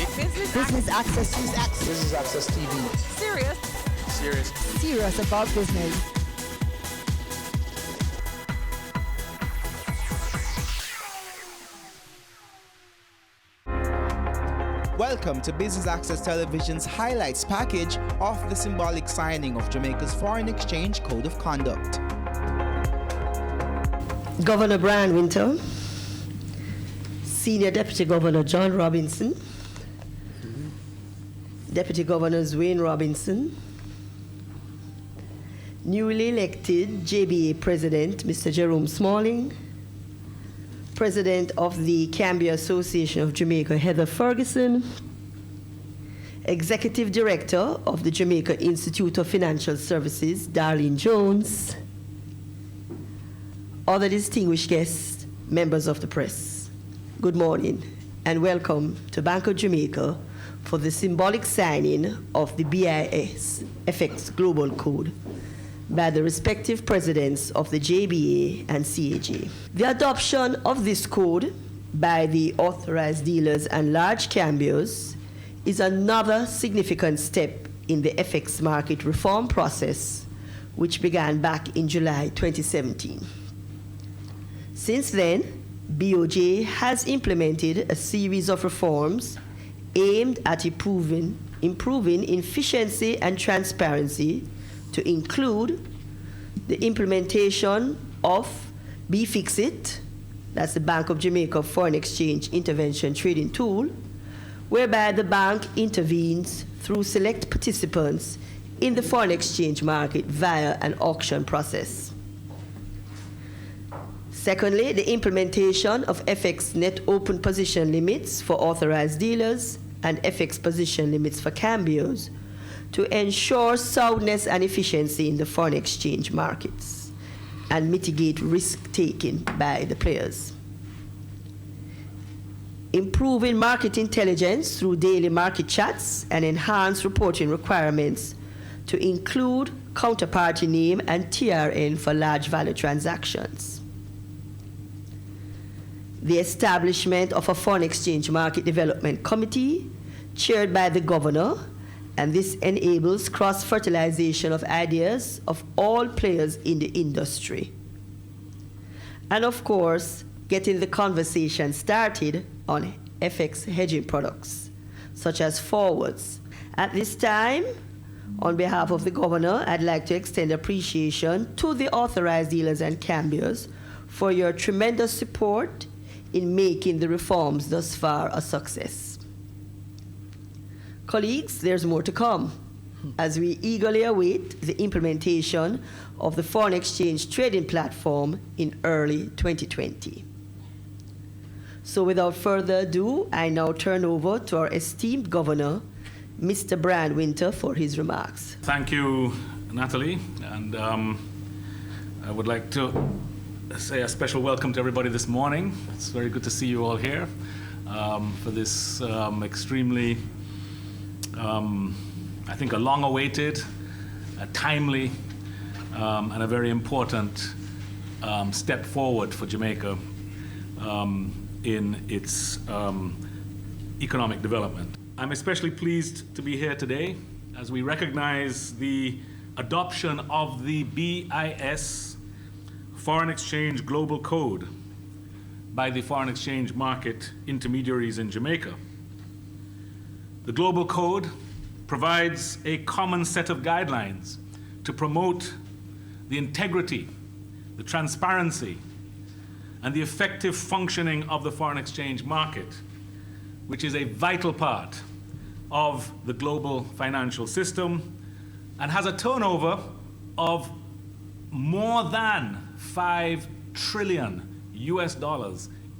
Business Access. Business Access TV. Serious about business. Welcome to Business Access Television's highlights package of the symbolic signing of Jamaica's Foreign Exchange Code of Conduct. Governor Brian Winter, Senior Deputy Governor John Robinson, Deputy Governors Wayne Robinson, newly elected JBA President Mr. Jerome Smalling, President of the Cambia Association of Jamaica Heather Ferguson, Executive Director of the Jamaica Institute of Financial Services Darlene Jones, other distinguished guests, members of the press. Good morning and welcome to Bank of Jamaica for the symbolic signing of the BIS FX Global Code by the respective presidents of the JBA and CAJ. The adoption of this code by the authorized dealers and large cambios is another significant step in the FX market reform process, which began back in July 2017. Since then, BOJ has implemented a series of reforms aimed at improving efficiency and transparency, to include the implementation of BFIXIT, that's the Bank of Jamaica Foreign Exchange Intervention Trading Tool, whereby the bank intervenes through select participants in the foreign exchange market via an auction process. Secondly, the implementation of FX net open position limits for authorized dealers and FX position limits for cambios, to ensure soundness and efficiency in the foreign exchange markets and mitigate risk-taking by the players. Improving market intelligence through daily market chats and enhanced reporting requirements to include counterparty name and TRN for large value transactions. The establishment of a foreign exchange market development committee chaired by the governor, and this enables cross-fertilization of ideas of all players in the industry. And of course, getting the conversation started on FX hedging products, such as forwards. At this time, on behalf of the governor, I'd like to extend appreciation to the authorized dealers and cambios for your tremendous support in making the reforms thus far a success. Colleagues, there's more to come as we eagerly await the implementation of the foreign exchange trading platform in early 2020. So without further ado, I now turn over to our esteemed governor, Mr. Brian Winter, for his remarks. Thank you, Natalie, and I would like to say a special welcome to everybody this morning. It's very good to see you all here for this extremely I think a long-awaited, a timely, and a very important step forward for Jamaica in its economic development. I'm especially pleased to be here today as we recognize the adoption of the BIS Foreign Exchange Global Code by the foreign exchange market intermediaries in Jamaica. The Global Code provides a common set of guidelines to promote the integrity, the transparency, and the effective functioning of the foreign exchange market, which is a vital part of the global financial system and has a turnover of more than $5 trillion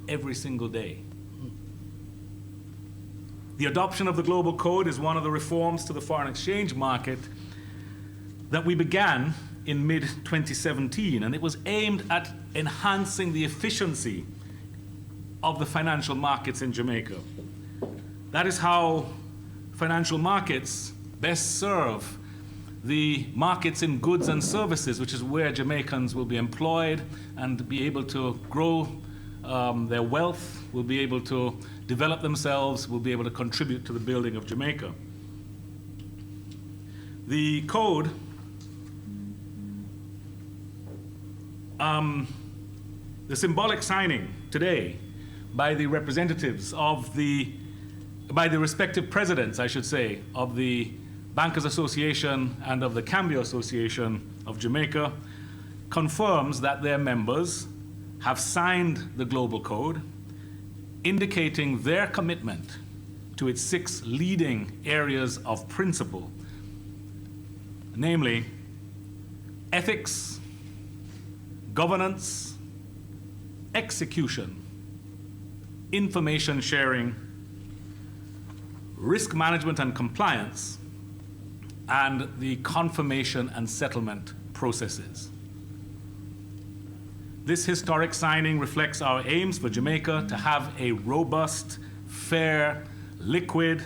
every single day. The adoption of the Global Code is one of the reforms to the foreign exchange market that we began in mid-2017, and it was aimed at enhancing the efficiency of the financial markets in Jamaica. That is how financial markets best serve the markets in goods and services, which is where Jamaicans will be employed and be able to grow their wealth, will be able to develop themselves, will be able to contribute to the building of Jamaica. The code the symbolic signing today by the representatives by the respective presidents, I should say, of the Bankers Association and of the Cambio Association of Jamaica confirms that their members have signed the Global Code, indicating their commitment to its 6 leading areas of principle, namely ethics, governance, execution, information sharing, risk management and compliance, and the confirmation and settlement processes. This historic signing reflects our aims for Jamaica to have a robust, fair, liquid,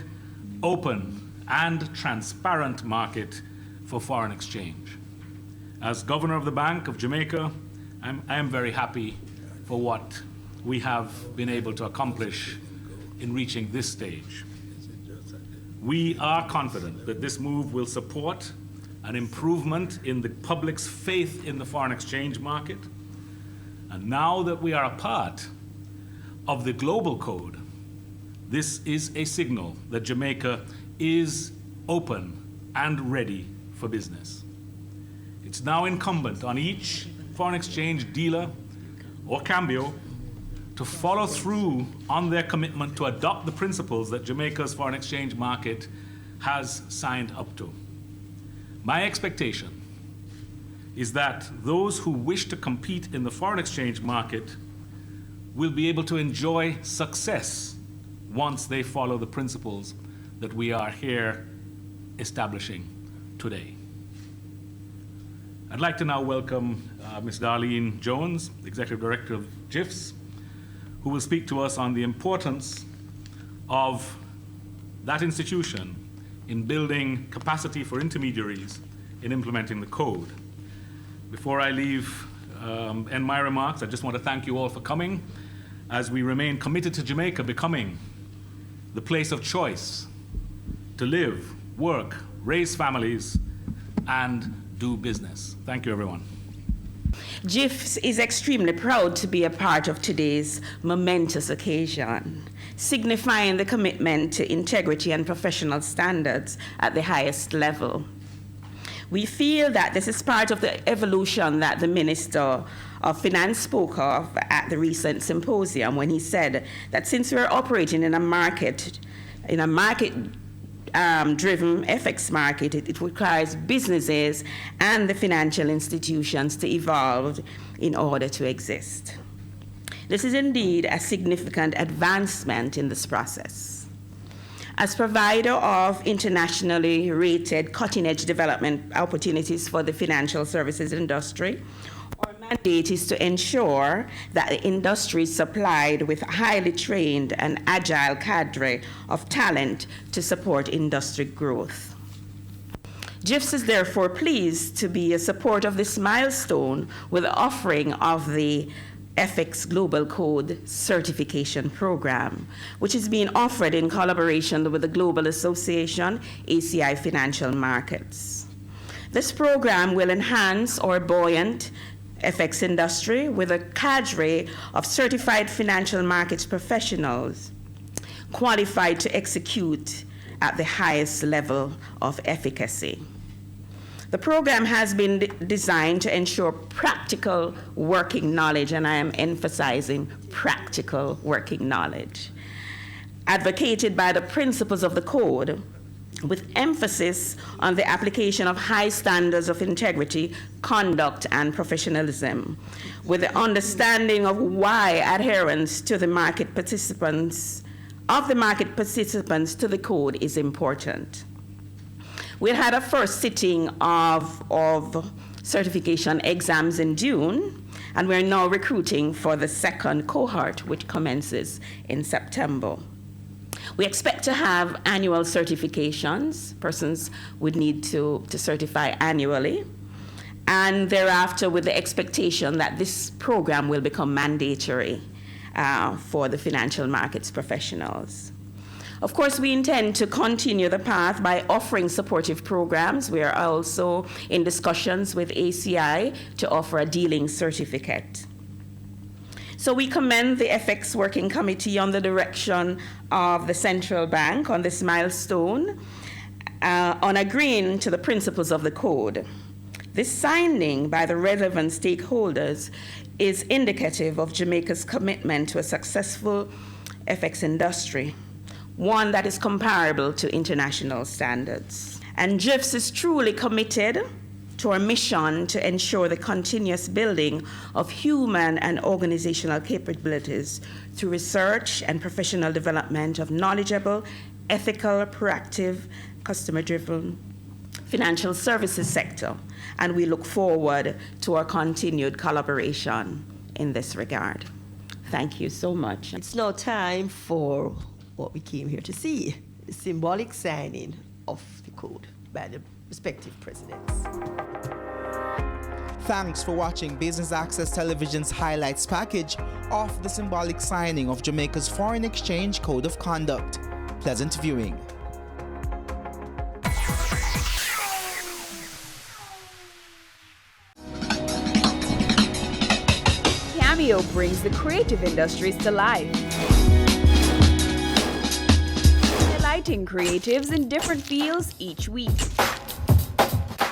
open, and transparent market for foreign exchange. As Governor of the Bank of Jamaica, I am very happy for what we have been able to accomplish in reaching this stage. We are confident that this move will support an improvement in the public's faith in the foreign exchange market. And now that we are a part of the Global Code, this is a signal that Jamaica is open and ready for business. It's now incumbent on each foreign exchange dealer or Cambio to follow through on their commitment to adopt the principles that Jamaica's foreign exchange market has signed up to. My expectation is that those who wish to compete in the foreign exchange market will be able to enjoy success once they follow the principles that we are here establishing today. I'd like to now welcome Ms. Darlene Jones, Executive Director of GIFS, who will speak to us on the importance of that institution in building capacity for intermediaries in implementing the code. Before I end my remarks, I just want to thank you all for coming, as we remain committed to Jamaica becoming the place of choice to live, work, raise families, and do business. Thank you, everyone. GIFS is extremely proud to be a part of today's momentous occasion, signifying the commitment to integrity and professional standards at the highest level. We feel that this is part of the evolution that the Minister of Finance spoke of at the recent symposium, when he said that since we're operating in a market driven FX market, it requires businesses and the financial institutions to evolve in order to exist. This is indeed a significant advancement in this process. As provider of internationally rated cutting-edge development opportunities for the financial services industry, our mandate is to ensure that the industry is supplied with highly trained and agile cadre of talent to support industry growth. GIFS is therefore pleased to be a support of this milestone with the offering of the FX Global Code Certification Program, which is being offered in collaboration with the Global Association, ACI Financial Markets. This program will enhance our buoyant FX industry with a cadre of certified financial markets professionals qualified to execute at the highest level of efficacy. The program has been designed to ensure practical working knowledge, and I am emphasizing practical working knowledge, advocated by the principles of the code, with emphasis on the application of high standards of integrity, conduct, and professionalism, with the understanding of why adherence to the market participants to the code is important. We had a first sitting of certification exams in June, and we're now recruiting for the second cohort, which commences in September. We expect to have annual certifications. Persons would need to certify annually, and thereafter with the expectation that this program will become mandatory for the financial markets professionals. Of course, we intend to continue the path by offering supportive programs. We are also in discussions with ACI to offer a dealing certificate. So we commend the FX Working Committee on the direction of the Central Bank on this milestone on agreeing to the principles of the code. This signing by the relevant stakeholders is indicative of Jamaica's commitment to a successful FX industry, one that is comparable to international standards. And GIFS is truly committed to our mission to ensure the continuous building of human and organizational capabilities through research and professional development of knowledgeable, ethical, proactive, customer-driven financial services sector. And we look forward to our continued collaboration in this regard. Thank you so much. It's now time for what we came here to see, the symbolic signing of the code by the respective presidents. Thanks for watching Business Access Television's highlights package of the symbolic signing of Jamaica's Foreign Exchange Code of Conduct. Pleasant viewing. Cameo brings the creative industries to life, delighting creatives in different fields each week.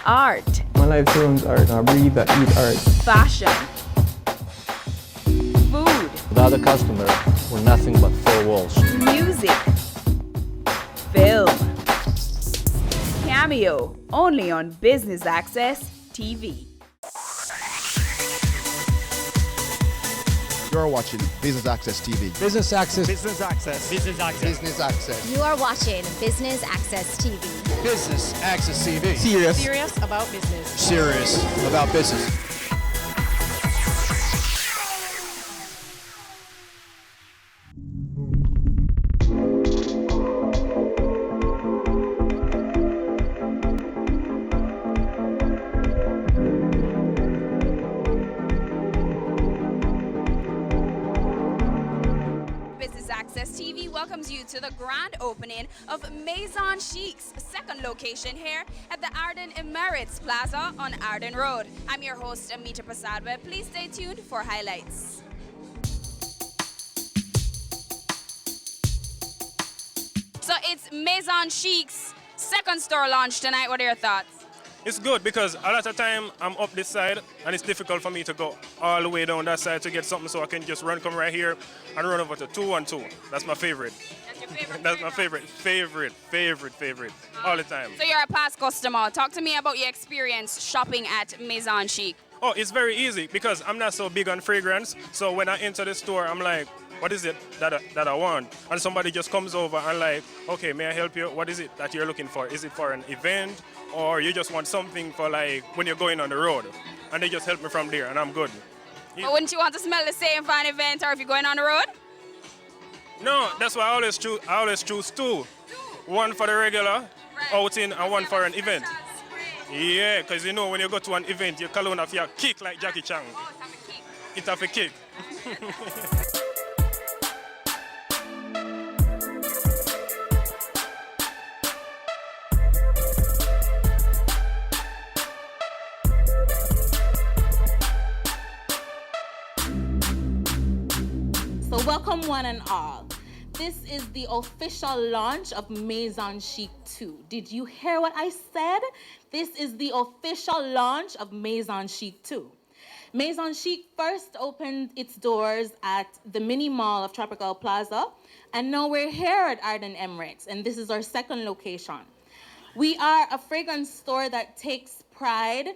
Art. My life turns art. I breathe, I eat art. Fashion. Food. Without a customer, we're nothing but four walls. Music. Film. Cameo, only on Business Access TV. You're watching Business Access TV. Business Access. Business Access. Business Access. Business Access. You are watching Business Access TV. Business Access TV. Serious about business. Serious about business. Welcomes you to the grand opening of Maison Chic's second location here at the Arden Emirates Plaza on Arden Road. I'm your host, Amita Prasadwe. Please stay tuned for highlights. So it's Maison Chic's second store launch tonight. What are your thoughts? It's good because a lot of time I'm up this side and it's difficult for me to go all the way down that side to get something, so I can just come right here and run over to 212. That's my favorite. That's your favorite? That's my favorite, all the time. So you're a past customer. Talk to me about your experience shopping at Maison Chic. Oh, it's very easy because I'm not so big on fragrance. So when I enter the store, I'm like, what is it that I want? And somebody just comes over and like, okay, may I help you? What is it that you're looking for? Is it for an event? Or you just want something for like when you're going on the road? And they just help me from there and I'm good. But wouldn't you want to smell the same for an event or if you're going on the road? No, that's why I always choose two. One for the regular outing and one for an event. Yeah, because you know when you go to an event, your cologne have your kick like Jackie Chan. Oh, it's have a kick. It have a kick. So welcome one and all. This is the official launch of Maison Chic 2. Did you hear what I said? This is the official launch of Maison Chic 2. Maison Chic first opened its doors at the mini mall of Tropical Plaza, and now we're here at Arden Emirates, and this is our second location. We are a fragrance store that takes pride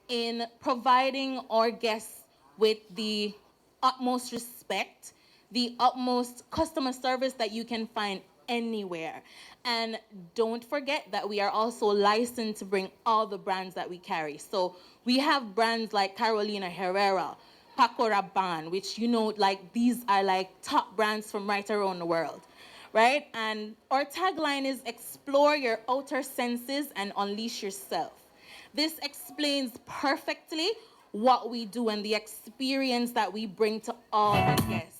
in providing our guests with the utmost respect, the utmost customer service that you can find anywhere. And don't forget that we are also licensed to bring all the brands that we carry. So we have brands like Carolina Herrera, Paco Rabanne, which like these are like top brands from right around the world, right? And our tagline is explore your outer senses and unleash yourself. This explains perfectly what we do and the experience that we bring to all our guests.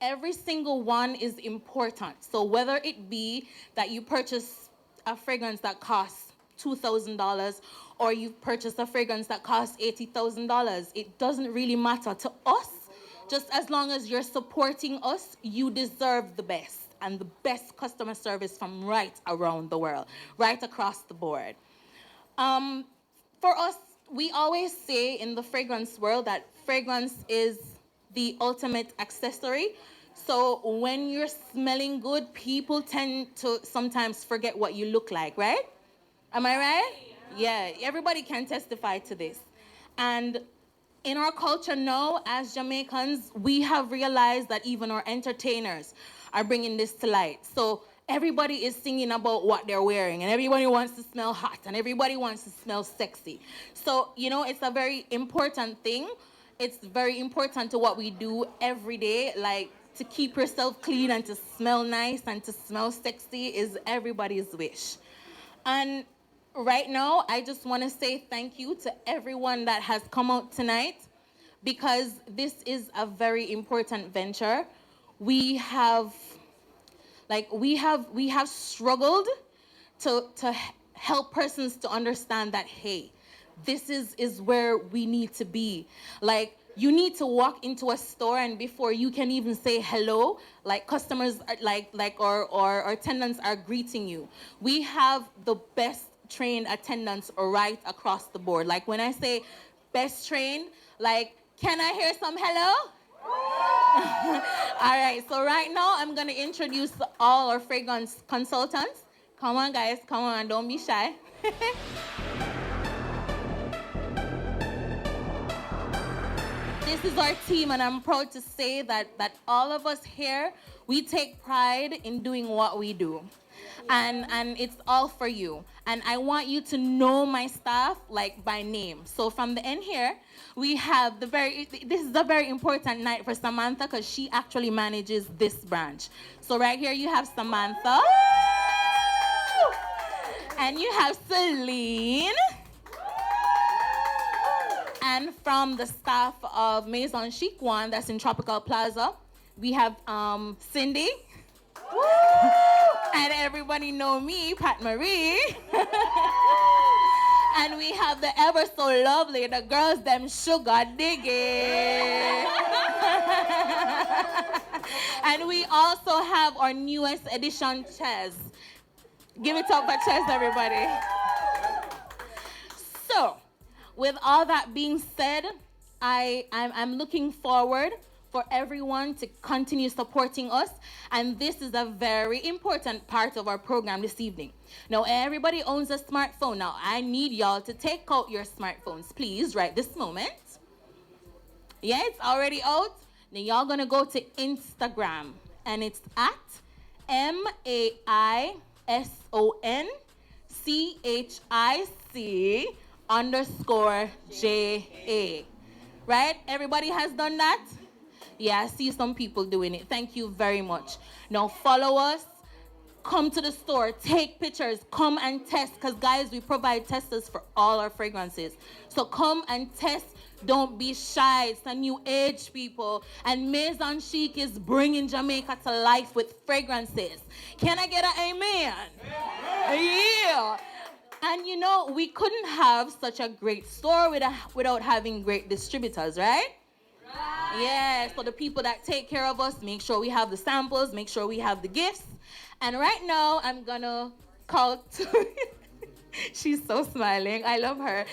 every single one is important. So whether it be that you purchase a fragrance that costs $2,000 or you purchase a fragrance that costs $80,000, it doesn't really matter to us. Just as long as you're supporting us, you deserve the best and the best customer service from right around the world, right across the board. For us, we always say in the fragrance world that fragrance is the ultimate accessory. So when you're smelling good, people tend to sometimes forget what you look like, right? Am I right? Yeah, everybody can testify to this. And in our culture now, as Jamaicans, we have realized that even our entertainers are bringing this to light. So everybody is singing about what they're wearing, and everybody wants to smell hot, and everybody wants to smell sexy. So, you know, it's a very important thing. It's very important to what we do every day, like to keep yourself clean and to smell nice and to smell sexy is everybody's wish. And right now, I just want to say thank you to everyone that has come out tonight, because this is a very important venture. We have struggled to help persons to understand that, hey, this is where we need to be. Like, you need to walk into a store, and before you can even say hello, like customers are, or attendants are greeting you. We have the best trained attendants right across the board. Like, when I say best trained, like, can I hear some hello? All right, so right now I'm gonna introduce all our fragrance consultants. Come on, guys, come on, don't be shy. This is our team, and I'm proud to say that all of us here, we take pride in doing what we do. And it's all for you. And I want you to know my staff, like, by name. So from the end here, we have this is a very important night for Samantha, because she actually manages this branch. So right here you have Samantha. And you have Celine. And from the staff of Maison Chic One, that's in Tropical Plaza, we have Cindy. And everybody know me, Pat Marie. And we have the ever so lovely, the girls, them sugar digging. And we also have our newest edition, Ches. Give it up for Ches, everybody. So, with all that being said, I'm looking forward for everyone to continue supporting us. And this is a very important part of our program this evening. Now, everybody owns a smartphone. Now, I need y'all to take out your smartphones, please, right this moment. Yeah, it's already out. Now, y'all gonna go to Instagram, and it's at MAISONCHIC_JA. Right? Everybody has done that? Yeah, I see some people doing it. Thank you very much. Now follow us. Come to the store. Take pictures. Come and test. Because, guys, we provide testers for all our fragrances. So come and test. Don't be shy. It's a new age, people. And Maison Chic is bringing Jamaica to life with fragrances. Can I get an amen? Yeah. And, you know, we couldn't have such a great store without having great distributors, right? Yeah, so the people that take care of us, make sure we have the samples, make sure we have the gifts. And right now, I'm gonna call to she's so smiling, I love her.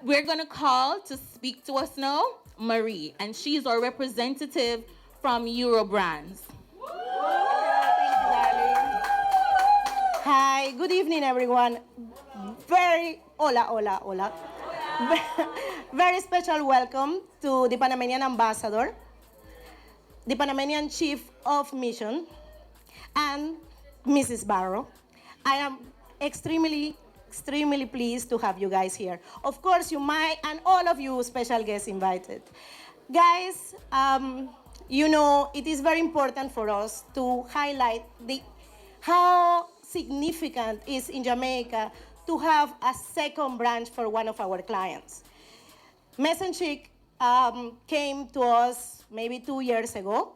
We're gonna call to speak to us now, Marie, and she's our representative from Eurobrands. Thank you, darling. Hi, good evening, everyone. Hola. Very special welcome to the Panamanian Ambassador, the Panamanian Chief of Mission, and Mrs. Barrow. I am extremely pleased to have you guys here. Of course, you might, and all of you special guests invited. Guys, you know, it is very important for us to highlight how significant it is in Jamaica to have a second branch for one of our clients. Maison Chic came to us maybe 2 years ago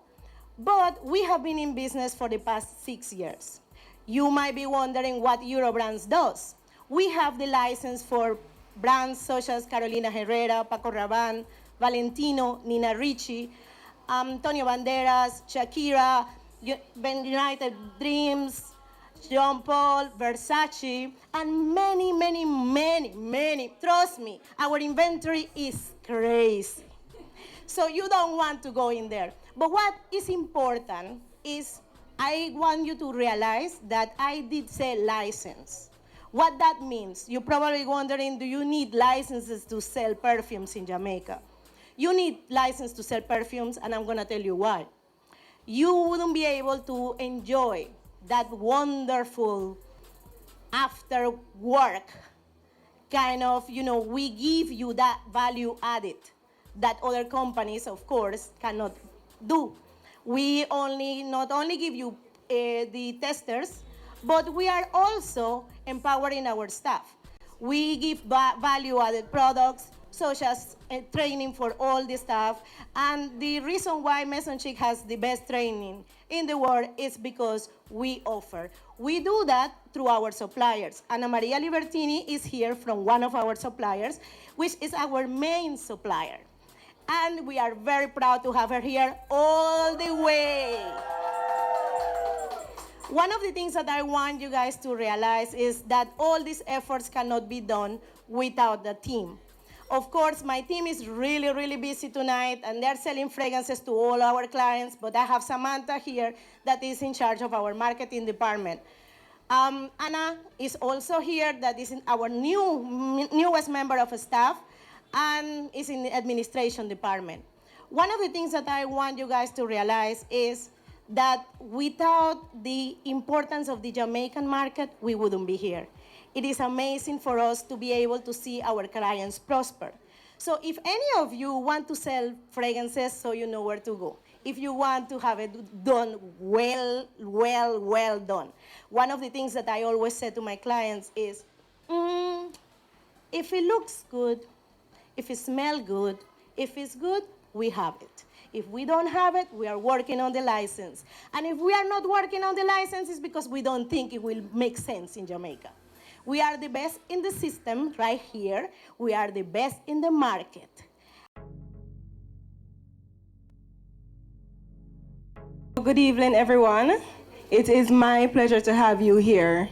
But we have been in business for the past 6 years. You might be wondering what Eurobrands does. We have the license for brands such as Carolina Herrera, Paco Rabanne, Valentino, Nina Ricci, Antonio Banderas, Shakira, United Dreams, Jean Paul, Versace, and many, many, many, many. Trust me, our inventory is crazy. So you don't want to go in there. But what is important is I want you to realize that I did say license. What that means, you're probably wondering, do you need licenses to sell perfumes in Jamaica? You need license to sell perfumes, and I'm gonna tell you why. You wouldn't be able to enjoy that wonderful after work kind of, we give you that value added that other companies, of course, cannot do. We not only give you the testers, but we are also empowering our staff. We give value-added products, such as training for all the staff. And the reason why Maison Chic has the best training in the world is because we offer. We do that through our suppliers. Ana Maria Libertini is here from one of our suppliers, which is our main supplier. And we are very proud to have her here all the way. One of the things that I want you guys to realize is that all these efforts cannot be done without the team. Of course, my team is really, really busy tonight, and they're selling fragrances to all our clients, but I have Samantha here that is in charge of our marketing department. Anna is also here, that is our newest member of staff, and is in the administration department. One of the things that I want you guys to realize is that without the importance of the Jamaican market, we wouldn't be here. It is amazing for us to be able to see our clients prosper. So if any of you want to sell fragrances, so you know where to go. If you want to have it done well done. One of the things that I always say to my clients is, if it looks good, if it smells good, if it's good, we have it. If we don't have it, we are working on the license. And if we are not working on the license, it's because we don't think it will make sense in Jamaica. We are the best in the system right here. We are the best in the market. Good evening, everyone. It is my pleasure to have you here.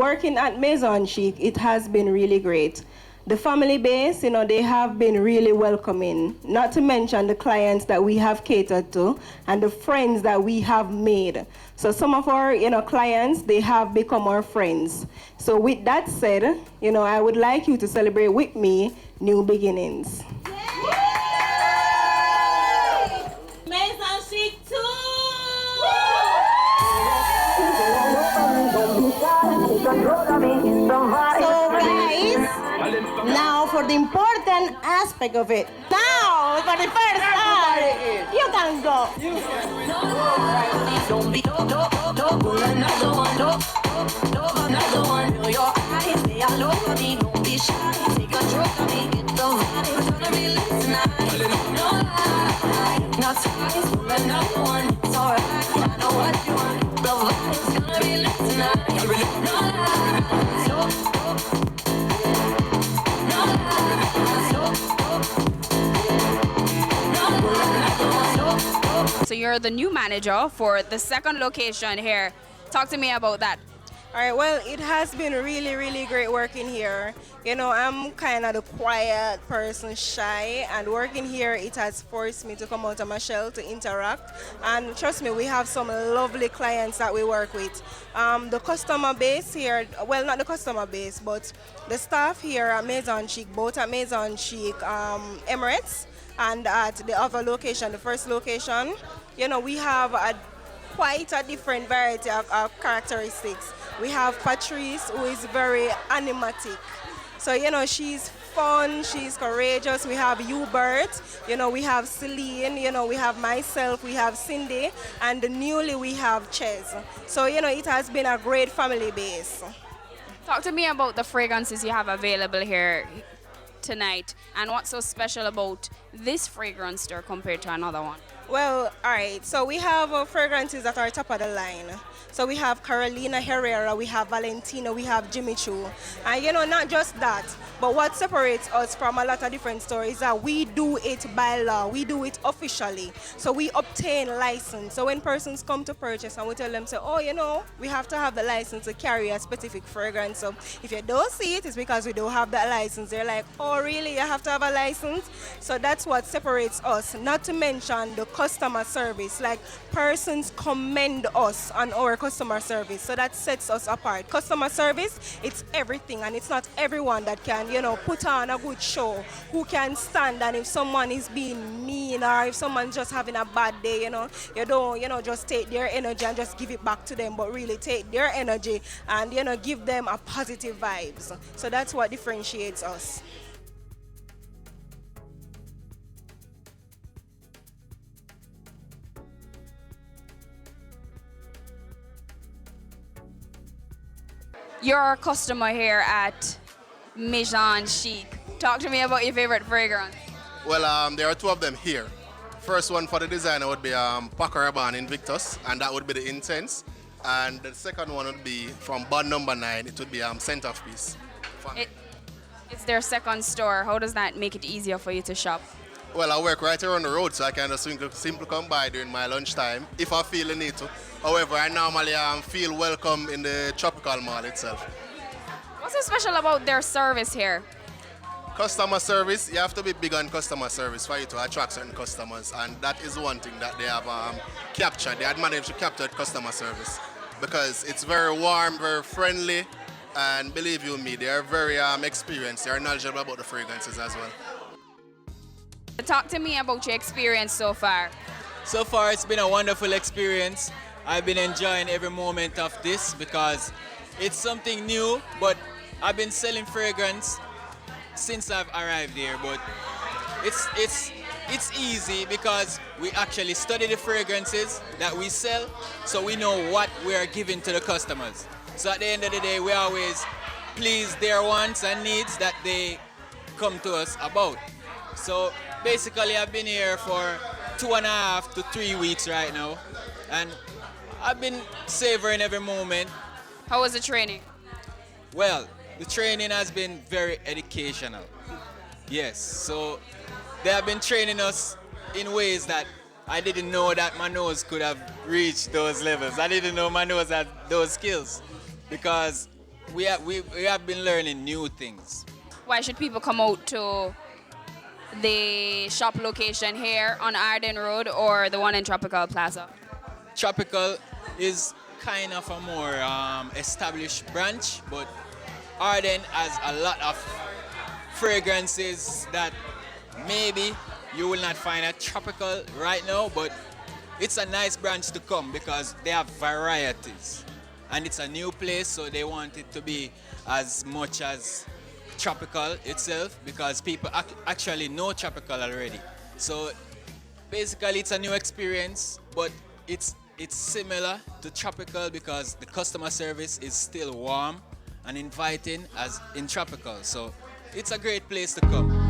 Working at Maison Chic, it has been really great. The family base, they have been really welcoming, not to mention the clients that we have catered to and the friends that we have made. So some of our, clients, they have become our friends. So with that said, I would like you to celebrate with me new beginnings. Maison Chic 2! So guys, now for the important aspect of it. Now for the first part, you can go. Don't be don't pull another one, another one. Your eyes, they all over me. Don't be shy, take control of me. Get the vibe, it's gonna be lit tonight. No lie, not twice, pull another one. It's alright, I know what you want. The vibe is gonna be lit tonight. No lie, so. So you're the new manager for the second location here. Talk to me about that. All right, well, it has been really, really great working here. I'm kind of the quiet person, shy, and working here, it has forced me to come out of my shell to interact. And trust me, we have some lovely clients that we work with. The customer base here, well, not the customer base, but the staff here at Maison Chic, both at Maison Chic Emirates and at the other location, the first location, we have quite a different variety of characteristics. We have Patrice, who is very animatic. So, she's fun, she's courageous. We have Hubert, we have Celine, we have myself, we have Cindy, and newly we have Ches. So, it has been a great family base. Talk to me about the fragrances you have available here tonight, and what's so special about this fragrance store compared to another one? Well, all right. So we have fragrances that are top of the line. So we have Carolina Herrera, we have Valentino, we have Jimmy Choo. And not just that, but what separates us from a lot of different stores is that we do it by law. We do it officially. So we obtain license. So when persons come to purchase and we tell them, we have to have the license to carry a specific fragrance. So if you don't see it, it's because we don't have that license. They're like, oh, really? You have to have a license? So that's what separates us. Not to mention the customer service. Like, persons commend us on our customer service, so that sets us apart. Customer service, it's everything, and it's not everyone that can, put on a good show, who can stand, and if someone is being mean or if someone's just having a bad day, you don't, just take their energy and just give it back to them, but really take their energy and, give them a positive vibes. So that's what differentiates us. You're a customer here at Maison Chic. Talk to me about your favorite fragrance. Well, there are two of them here. First one for the designer would be Paco Rabanne Invictus, and that would be the Intense. And the second one would be from Bud Number 9. It would be Scent of Peace. It's their second store. How does that make it easier for you to shop? Well, I work right here on the road, so I can just simply come by during my lunchtime if I feel the need to. However, I normally feel welcome in the Tropical Mall itself. What's so special about their service here? Customer service, you have to be big on customer service for you to attract certain customers, and that is one thing that they have captured. They had managed to capture customer service because it's very warm, very friendly, and believe you me, they are very experienced. They are knowledgeable about the fragrances as well. Talk to me about your experience so far. So far, it's been a wonderful experience. I've been enjoying every moment of this because it's something new, but I've been selling fragrance since I've arrived here. But it's easy because we actually study the fragrances that we sell, so we know what we are giving to the customers. So at the end of the day, we always please their wants and needs that they come to us about. So basically, I've been here for 2.5 to 3 weeks right now, and I've been savoring every moment. How was the training? Well, the training has been very educational. Yes, so they have been training us in ways that I didn't know that my nose could have reached those levels. I didn't know my nose had those skills because we have been learning new things. Why should people come out to the shop location here on Arden Road or the one in Tropical Plaza? Tropical is kind of a more established branch, but Arden has a lot of fragrances that maybe you will not find at Tropical right now, but it's a nice branch to come because they have varieties. And it's a new place, so they want it to be as much as Tropical itself because people actually know Tropical already. So basically it's a new experience, but it's similar to Tropical because the customer service is still warm and inviting as in Tropical. So it's a great place to come.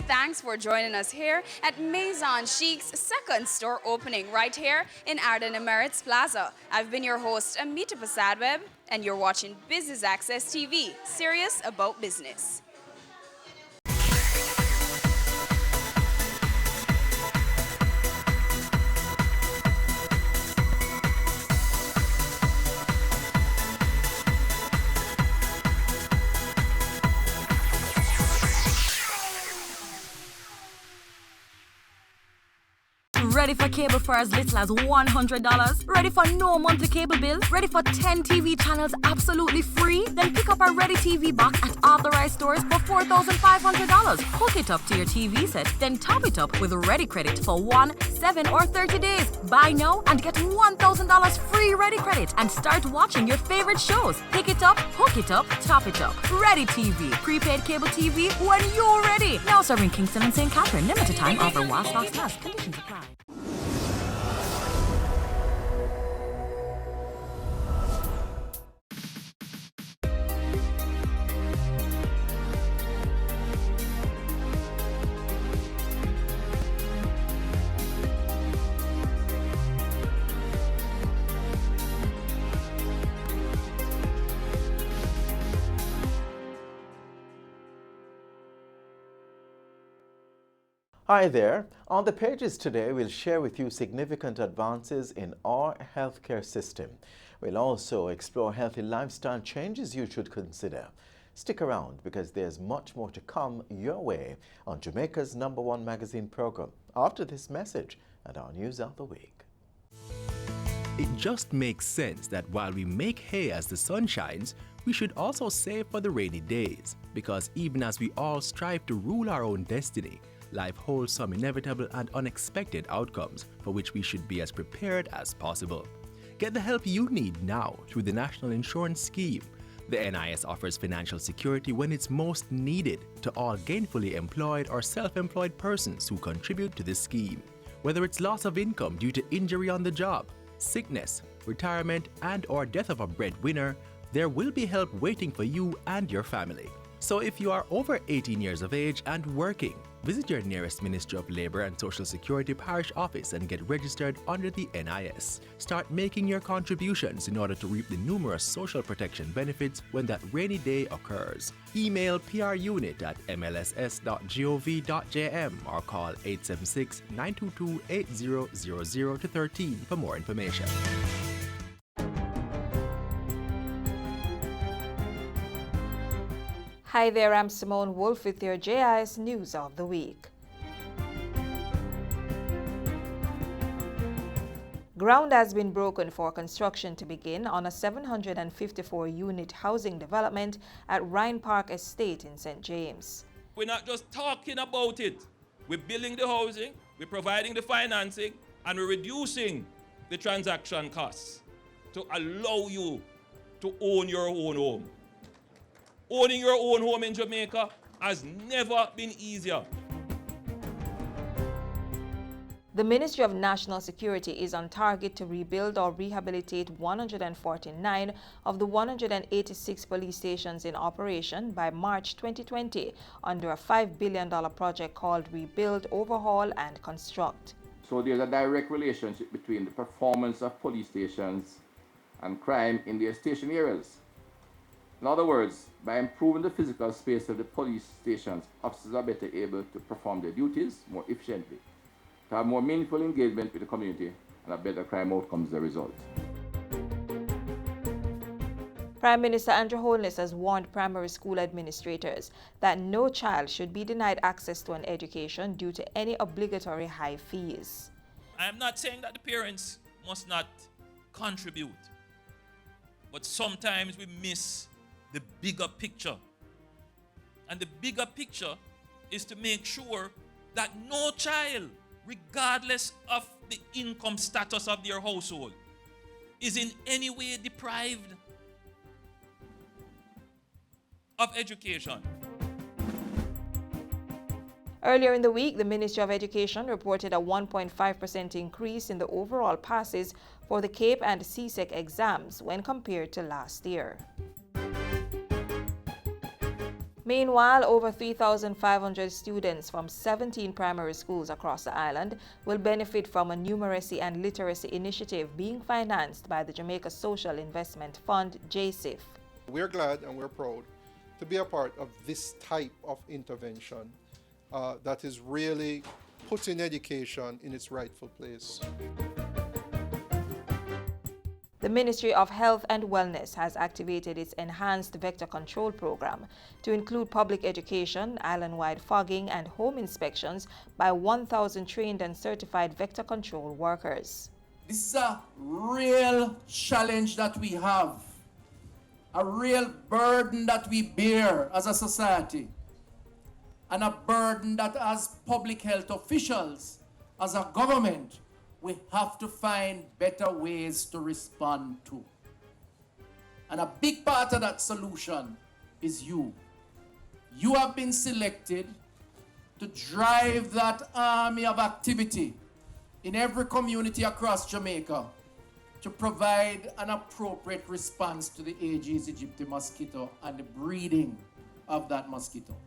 Thanks for joining us here at Maison Chic's second store opening right here in Arden Emirates Plaza. I've been your host, Amita Pasadweb, and you're watching Business Access TV, serious about business. Ready for cable for as little as $100? Ready for no monthly cable bills? Ready for 10 TV channels absolutely free? Then pick up our Ready TV box at authorized stores for $4,500. Hook it up to your TV set, then top it up with Ready Credit for 1, 7, or 30 days. Buy now and get $1,000 free Ready Credit and start watching your favorite shows. Pick it up, hook it up, top it up. Ready TV. Prepaid cable TV when you're ready. Now serving Kingston and St. Catherine. Limited time offer while stocks last. Conditions apply. Hi there. On the pages today, we'll share with you significant advances in our healthcare system. We'll also explore healthy lifestyle changes you should consider. Stick around because there's much more to come your way on Jamaica's #1 magazine program after this message and our news of the week. It just makes sense that while we make hay as the sun shines, we should also save for the rainy days, because even as we all strive to rule our own destiny, life holds some inevitable and unexpected outcomes for which we should be as prepared as possible. Get the help you need now through the National Insurance Scheme. The NIS offers financial security when it's most needed to all gainfully employed or self-employed persons who contribute to this scheme. Whether it's loss of income due to injury on the job, sickness, retirement, and/or death of a breadwinner, there will be help waiting for you and your family. So if you are over 18 years of age and working, visit your nearest Ministry of Labour and Social Security parish office and get registered under the NIS. Start making your contributions in order to reap the numerous social protection benefits when that rainy day occurs. Email prunit@mlss.gov.jm or call 876-922-8000 to 13 for more information. Hi there, I'm Simone Wolf with your JIS News of the Week. Ground has been broken for construction to begin on a 754-unit housing development at Rhine Park Estate in St. James. We're not just talking about it. We're building the housing, we're providing the financing, and we're reducing the transaction costs to allow you to own your own home. Owning your own home in Jamaica has never been easier. The Ministry of National Security is on target to rebuild or rehabilitate 149 of the 186 police stations in operation by March 2020 under a $5 billion project called Rebuild, Overhaul and Construct. So there's a direct relationship between the performance of police stations and crime in their station areas. In other words, by improving the physical space of the police stations, officers are better able to perform their duties more efficiently, to have more meaningful engagement with the community, and have better crime outcomes as a result. Prime Minister Andrew Holness has warned primary school administrators that no child should be denied access to an education due to any obligatory high fees. I am not saying that the parents must not contribute, but sometimes we miss the bigger picture. And the bigger picture is to make sure that no child, regardless of the income status of their household, is in any way deprived of education. Earlier in the week, the Ministry of Education reported a 1.5% increase in the overall passes for the CAPE and CSEC exams when compared to last year. Meanwhile, over 3,500 students from 17 primary schools across the island will benefit from a numeracy and literacy initiative being financed by the Jamaica Social Investment Fund, JSIF. We're glad and we're proud to be a part of this type of intervention that is really putting education in its rightful place. The Ministry of Health and Wellness has activated its enhanced vector control program to include public education, island-wide fogging, and home inspections by 1,000 trained and certified vector control workers. This is a real challenge that we have, a real burden that we bear as a society, and a burden that as public health officials, as a government, we have to find better ways to respond to. And a big part of that solution is you. You have been selected to drive that army of activity in every community across Jamaica to provide an appropriate response to the Aedes aegypti mosquito and the breeding of that mosquito.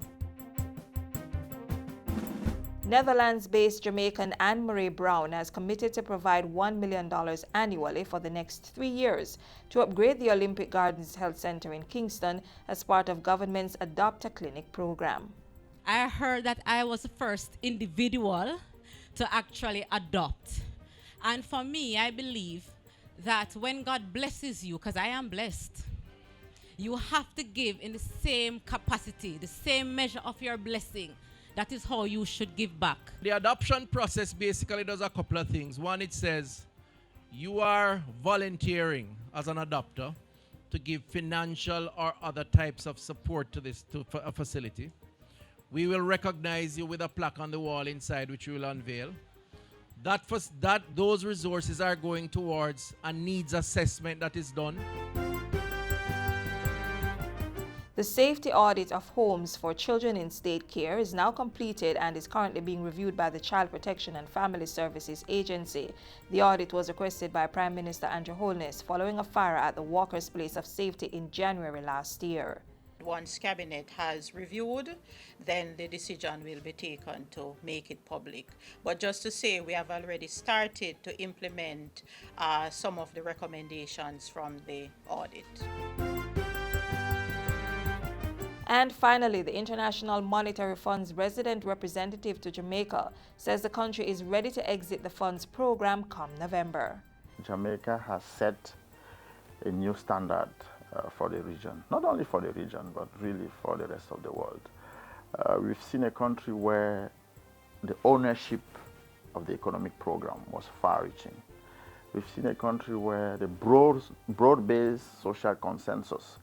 Netherlands-based Jamaican Anne-Marie Brown has committed to provide $1 million annually for the next 3 years to upgrade the Olympic Gardens Health Center in Kingston as part of government's Adopt a Clinic program. I heard that I was the first individual to actually adopt. And for me, I believe that when God blesses you, because I am blessed, you have to give in the same capacity, the same measure of your blessing. That is how you should give back. The adoption process basically does a couple of things. One, it says you are volunteering as an adopter to give financial or other types of support to a facility. We will recognize you with a plaque on the wall inside, which we will unveil. Those resources are going towards a needs assessment that is done. The safety audit of homes for children in state care is now completed and is currently being reviewed by the Child Protection and Family Services Agency. The audit was requested by Prime Minister Andrew Holness following a fire at the Walker's Place of Safety in January last year. Once Cabinet has reviewed, then the decision will be taken to make it public. But just to say, we have already started to implement some of the recommendations from the audit. And finally, the International Monetary Fund's resident representative to Jamaica says the country is ready to exit the fund's program come November. Jamaica has set a new standard for the region, not only for the region, but really for the rest of the world. We've seen a country where the ownership of the economic program was far-reaching. We've seen a country where the broad-based social consensus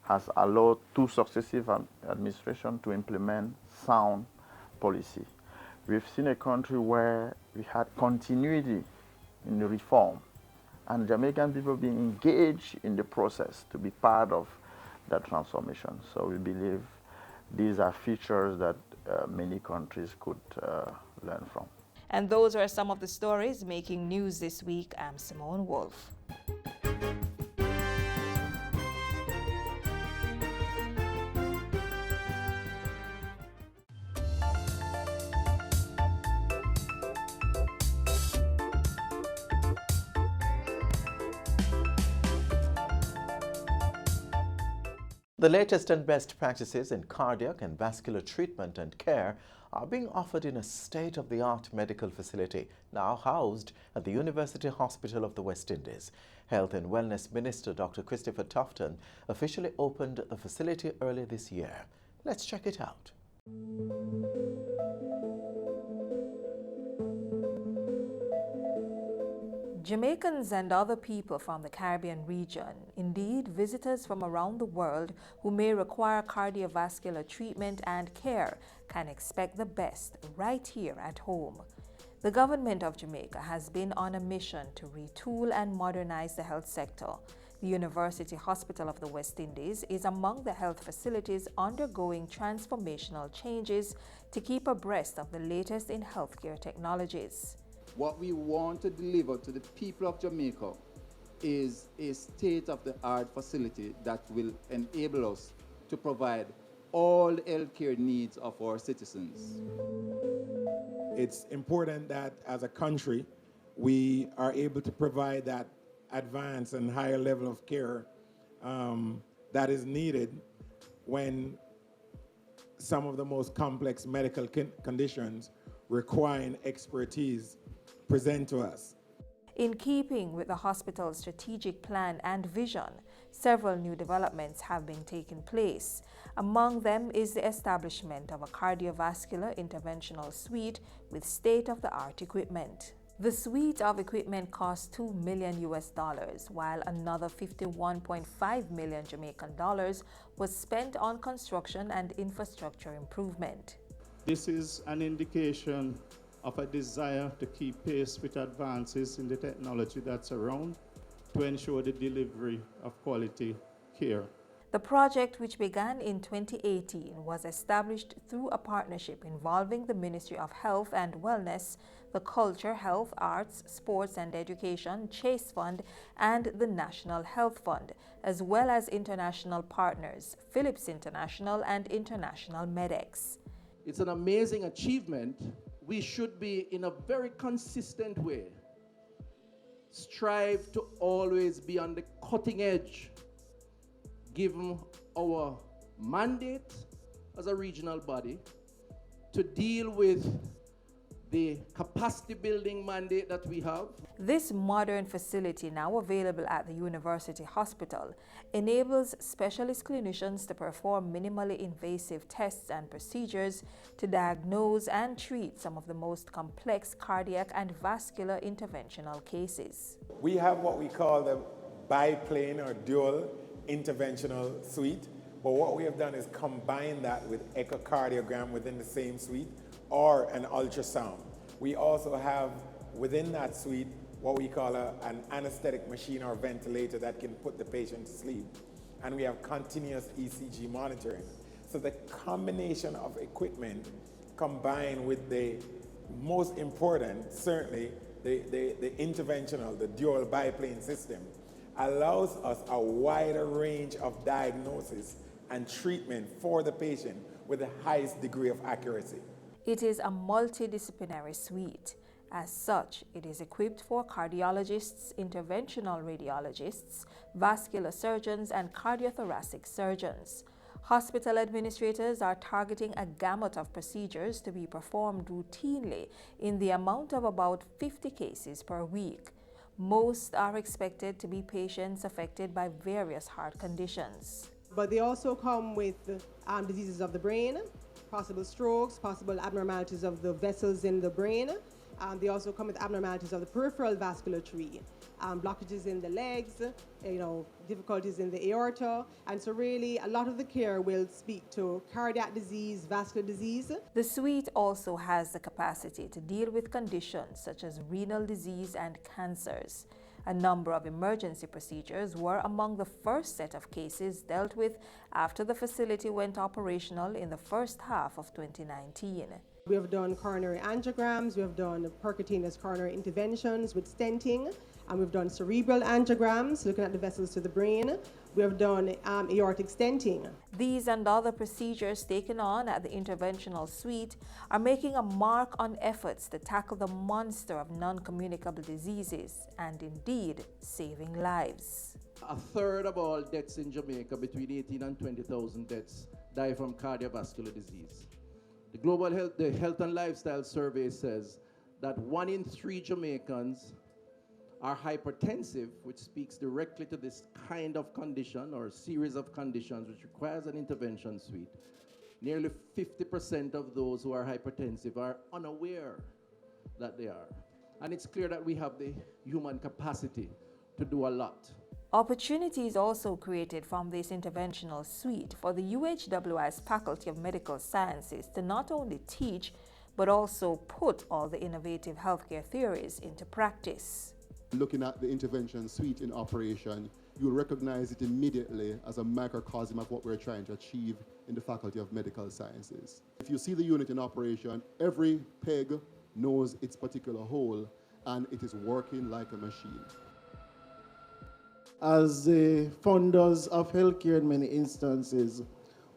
has allowed two successive administrations to implement sound policy. We've seen a country where we had continuity in the reform and Jamaican people being engaged in the process to be part of that transformation. So we believe these are features that many countries could learn from. And those are some of the stories making news this week. I'm Simone Wolf. The latest and best practices in cardiac and vascular treatment and care are being offered in a state-of-the-art medical facility now housed at the University Hospital of the West Indies. Health and Wellness Minister Dr. Christopher Tufton officially opened the facility early this year. Let's check it out. Jamaicans and other people from the Caribbean region, indeed visitors from around the world who may require cardiovascular treatment and care, can expect the best right here at home. The government of Jamaica has been on a mission to retool and modernize the health sector. The University Hospital of the West Indies is among the health facilities undergoing transformational changes to keep abreast of the latest in healthcare technologies. What we want to deliver to the people of Jamaica is a state-of-the-art facility that will enable us to provide all healthcare needs of our citizens. It's important that as a country, we are able to provide that advanced and higher level of care that is needed when some of the most complex medical conditions requiring expertise present to us. In keeping with the hospital's strategic plan and vision, several new developments have been taking place. Among them is the establishment of a cardiovascular interventional suite with state-of-the-art equipment. The suite of equipment cost $2 million, while another $51.5 million Jamaican dollars was spent on construction and infrastructure improvement. This is an indication of a desire to keep pace with advances in the technology that's around to ensure the delivery of quality care. The project, which began in 2018, was established through a partnership involving the Ministry of Health and Wellness, the Culture, Health, Arts, Sports and Education, Chase Fund, and the National Health Fund, as well as international partners, Philips International and International Medex. It's an amazing achievement. We should be, in a very consistent way, strive to always be on the cutting edge, given our mandate as a regional body to deal with the capacity building mandate that we have. This modern facility, now available at the University Hospital, enables specialist clinicians to perform minimally invasive tests and procedures to diagnose and treat some of the most complex cardiac and vascular interventional cases. We have what we call the biplane or dual interventional suite, but what we have done is combine that with echocardiogram within the same suite or an ultrasound. We also have within that suite what we call an anesthetic machine or ventilator that can put the patient to sleep. And we have continuous ECG monitoring. So the combination of equipment combined with the most important, certainly the interventional, the dual biplane system, allows us a wider range of diagnosis and treatment for the patient with the highest degree of accuracy. It is a multidisciplinary suite. As such, it is equipped for cardiologists, interventional radiologists, vascular surgeons, and cardiothoracic surgeons. Hospital administrators are targeting a gamut of procedures to be performed routinely in the amount of about 50 cases per week. Most are expected to be patients affected by various heart conditions. But they also come with diseases of the brain, possible strokes, possible abnormalities of the vessels in the brain. They also come with abnormalities of the peripheral vasculature, blockages in the legs, difficulties in the aorta. And so really a lot of the care will speak to cardiac disease, vascular disease. The suite also has the capacity to deal with conditions such as renal disease and cancers. A number of emergency procedures were among the first set of cases dealt with after the facility went operational in the first half of 2019. We have done coronary angiograms, we have done percutaneous coronary interventions with stenting, and we've done cerebral angiograms, looking at the vessels to the brain. We have done aortic stenting. These and other procedures taken on at the interventional suite are making a mark on efforts to tackle the monster of non-communicable diseases and indeed saving lives. A third of all deaths in Jamaica, between 18 and 20,000 deaths, die from cardiovascular disease. The Global Health and Lifestyle Survey says that 1 in 3 Jamaicans are hypertensive, which speaks directly to this kind of condition or series of conditions which requires an intervention suite. Nearly 50% of those who are hypertensive are unaware that they are. And it's clear that we have the human capacity to do a lot. Opportunities also created from this interventional suite for the UHWI's Faculty of Medical Sciences to not only teach, but also put all the innovative healthcare theories into practice. Looking at the intervention suite in operation, you'll recognize it immediately as a microcosm of what we're trying to achieve in the Faculty of Medical Sciences. If you see the unit in operation, every peg knows its particular hole, and it is working like a machine. As the funders of healthcare in many instances,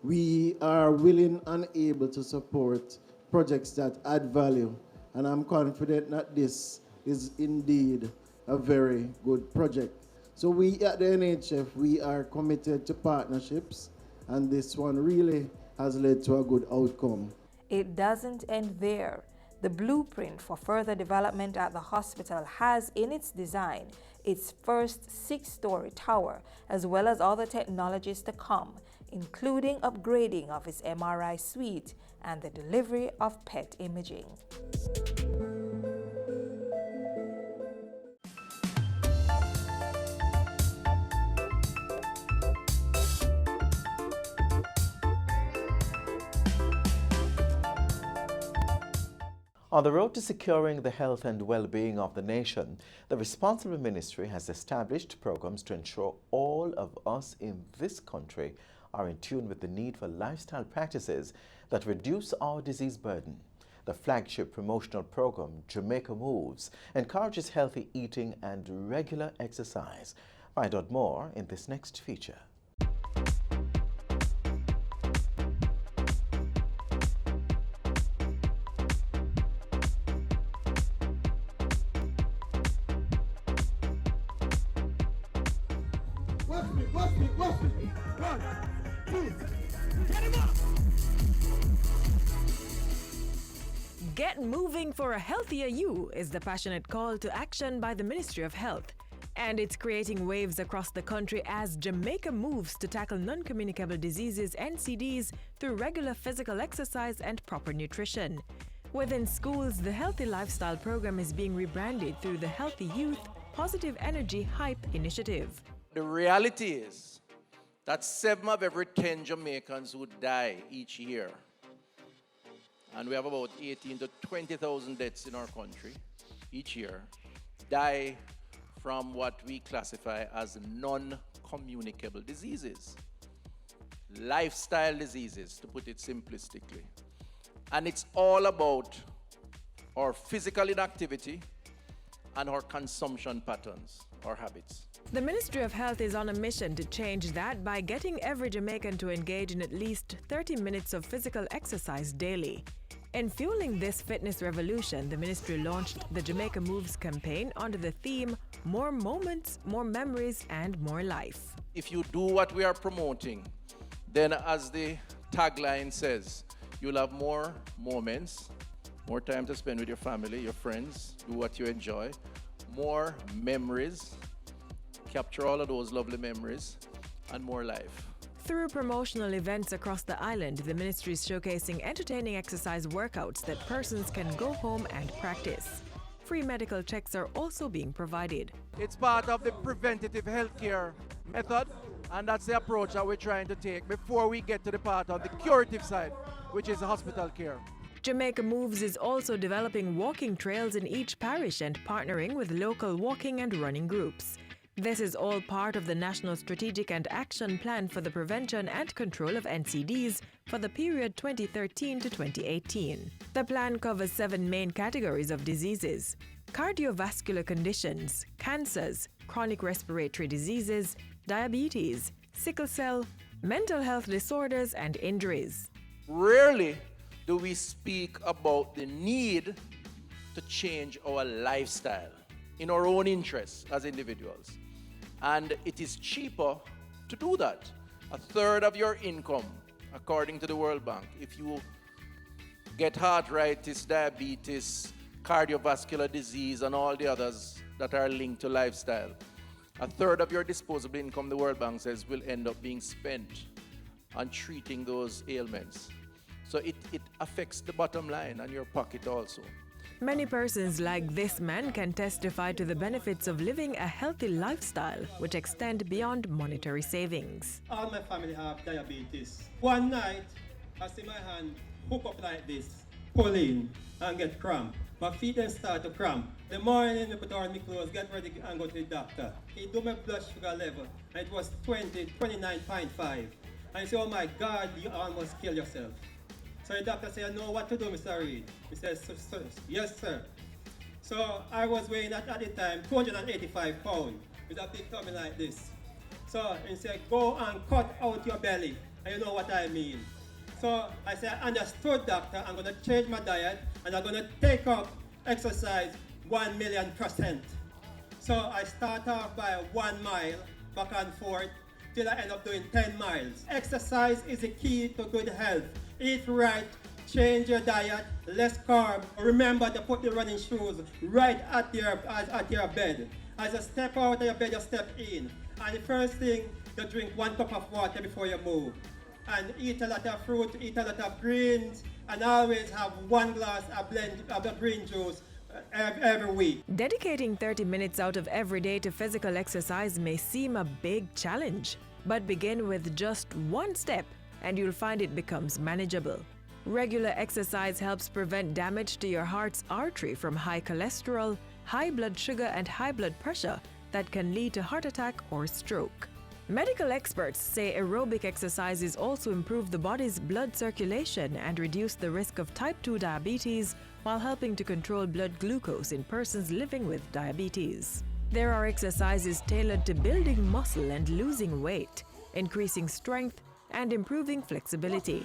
we are willing and able to support projects that add value. And I'm confident that this is indeed a very good project. So we at the NHF, we are committed to partnerships, and this one really has led to a good outcome. It doesn't end there. The blueprint for further development at the hospital has in its design its first 6-story tower, as well as other technologies to come, including upgrading of its MRI suite and the delivery of PET imaging. On the road to securing the health and well-being of the nation, the responsible ministry has established programs to ensure all of us in this country are in tune with the need for lifestyle practices that reduce our disease burden. The flagship promotional program, Jamaica Moves, encourages healthy eating and regular exercise. Find out more in this next feature. Get moving for a healthier you is the passionate call to action by the Ministry of Health. And it's creating waves across the country as Jamaica moves to tackle non-communicable diseases (NCDs) through regular physical exercise and proper nutrition. Within schools, the Healthy Lifestyle program is being rebranded through the Healthy Youth Positive Energy Hype initiative. The reality is that 7 of every 10 Jamaicans who die each year, and we have about 18 to 20,000 deaths in our country each year, die from what we classify as non-communicable diseases, lifestyle diseases, to put it simplistically. And it's all about our physical inactivity and our consumption patterns, our habits. The Ministry of Health is on a mission to change that by getting every Jamaican to engage in at least 30 minutes of physical exercise daily. In fueling this fitness revolution, the ministry launched the Jamaica Moves campaign under the theme, More Moments, More Memories, and More Life. If you do what we are promoting, then as the tagline says, you'll have more moments, more time to spend with your family, your friends, do what you enjoy, more memories, capture all of those lovely memories, and more life. Through promotional events across the island, the ministry is showcasing entertaining exercise workouts that persons can go home and practice. Free medical checks are also being provided. It's part of the preventative healthcare method, and that's the approach that we're trying to take before we get to the part of the curative side, which is hospital care. Jamaica Moves is also developing walking trails in each parish and partnering with local walking and running groups. This is all part of the National Strategic and Action Plan for the Prevention and Control of NCDs for the period 2013 to 2018. The plan covers 7 main categories of diseases: cardiovascular conditions, cancers, chronic respiratory diseases, diabetes, sickle cell, mental health disorders, and injuries. Rarely do we speak about the need to change our lifestyle in our own interests as individuals. And it is cheaper to do that. 1/3 of your income, according to the World Bank, if you get arthritis, diabetes, cardiovascular disease, and all the others that are linked to lifestyle, 1/3 of your disposable income, the World Bank says, will end up being spent on treating those ailments. So it affects the bottom line and your pocket also. Many persons like this man can testify to the benefits of living a healthy lifestyle, which extend beyond monetary savings. All my family have diabetes. One night, I see my hand hook up like this, pull in, and get cramp. My feet then start to cramp. The morning, I put on my clothes, get ready and go to the doctor. He do my blood sugar level, and it was 29.5. And he said, oh my God, you almost kill yourself. So the doctor said, I know what to do, Mr. Reed. He says, yes, sir. So I was weighing at the time 285 pounds with a big tummy like this. So he said, go and cut out your belly. And you know what I mean. So I said, I understood, doctor. I'm going to change my diet and I'm going to take up exercise 1,000,000%. So I start off by 1 mile back and forth till I end up doing 10 miles. Exercise is the key to good health. Eat right, change your diet, less carb. Remember to put the running shoes right at your bed. As you step out of your bed, you step in. And the first thing, you drink 1 cup of water before you move. And eat a lot of fruit, eat a lot of greens, and always have 1 glass of green juice every week. Dedicating 30 minutes out of every day to physical exercise may seem a big challenge, but begin with just 1 step and you'll find it becomes manageable. Regular exercise helps prevent damage to your heart's artery from high cholesterol, high blood sugar, and high blood pressure that can lead to heart attack or stroke. Medical experts say aerobic exercises also improve the body's blood circulation and reduce the risk of type 2 diabetes while helping to control blood glucose in persons living with diabetes. There are exercises tailored to building muscle and losing weight, increasing strength, and improving flexibility.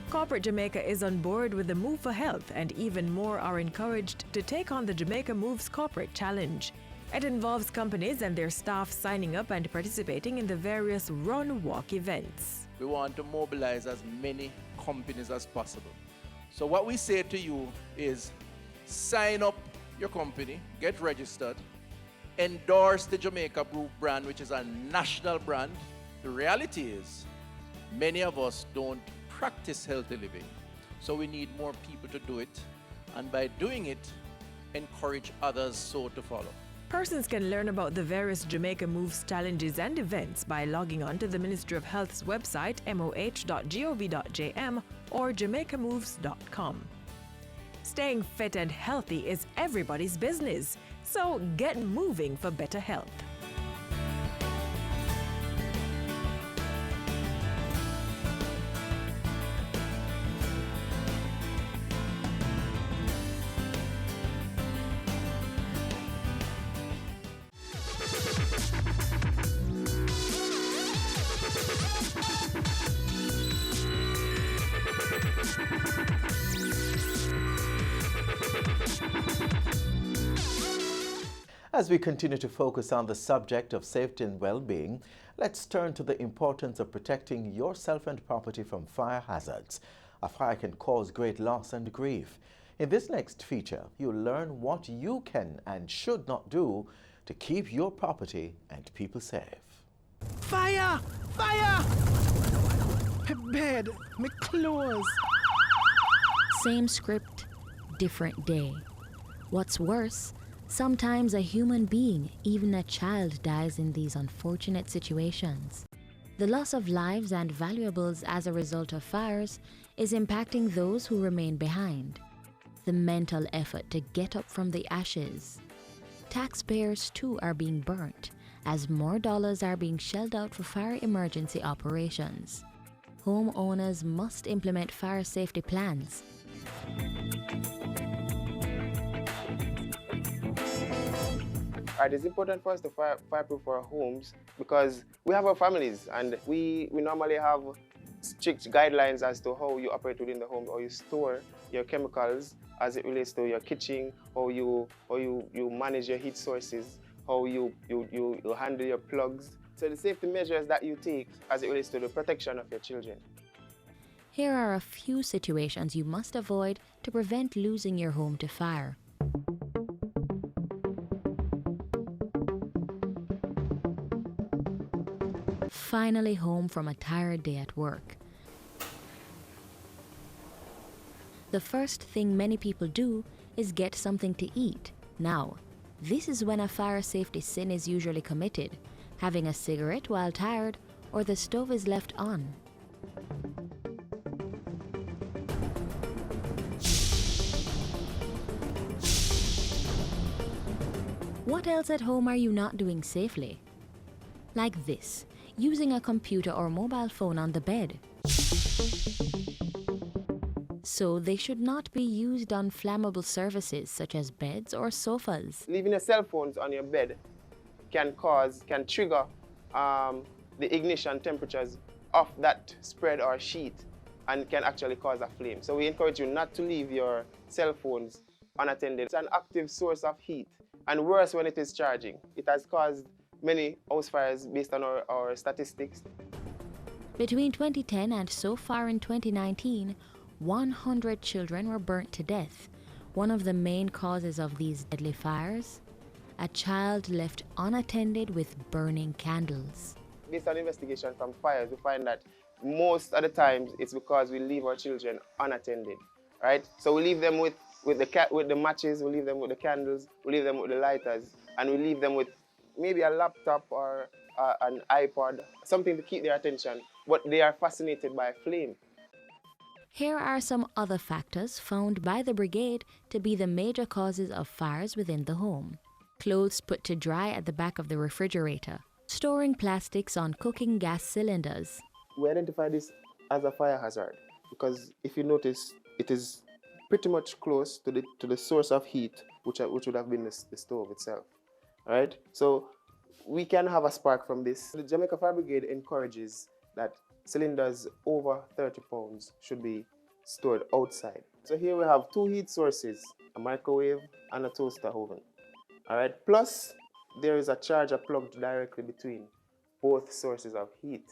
Corporate Jamaica is on board with the Move for Health, and even more are encouraged to take on the Jamaica Moves Corporate Challenge. It involves companies and their staff signing up and participating in the various run-walk events. We want to mobilize as many companies as possible So what we say to you is sign up your company, get registered, endorse the Jamaica Brew brand, which is a national brand. The reality is many of us don't practice healthy living. So we need more people to do it. And by doing it, encourage others so to follow. Persons can learn about the various Jamaica Moves challenges and events by logging on to the Ministry of Health's website moh.gov.jm or jamaicamoves.com. Staying fit and healthy is everybody's business, so get moving for better health. As we continue to focus on the subject of safety and well-being, let's turn to the importance of protecting yourself and property from fire hazards. A fire can cause great loss and grief. In this next feature, you'll learn what you can and should not do to keep your property and people safe. Fire! Fire! My bed, my clothes. Same script, different day. What's worse, sometimes a human being, even a child, dies in these unfortunate situations. The loss of lives and valuables as a result of fires is impacting those who remain behind. The mental effort to get up from the ashes. Taxpayers too are being burnt, as more dollars are being shelled out for fire emergency operations. Homeowners must implement fire safety plans. It's important for us to fireproof our homes because we have our families and we normally have strict guidelines as to how you operate within the home, or you store your chemicals as it relates to your kitchen, how you manage your heat sources, how you handle your plugs. So the safety measures that you take as it relates to the protection of your children. Here are a few situations you must avoid to prevent losing your home to fire. Finally home from a tired day at work. The first thing many people do is get something to eat. Now, this is when a fire safety sin is usually committed, having a cigarette while tired or the stove is left on. What else at home are you not doing safely? Like this, using a computer or mobile phone on the bed. So they should not be used on flammable surfaces such as beds or sofas. Leaving your cell phones on your bed can trigger the ignition temperatures of that spread or sheet and can actually cause a flame. So we encourage you not to leave your cell phones unattended. It's an active source of heat, and worse when it is charging. It has caused many house fires based on our statistics. Between 2010 and so far in 2019, 100 children were burnt to death. One of the main causes of these deadly fires, a child left unattended with burning candles. Based on investigation from fires, we find that most of the times it's because we leave our children unattended, right? So we leave them with the matches, we leave them with the candles, we leave them with the lighters, and we leave them with maybe a laptop or an iPod, something to keep their attention, but they are fascinated by flame. Here are some other factors found by the brigade to be the major causes of fires within the home. Clothes put to dry at the back of the refrigerator. Storing plastics on cooking gas cylinders. We identify this as a fire hazard because if you notice, it is pretty much close to the source of heat, which would have been the stove itself. All right? So we can have a spark from this. The Jamaica Fire Brigade encourages that cylinders over 30 pounds should be stored outside. So here we have two heat sources, a microwave and a toaster oven. All right? Plus, there is a charger plugged directly between both sources of heat.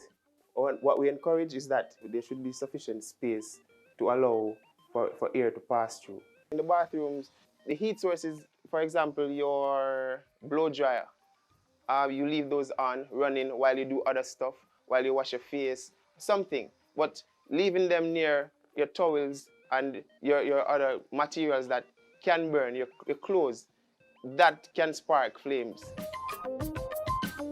What we encourage is that there should be sufficient space to allow for air to pass through. In the bathrooms, the heat source is, for example, your blow dryer. You leave those on, running while you do other stuff, while you wash your face, something. But leaving them near your towels and your other materials that can burn, your clothes, that can spark flames.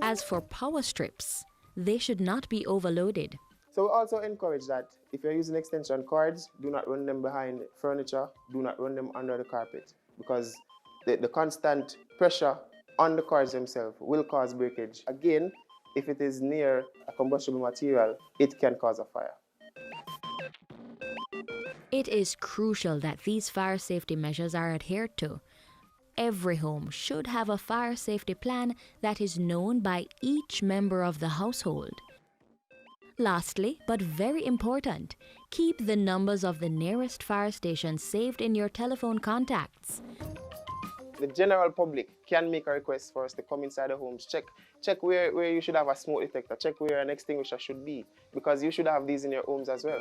As for power strips, they should not be overloaded. So we also encourage that if you're using extension cords, do not run them behind furniture, do not run them under the carpet, because the constant pressure on the cords themselves will cause breakage. Again, if it is near a combustible material, it can cause a fire. It is crucial that these fire safety measures are adhered to. Every home should have a fire safety plan that is known by each member of the household. Lastly, but very important, keep the numbers of the nearest fire station saved in your telephone contacts. The general public can make a request for us to come inside the homes, check where you should have a smoke detector, check where an extinguisher should be, because you should have these in your homes as well.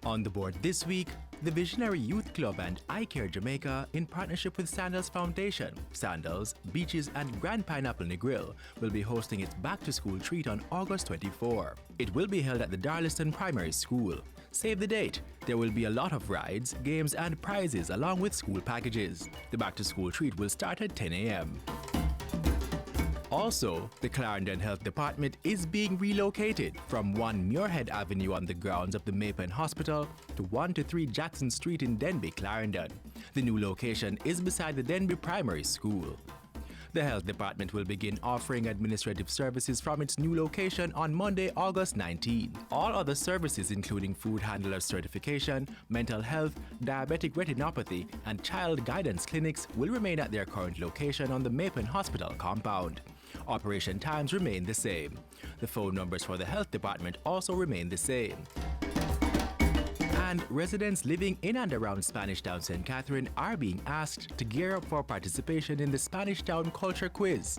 On the board this week, the Visionary Youth Club and I Care Jamaica, in partnership with Sandals Foundation, Sandals, Beaches and Grand Pineapple Negril, will be hosting its back-to-school treat on August 24. It will be held at the Darliston Primary School. Save the date. There will be a lot of rides, games and prizes along with school packages. The back-to-school treat will start at 10 a.m. Also, the Clarendon Health Department is being relocated from 1 Muirhead Avenue on the grounds of the Maypen Hospital to 1 to 3 Jackson Street in Denby, Clarendon. The new location is beside the Denby Primary School. The Health Department will begin offering administrative services from its new location on Monday, August 19. All other services, including food handler certification, mental health, diabetic retinopathy, and child guidance clinics, will remain at their current location on the Maypen Hospital compound. Operation times remain the same. The phone numbers for the Health Department also remain the same. And residents living in and around Spanish Town St. Catherine are being asked to gear up for participation in the Spanish Town Culture Quiz.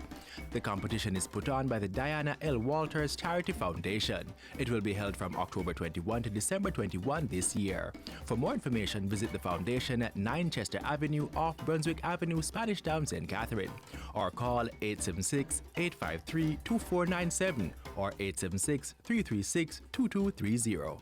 The competition is put on by the Diana L. Walters Charity Foundation. It will be held from October 21 to December 21 this year. For more information, visit the foundation at 9 Chester Avenue off Brunswick Avenue, Spanish Town St. Catherine, or call 876-853-2497 or 876-336-2230.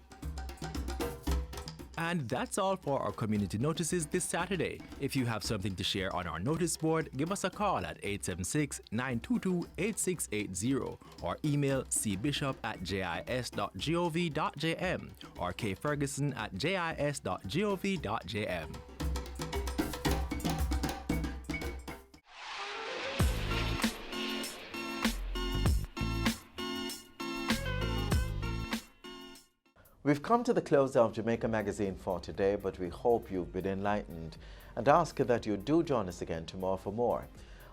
And that's all for our community notices this Saturday. If you have something to share on our notice board, give us a call at 876-922-8680 or email cbishop@jis.gov.jm or kferguson@jis.gov.jm. We've come to the close of Jamaica Magazine for today, but we hope you've been enlightened and ask that you do join us again tomorrow for more.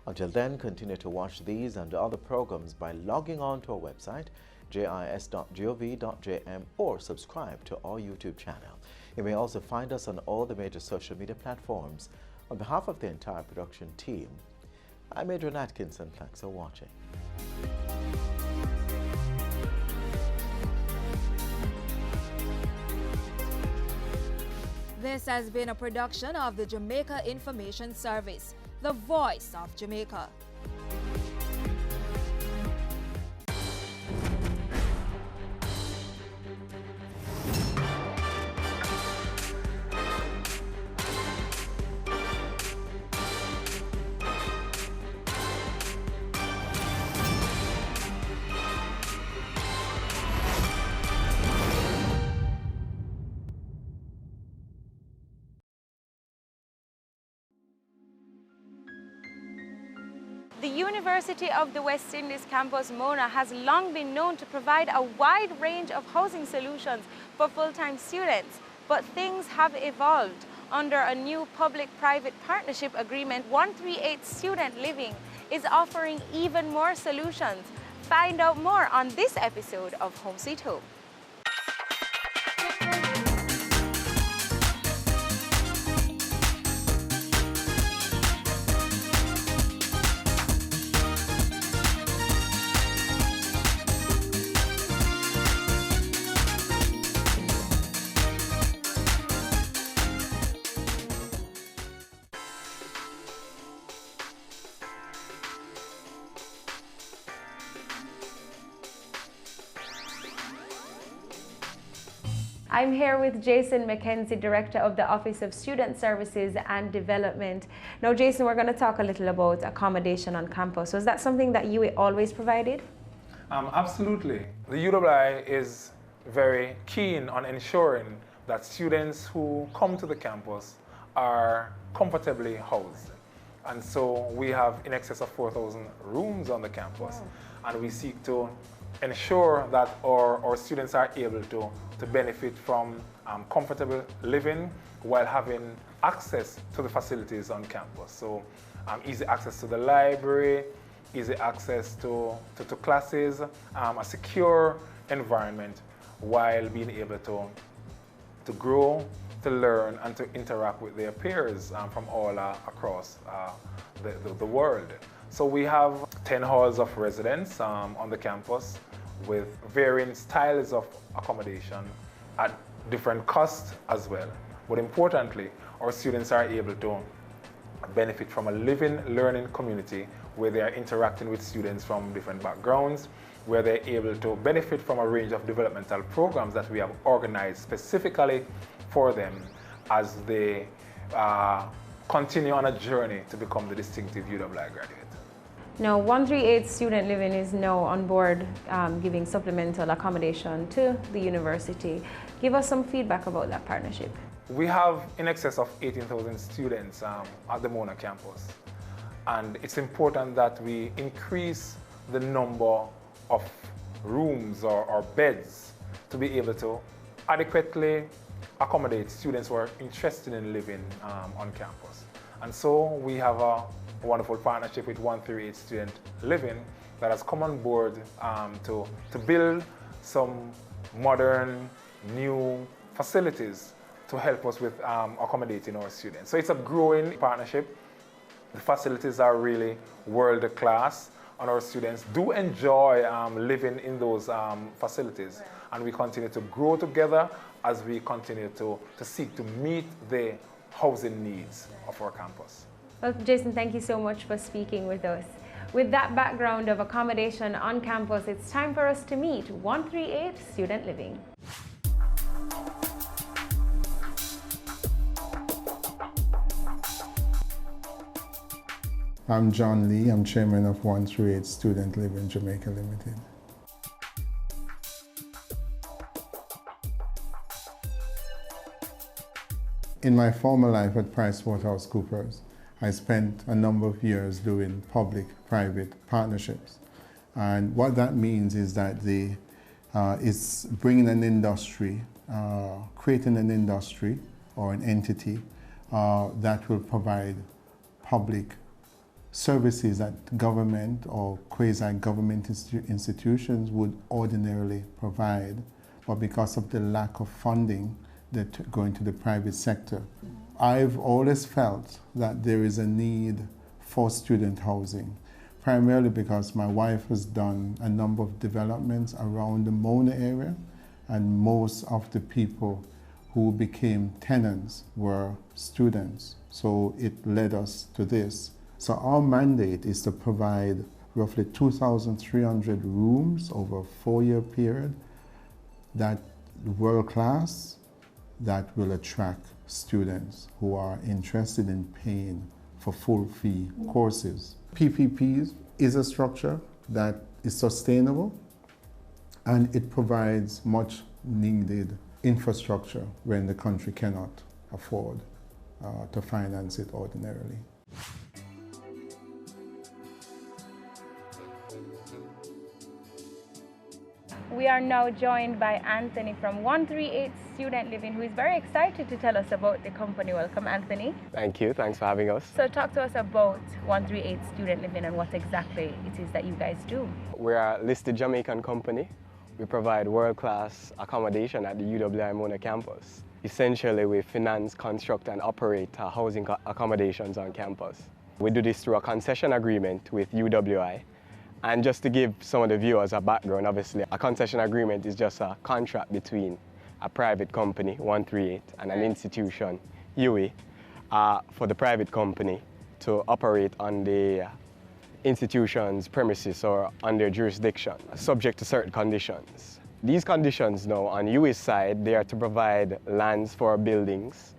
Until then, continue to watch these and other programs by logging on to our website, jis.gov.jm, or subscribe to our YouTube channel. You may also find us on all the major social media platforms. On behalf of the entire production team, I'm Adrian Atkinson. Thanks for watching. This has been a production of the Jamaica Information Service, the voice of Jamaica. The University of the West Indies campus, Mona, has long been known to provide a wide range of housing solutions for full-time students, but things have evolved. Under a new public-private partnership agreement, 138 Student Living is offering even more solutions. Find out more on this episode of Home Sweet Home. I'm here with Jason McKenzie, Director of the Office of Student Services and Development. Now, Jason, we're going to talk a little about accommodation on campus. Was that something that you always provided? Absolutely. The UWI is very keen on ensuring that students who come to the campus are comfortably housed. And so we have in excess of 4,000 rooms on the campus. And we seek to ensure that our students are able to benefit from comfortable living while having access to the facilities on campus. So easy access to the library, easy access to classes, a secure environment while being able to grow, to learn, and to interact with their peers from all across the world. So we have 10 halls of residence on the campus with varying styles of accommodation at different costs as well. But importantly, our students are able to benefit from a living, learning community where they are interacting with students from different backgrounds, where they're able to benefit from a range of developmental programs that we have organized specifically for them as they continue on a journey to become the distinctive UWI graduate. Now, 138 Student Living is now on board giving supplemental accommodation to the university. Give us some feedback about that partnership. We have in excess of 18,000 students at the Mona campus. And it's important that we increase the number of rooms or beds to be able to adequately accommodate students who are interested in living on campus. And so we have a wonderful partnership with 138 Student Living that has come on board to build some modern, new facilities to help us with accommodating our students. So it's a growing partnership. The facilities are really world class, and our students do enjoy living in those facilities. And we continue to grow together as we continue to seek to meet the housing needs of our campus. Well, Jason, thank you so much for speaking with us. With that background of accommodation on campus, it's time for us to meet 138 Student Living. I'm John Lee. I'm chairman of 138 Student Living Jamaica Limited. In my former life at PricewaterhouseCoopers, I spent a number of years doing public-private partnerships. And what that means is that it's bringing an industry, creating an industry or an entity that will provide public services that government or quasi-government institutions would ordinarily provide, but because of the lack of funding, they're going to the private sector. I've always felt that there is a need for student housing, primarily because my wife has done a number of developments around the Mona area, and most of the people who became tenants were students. So it led us to this. So our mandate is to provide roughly 2,300 rooms over a 4-year period that world class, that will attract students who are interested in paying for full fee courses. PPPs is a structure that is sustainable, and it provides much needed infrastructure when the country cannot afford to finance it ordinarily. We are now joined by Anthony from 138 Student Living, who is very excited to tell us about the company. Welcome, Anthony. Thank you. Thanks for having us. So talk to us about 138 Student Living and what exactly it is that you guys do. We're a listed Jamaican company. We provide world-class accommodation at the UWI Mona campus. Essentially, we finance, construct, and operate housing accommodations on campus. We do this through a concession agreement with UWI. And just to give some of the viewers a background, obviously, a concession agreement is just a contract between a private company, 138, and an institution, UWI, for the private company to operate on the institution's premises or on their jurisdiction, subject to certain conditions. These conditions now, on UWI's side, they are to provide lands for our buildings,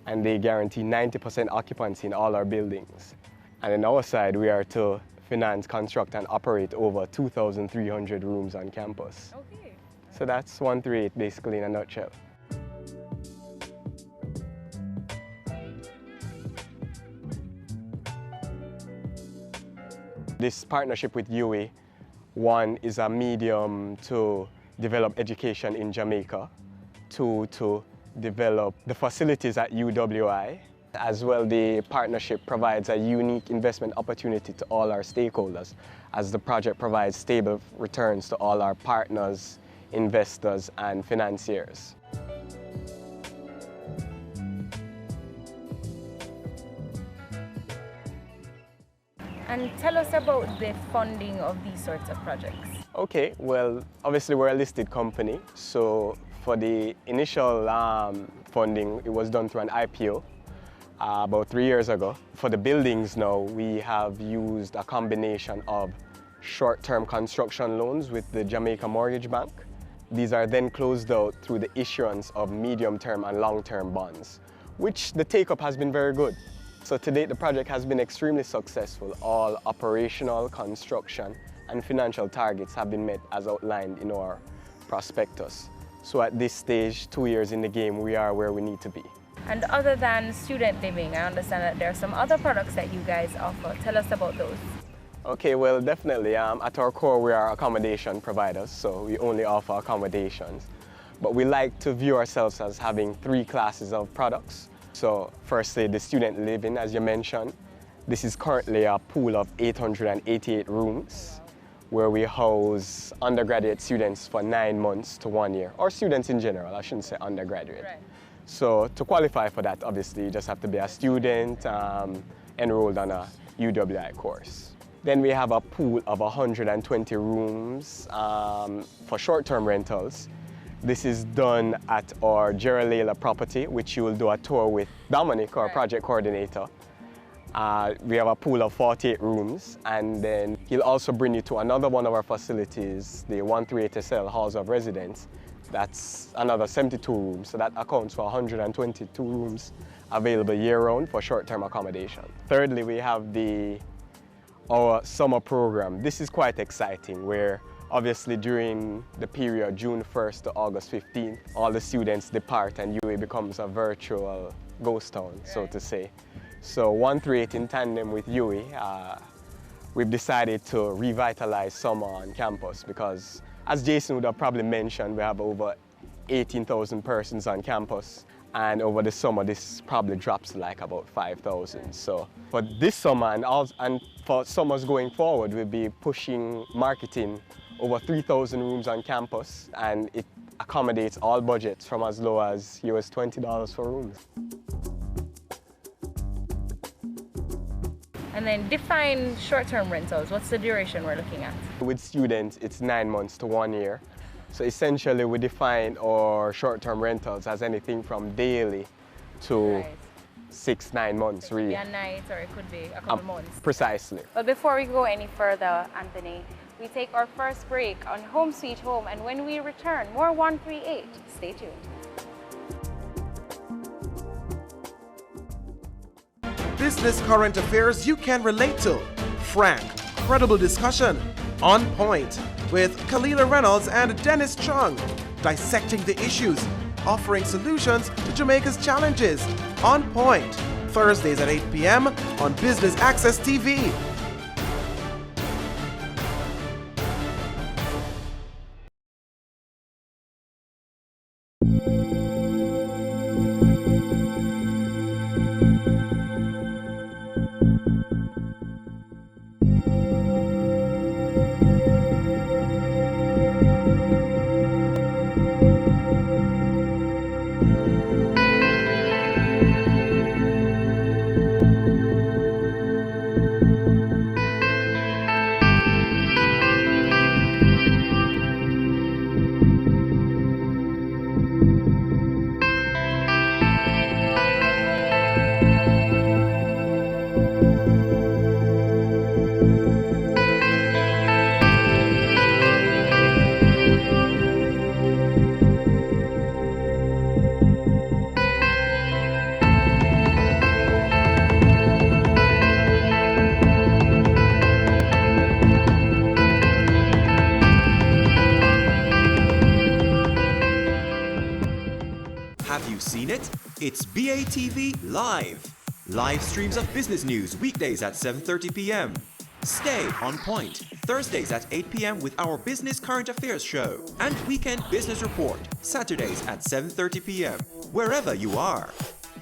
and they guarantee 90% occupancy in all our buildings. And on our side, we are to finance, construct, and operate over 2,300 rooms on campus. Okay. So that's 138 basically in a nutshell. This partnership with UWI, one, is a medium to develop education in Jamaica, two, to develop the facilities at UWI. As well, the partnership provides a unique investment opportunity to all our stakeholders, as the project provides stable returns to all our partners, investors, and financiers. And tell us about the funding of these sorts of projects. Okay, well, obviously we're a listed company, so for the initial funding, it was done through an IPO about 3 years ago. For the buildings now, we have used a combination of short-term construction loans with the Jamaica Mortgage Bank. These are then closed out through the issuance of medium-term and long-term bonds, which the take-up has been very good. So to date, the project has been extremely successful. All operational, construction, and financial targets have been met as outlined in our prospectus. So at this stage, 2 years in the game, we are where we need to be. And other than student living, I understand that there are some other products that you guys offer. Tell us about those. Okay, well, definitely. At our core, we are accommodation providers, so we only offer accommodations. But we like to view ourselves as having 3 classes of products. So firstly, the student living, as you mentioned. This is currently a pool of 888 rooms where we house undergraduate students for 9 months to 1 year, or students in general, I shouldn't say undergraduate. Right. So to qualify for that, obviously, you just have to be a student enrolled on a UWI course. Then we have a pool of 120 rooms for short-term rentals. This is done at our Jeralela property, which you will do a tour with Dominic, our project coordinator. We have a pool of 48 rooms, and then he'll also bring you to another one of our facilities, the 138 SL Halls of Residence. That's another 72 rooms, so that accounts for 122 rooms available year-round for short-term accommodation. Thirdly, we have our summer program. This is quite exciting, where obviously during the period June 1st to August 15th, all the students depart and UWI becomes a virtual ghost town, so to say. So 138 in tandem with UWI, we've decided to revitalize summer on campus because, as Jason would have probably mentioned, we have over 18,000 persons on campus, and over the summer this probably drops to like about 5,000. So for this summer and for summers going forward, we'll be pushing marketing over 3,000 rooms on campus, and it accommodates all budgets from as low as US $20 for rooms. And then define short-term rentals. What's the duration we're looking at? With students, it's 9 months to 1 year. So essentially, we define our short-term rentals as anything from daily to 6-9 months, really. It could be a night, or it could be a couple months. Precisely. But before we go any further, Anthony, we take our first break on Home Sweet Home, and when we return, more 138. Stay tuned. Business current affairs you can relate to. Frank, credible discussion. On Point with Kalila Reynolds and Dennis Chung. Dissecting the issues, offering solutions to Jamaica's challenges. On Point, Thursdays at 8 p.m. on Business Access TV. Have you seen it? It's BATV Live. Live streams of business news weekdays at 7:30 p.m. Stay on point Thursdays at 8 p.m. with our Business Current Affairs show. And Weekend Business Report Saturdays at 7:30 p.m. wherever you are.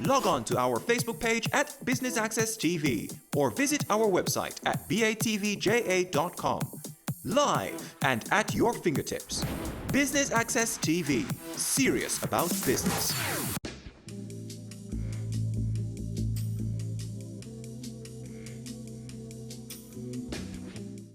Log on to our Facebook page at Business Access TV or visit our website at batvja.com. Live and at your fingertips. Business Access TV. Serious about business.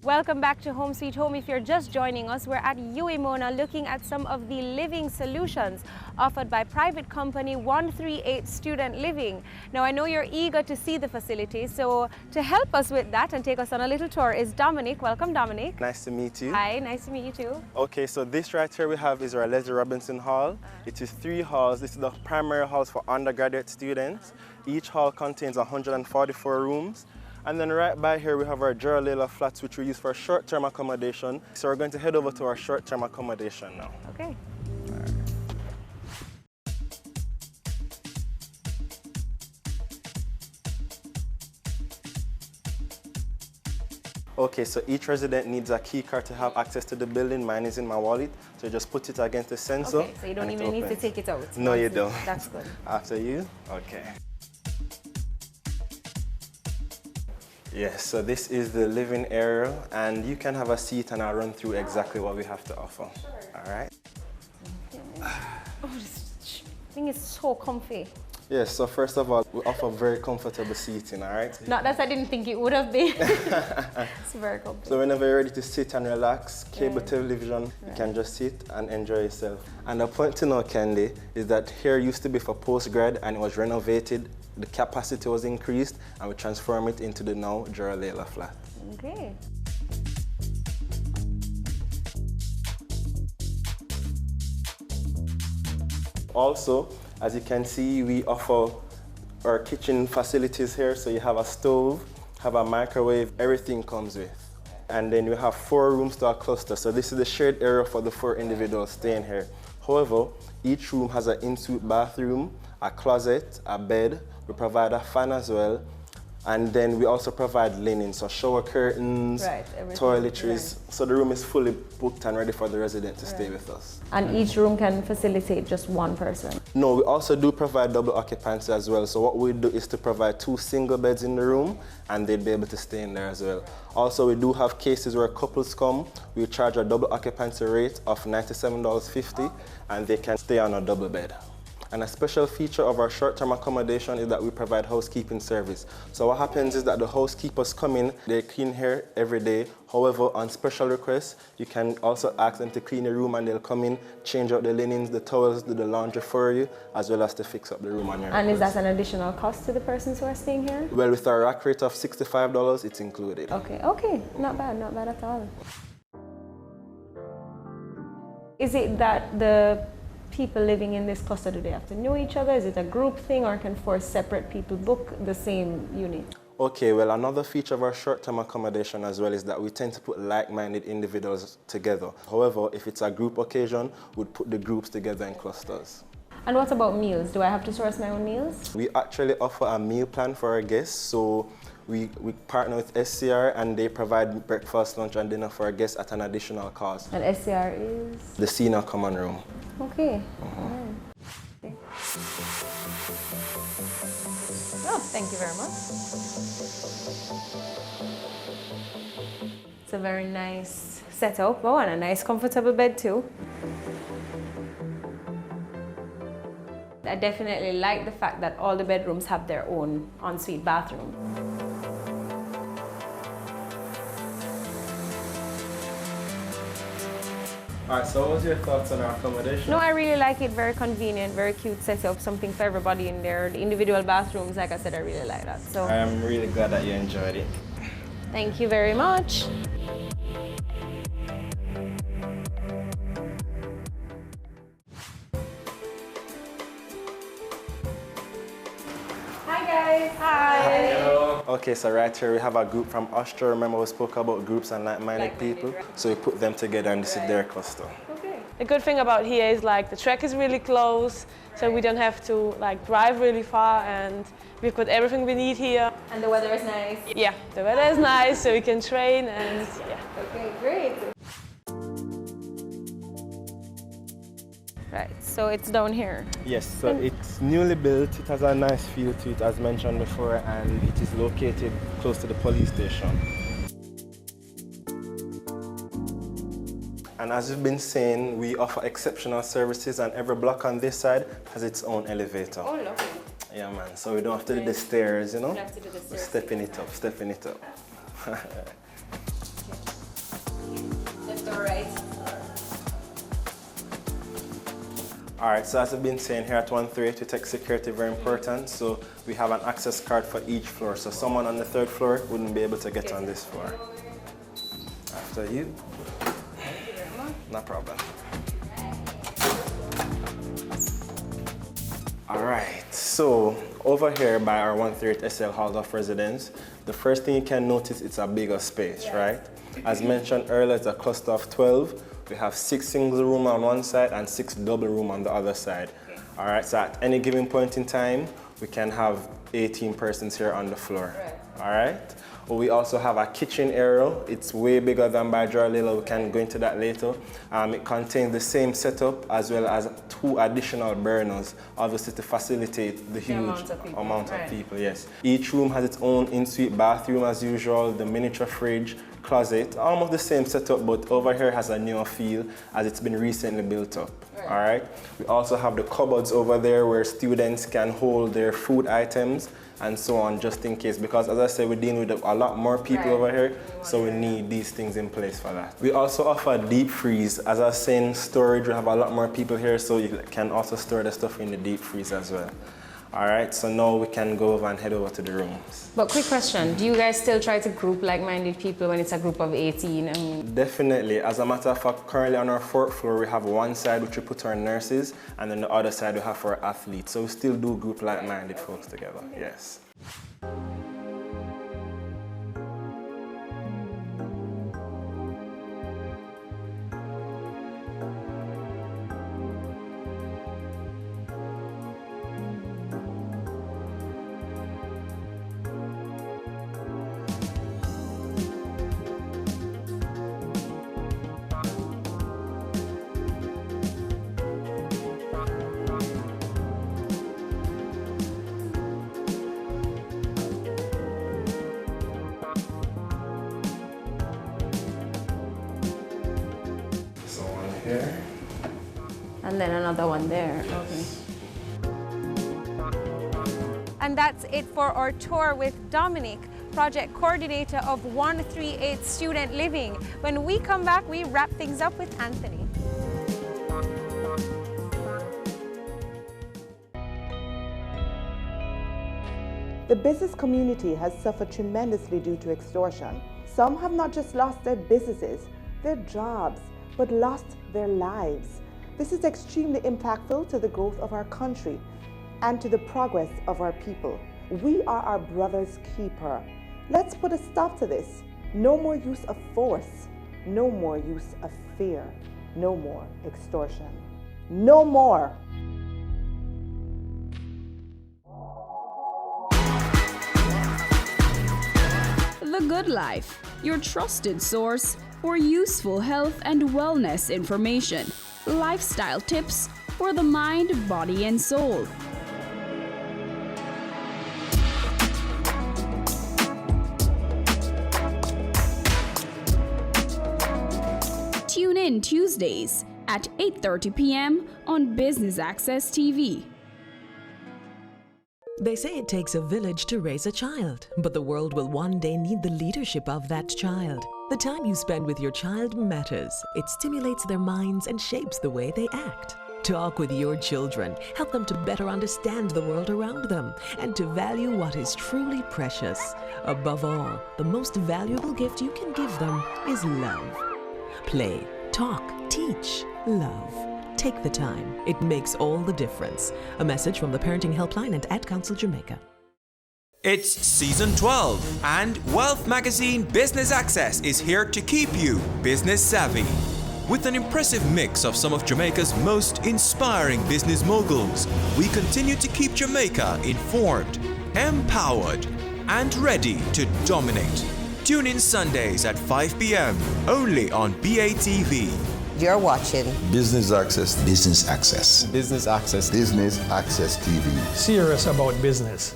Welcome back to Home Sweet Home. If you're just joining us, we're at UWI Mona looking at some of the living solutions offered by private company 138 Student Living. Now, I know you're eager to see the facility, so to help us with that and take us on a little tour is Dominic. Welcome, Dominic. Nice to meet you. Hi, nice to meet you too. Okay, so this right here we have is our Leslie Robinson Hall. It is 3 halls. This is the primary halls for undergraduate students. Each hall contains 144 rooms. And then right by here we have our Gerald Layla flats, which we use for short-term accommodation. So we're going to head over to our short-term accommodation now. Okay. Okay, so each resident needs a key card to have access to the building. Mine is in my wallet, so you just put it against the sensor. Okay, so you don't even need to take it out. No, you don't. That's good. After you? Okay. Yes, so this is the living area, and you can have a seat and I'll run through exactly what we have to offer. All right? Oh, this thing is so comfy. Yes, so first of all, we offer very comfortable seating, all right? Not that I didn't think it would have been. It's very comfy. So whenever you're ready to sit and relax, cable television, you can just sit and enjoy yourself. And the point to know, Candy, is that here used to be for postgrad and it was renovated. The capacity was increased and we transform it into the now Gerald Layla flat. Okay. Also, as you can see, we offer our kitchen facilities here. So you have a stove, have a microwave, everything comes with. And then we have 4 rooms to our cluster. So this is the shared area for the 4 individuals staying here. However, each room has an en-suite bathroom, a closet, a bed. We provide a fan as well. And then we also provide linen, so shower curtains, toiletries. Right. So the room is fully booked and ready for the resident to stay with us. And each room can facilitate just one person? No, we also do provide double occupancy as well. So what we do is to provide 2 single beds in the room and they'd be able to stay in there as well. Also, we do have cases where couples come. We charge a double occupancy rate of $97.50 and they can stay on a double bed. And a special feature of our short-term accommodation is that we provide housekeeping service. So what happens is that the housekeepers come in, they clean here every day. However, on special requests, you can also ask them to clean your room and they'll come in, change out the linens, the towels, do the laundry for you, as well as to fix up the room on your And is that an additional cost to the persons who are staying here? Well, with our rack rate of $65, it's included. Okay, okay, not bad at all. Is it that the people living in this cluster, do they have to know each other? Is it a group thing or can 4 separate people book the same unit? Okay, well, another feature of our short-term accommodation as well is that we tend to put like-minded individuals together. However, if it's a group occasion, we'd put the groups together in clusters. And what about meals? Do I have to source my own meals? We actually offer a meal plan for our guests. So we partner with SCR and they provide breakfast, lunch and dinner for our guests at an additional cost. And SCR is? The senior common room. Okay. Okay. Oh, thank you very much. It's a very nice setup. Oh, and a nice comfortable bed too. I definitely like the fact that all the bedrooms have their own ensuite bathroom. All right, so what was your thoughts on our accommodation? No, I really like it. Very convenient, very cute setup, something for everybody in there. The individual bathrooms, like I said, I really like that. So I am really glad that you enjoyed it. Thank you very much. Hi guys. Hi. Hello. Okay, so right here we have a group from Austria. Remember we spoke about groups and like-minded people? So we put them together and this is their cluster. Okay. The good thing about here is like the track is really close, so we don't have to like drive really far, and we've got everything we need here. And the weather is nice. Yeah, the weather is nice, so we can train and yeah. Okay, great. Right, so it's down here. Yes, so it's newly built. It has a nice feel to it, as mentioned before, and it is located close to the police station. And as we've been saying, we offer exceptional services, and every block on this side has its own elevator. Oh, lovely. Yeah, man. So we don't have to do the stairs, you know? We have to do the stairs. We're stepping it up, stepping it up. Left or right? All right, so as I've been saying, here at 138, we take security very important. So we have an access card for each floor. So someone on the 3rd floor wouldn't be able to get on this floor. After you. No problem. All right, so over here by our 138 SL Haldorf residence, the first thing you can notice, it's a bigger space, right? As mentioned earlier, it's a cluster of 12. We have 6 single room on one side and 6 double room on the other side. All right, so at any given point in time, we can have 18 persons here on the floor. All right. We also have a kitchen area. It's way bigger than by Jarlila. We can go into that later. It contains the same setup as well as 2 additional burners, obviously to facilitate the huge amount of people. Yes. Each room has its own in-suite bathroom as usual, the miniature fridge, closet, almost the same setup, but over here has a newer feel as it's been recently built up. All right. We also have the cupboards over there where students can hold their food items and so on, just in case, because as I said, we're dealing with a lot more people over here, so we need these things in place for that. We also offer deep freeze. As I was saying, storage, we have a lot more people here, so you can also store the stuff in the deep freeze as well. All right, so now we can go over and head over to the rooms. But quick question, do you guys still try to group like-minded people when it's a group of 18? I mean, definitely. As a matter of fact, currently on our 4th floor, we have one side which we put our nurses, and then the other side we have for our athletes. So we still do group like-minded folks together, yes. Here. And then another one there. Okay. And that's it for our tour with Dominic, project coordinator of 138 Student Living. When we come back, we wrap things up with Anthony. The business community has suffered tremendously due to extortion. Some have not just lost their businesses, their jobs, but lost their lives. This is extremely impactful to the growth of our country and to the progress of our people. We are our brother's keeper. Let's put a stop to this. No more use of force. No more use of fear. No more extortion. No more. The Good Life, your trusted source for useful health and wellness information, lifestyle tips for the mind, body, and soul. Tune in Tuesdays at 8:30 p.m. on Business Access TV. They say it takes a village to raise a child, but the world will one day need the leadership of that child. The time you spend with your child matters. It stimulates their minds and shapes the way they act. Talk with your children. Help them to better understand the world around them and to value what is truly precious. Above all, the most valuable gift you can give them is love. Play, talk, teach, love. Take the time. It makes all the difference. A message from the Parenting Helpline and Ad Council Jamaica. It's season 12, and Wealth Magazine Business Access is here to keep you business savvy. With an impressive mix of some of Jamaica's most inspiring business moguls, we continue to keep Jamaica informed, empowered, and ready to dominate. Tune in Sundays at 5 p.m. only on BATV. You're watching Business Access. Business Access. Business Access. Business Access TV. Serious about business.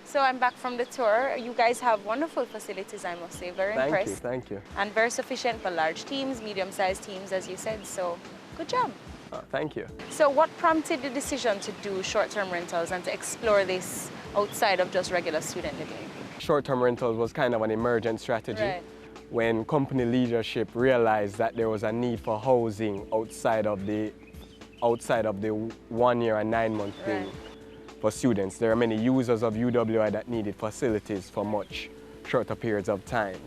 So I'm back from the tour. You guys have wonderful facilities, I must say. Very impressed. Thank you. And very sufficient for large teams, medium-sized teams, as you said. So good job. Thank you. So what prompted the decision to do short-term rentals and to explore this outside of just regular student living? Short-term rentals was kind of an emergent strategy. Right. When company leadership realized that there was a need for housing outside of the 1 year and 9 month thing. Right. For students. There are many users of UWI that needed facilities for much shorter periods of time.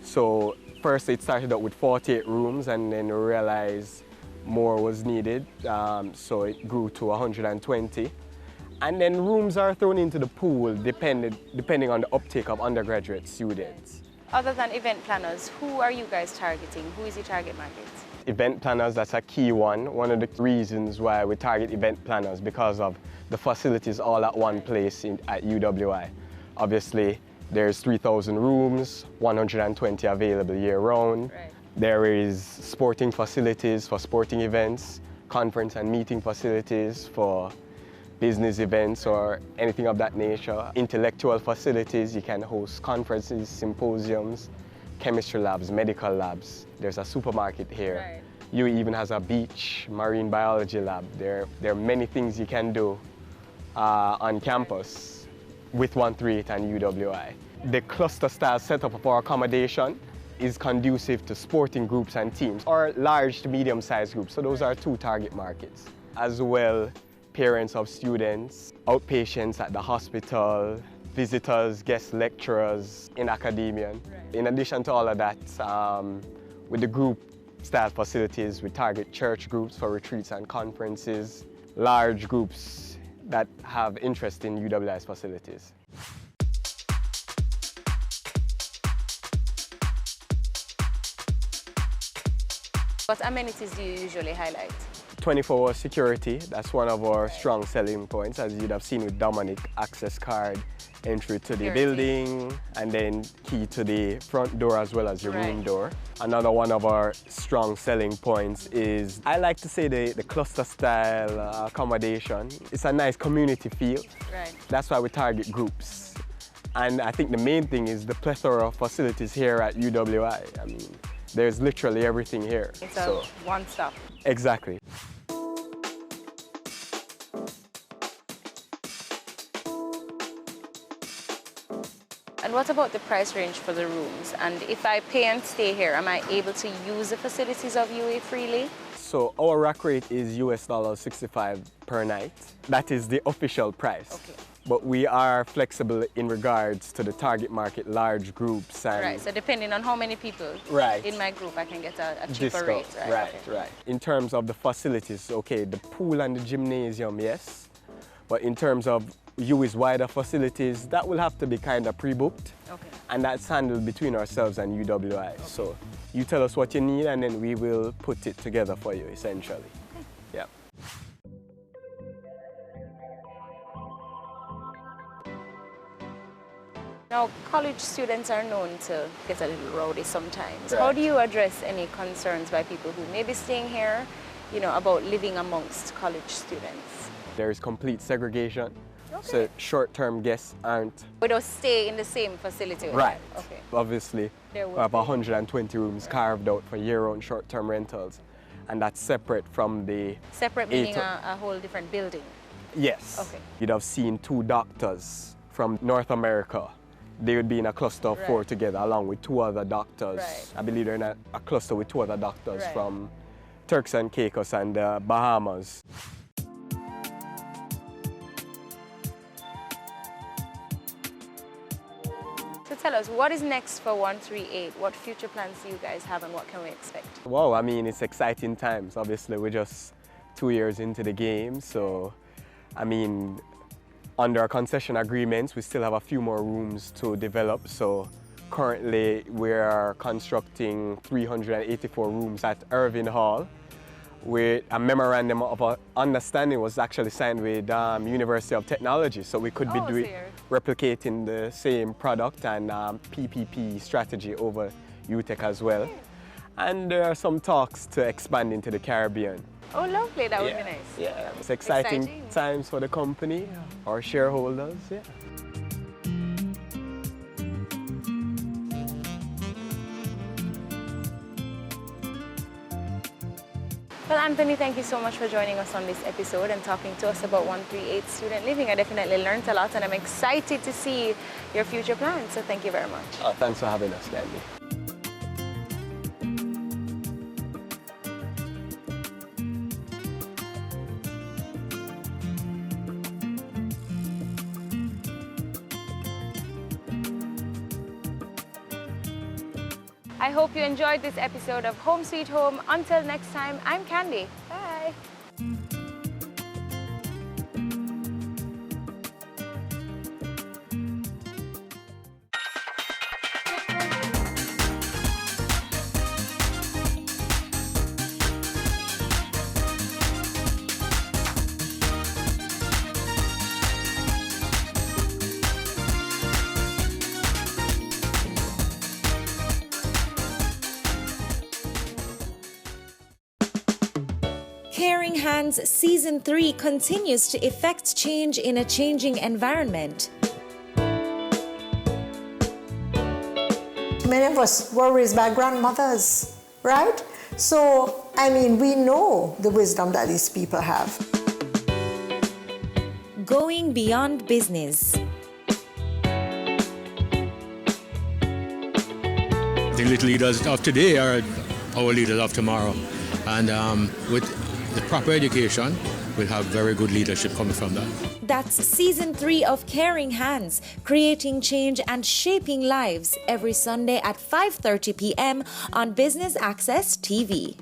So first it started out with 48 rooms and then we realized more was needed. So it grew to 120. And then rooms are thrown into the pool depending on the uptake of undergraduate students. Other than event planners, who are you guys targeting? Who is your target market? Event planners, that's a key one. One of the reasons why we target event planners because of the facilities all at one place at UWI. Obviously, there's 3,000 rooms, 120 available year-round. Right. There is sporting facilities for sporting events, conference and meeting facilities for business events or anything of that nature. Intellectual facilities, you can host conferences, symposiums, chemistry labs, medical labs. There's a supermarket here. Right. UWI even has a beach, marine biology lab. There are many things you can do on campus with 138 and UWI. The cluster style setup of our accommodation is conducive to sporting groups and teams, or large to medium-sized groups. So those are two target markets. As well, parents of students, outpatients at the hospital, visitors, guest lecturers in academia. Right. In addition to all of that, with the group-style facilities, we target church groups for retreats and conferences, large groups that have interest in UWI's facilities. What amenities do you usually highlight? 24-hour security, that's one of our strong selling points, as you'd have seen with Dominic. Access card, entry to the building, and then key to the front door as well as your room door. Another one of our strong selling points is, I like to say, the cluster style accommodation. It's a nice community feel. Right. That's why we target groups. And I think the main thing is the plethora of facilities here at UWI. I mean, there's literally everything here. It's a one-stop. Exactly. And what about the price range for the rooms? And if I pay and stay here, am I able to use the facilities of UWI freely? So our rack rate is $65 per night. That is the official price. Okay. But we are flexible in regards to the target market, large groups. And Right, so depending on how many people in my group, I can get a cheaper rate. Right, right. In terms of the facilities, okay, the pool and the gymnasium, yes. But in terms of UWI's wider facilities, that will have to be kind of pre-booked. Okay. And that's handled between ourselves and UWI. Okay. So you tell us what you need and then we will put it together for you, essentially. Okay. Yeah. Now, college students are known to get a little rowdy sometimes. Right. How do you address any concerns by people who may be staying here, about living amongst college students? There is complete segregation. Okay. So short-term guests aren't... We don't stay in the same facility. Right. Okay. Obviously, we have 120 rooms carved out for year-round short-term rentals. And that's separate from the... Separate meaning a whole different building? Yes. Okay. You'd have seen 2 doctors from North America. They would be in a cluster of 4 together along with 2 other doctors. Right. I believe they're in a cluster with 2 other doctors Right. from Turks and Caicos and the Bahamas. So tell us, what is next for 138? What future plans do you guys have and what can we expect? Wow, I mean, it's exciting times. Obviously, we're just 2 years into the game. So, I mean, under our concession agreements, we still have a few more rooms to develop. So currently, we are constructing 384 rooms at Irving Hall, with a memorandum of understanding was actually signed with University of Technology, so we could be replicating the same product and PPP strategy over UTech as well. And there are some talks to expand into the Caribbean. Oh, lovely, that would be nice. Yeah, it's exciting times for the company, our shareholders, yeah. Well, Anthony, thank you so much for joining us on this episode and talking to us about 138 student living. I definitely learned a lot and I'm excited to see your future plans, so thank you very much. Thanks for having us, Candy. I hope you enjoyed this episode of Home Sweet Home. Until next time, I'm Candy. Bye. Caring Hands Season 3 continues to effect change in a changing environment. Many of us were raised by grandmothers, right? So, I mean, we know the wisdom that these people have. Going beyond business. The little leaders of today are our leaders of tomorrow. And with the proper education, we'll have very good leadership coming from that. That's Season 3 of Caring Hands, creating change and shaping lives, every Sunday at 5:30 p.m. on Business Access TV.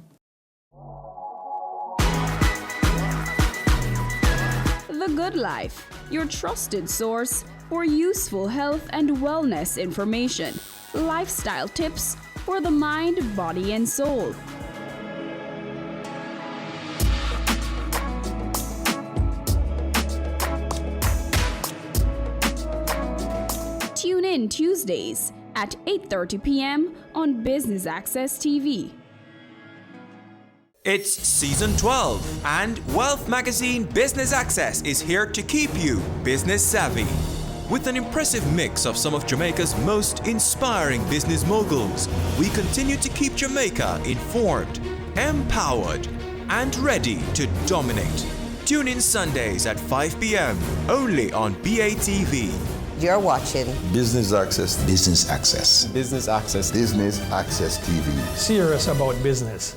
The Good Life, your trusted source for useful health and wellness information, lifestyle tips for the mind, body, and soul. Tune in Tuesdays at 8:30 p.m. on Business Access TV. It's season 12, and Wealth Magazine Business Access is here to keep you business savvy. With an impressive mix of some of Jamaica's most inspiring business moguls, we continue to keep Jamaica informed, empowered, and ready to dominate. Tune in Sundays at 5 p.m. only on BATV. You're watching Business Access. Business Access. Business Access. Business Access TV. Serious about business.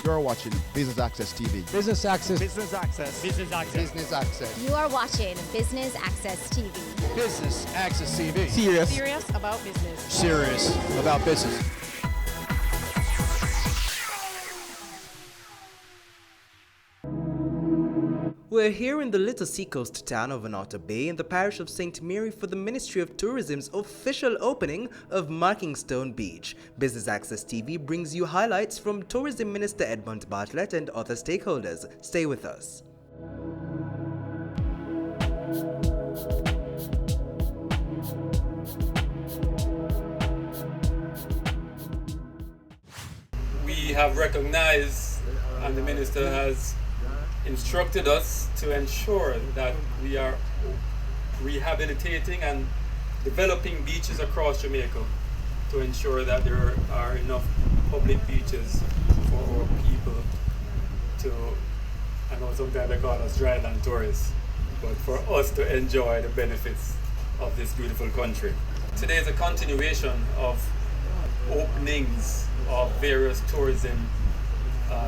You're watching Business Access TV. Business Access. Business Access. Business Access. Business Access. You are watching Business Access TV. Business Access TV. Serious about business. Serious about business. We're here in the little seacoast town of Anota Bay in the parish of St. Mary for the Ministry of Tourism's official opening of Markingstone Beach. Business Access TV brings you highlights from Tourism Minister Edmund Bartlett and other stakeholders. Stay with us. We have recognized, and the Minister has instructed us to ensure that we are rehabilitating and developing beaches across Jamaica to ensure that there are enough public beaches for our people to, I know sometimes they call us dryland tourists, but for us to enjoy the benefits of this beautiful country. Today is a continuation of openings of various tourism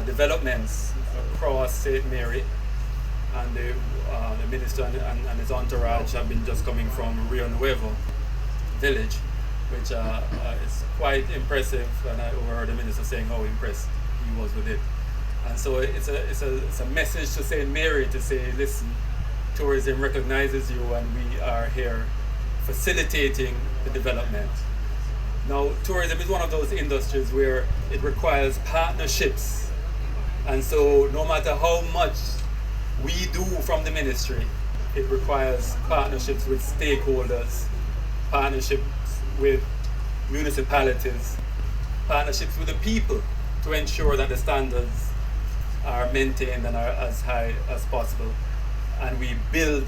developments across St. Mary, and the minister and his entourage have been just coming from Rio Nuevo village, which is quite impressive, and I overheard the minister saying how impressed he was with it. And so it's a message to St. Mary to say, listen, tourism recognizes you and we are here facilitating the development. Now, tourism is one of those industries where it requires partnerships. And so no matter how much we do from the ministry, it requires partnerships with stakeholders, partnerships with municipalities, partnerships with the people to ensure that the standards are maintained and are as high as possible. And we build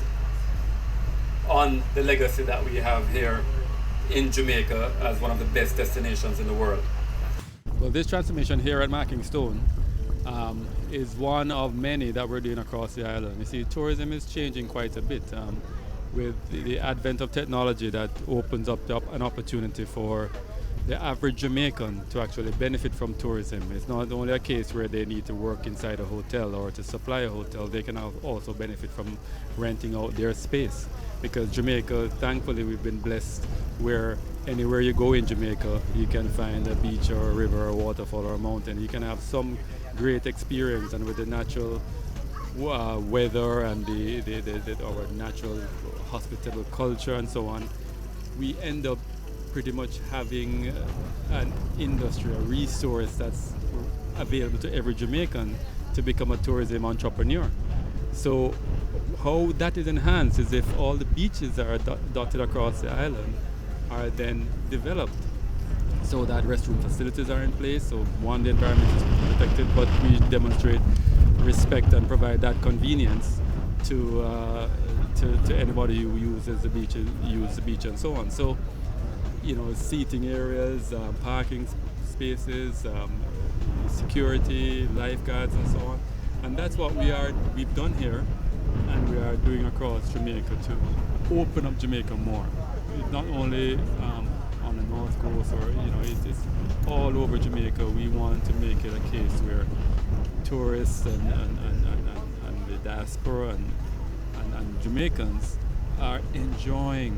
on the legacy that we have here in Jamaica as one of the best destinations in the world. Well, this transformation here at Marking Stone is one of many that we're doing across the island. You see, tourism is changing quite a bit with the advent of technology that opens up an opportunity for the average Jamaican to actually benefit from tourism. It's not only a case where they need to work inside a hotel or to supply a hotel, they can also benefit from renting out their space. Because Jamaica, thankfully, we've been blessed where anywhere you go in Jamaica, you can find a beach or a river or a waterfall or a mountain. You can have some great experience, and with the natural weather and our natural hospitable culture and so on, we end up pretty much having an industry, a resource that's available to every Jamaican to become a tourism entrepreneur. So how that is enhanced is if all the beaches that are dotted across the island are then developed so that restroom facilities are in place. So one, the environment is protected, but we demonstrate respect and provide that convenience to anybody who uses the beach and so on. So, you know, seating areas, parking spaces, security, lifeguards and so on. And that's what we've done here, and we are doing across Jamaica to open up Jamaica more. It's not only on the north coast, or it's all over Jamaica. We want to make it a case where tourists and the diaspora and Jamaicans are enjoying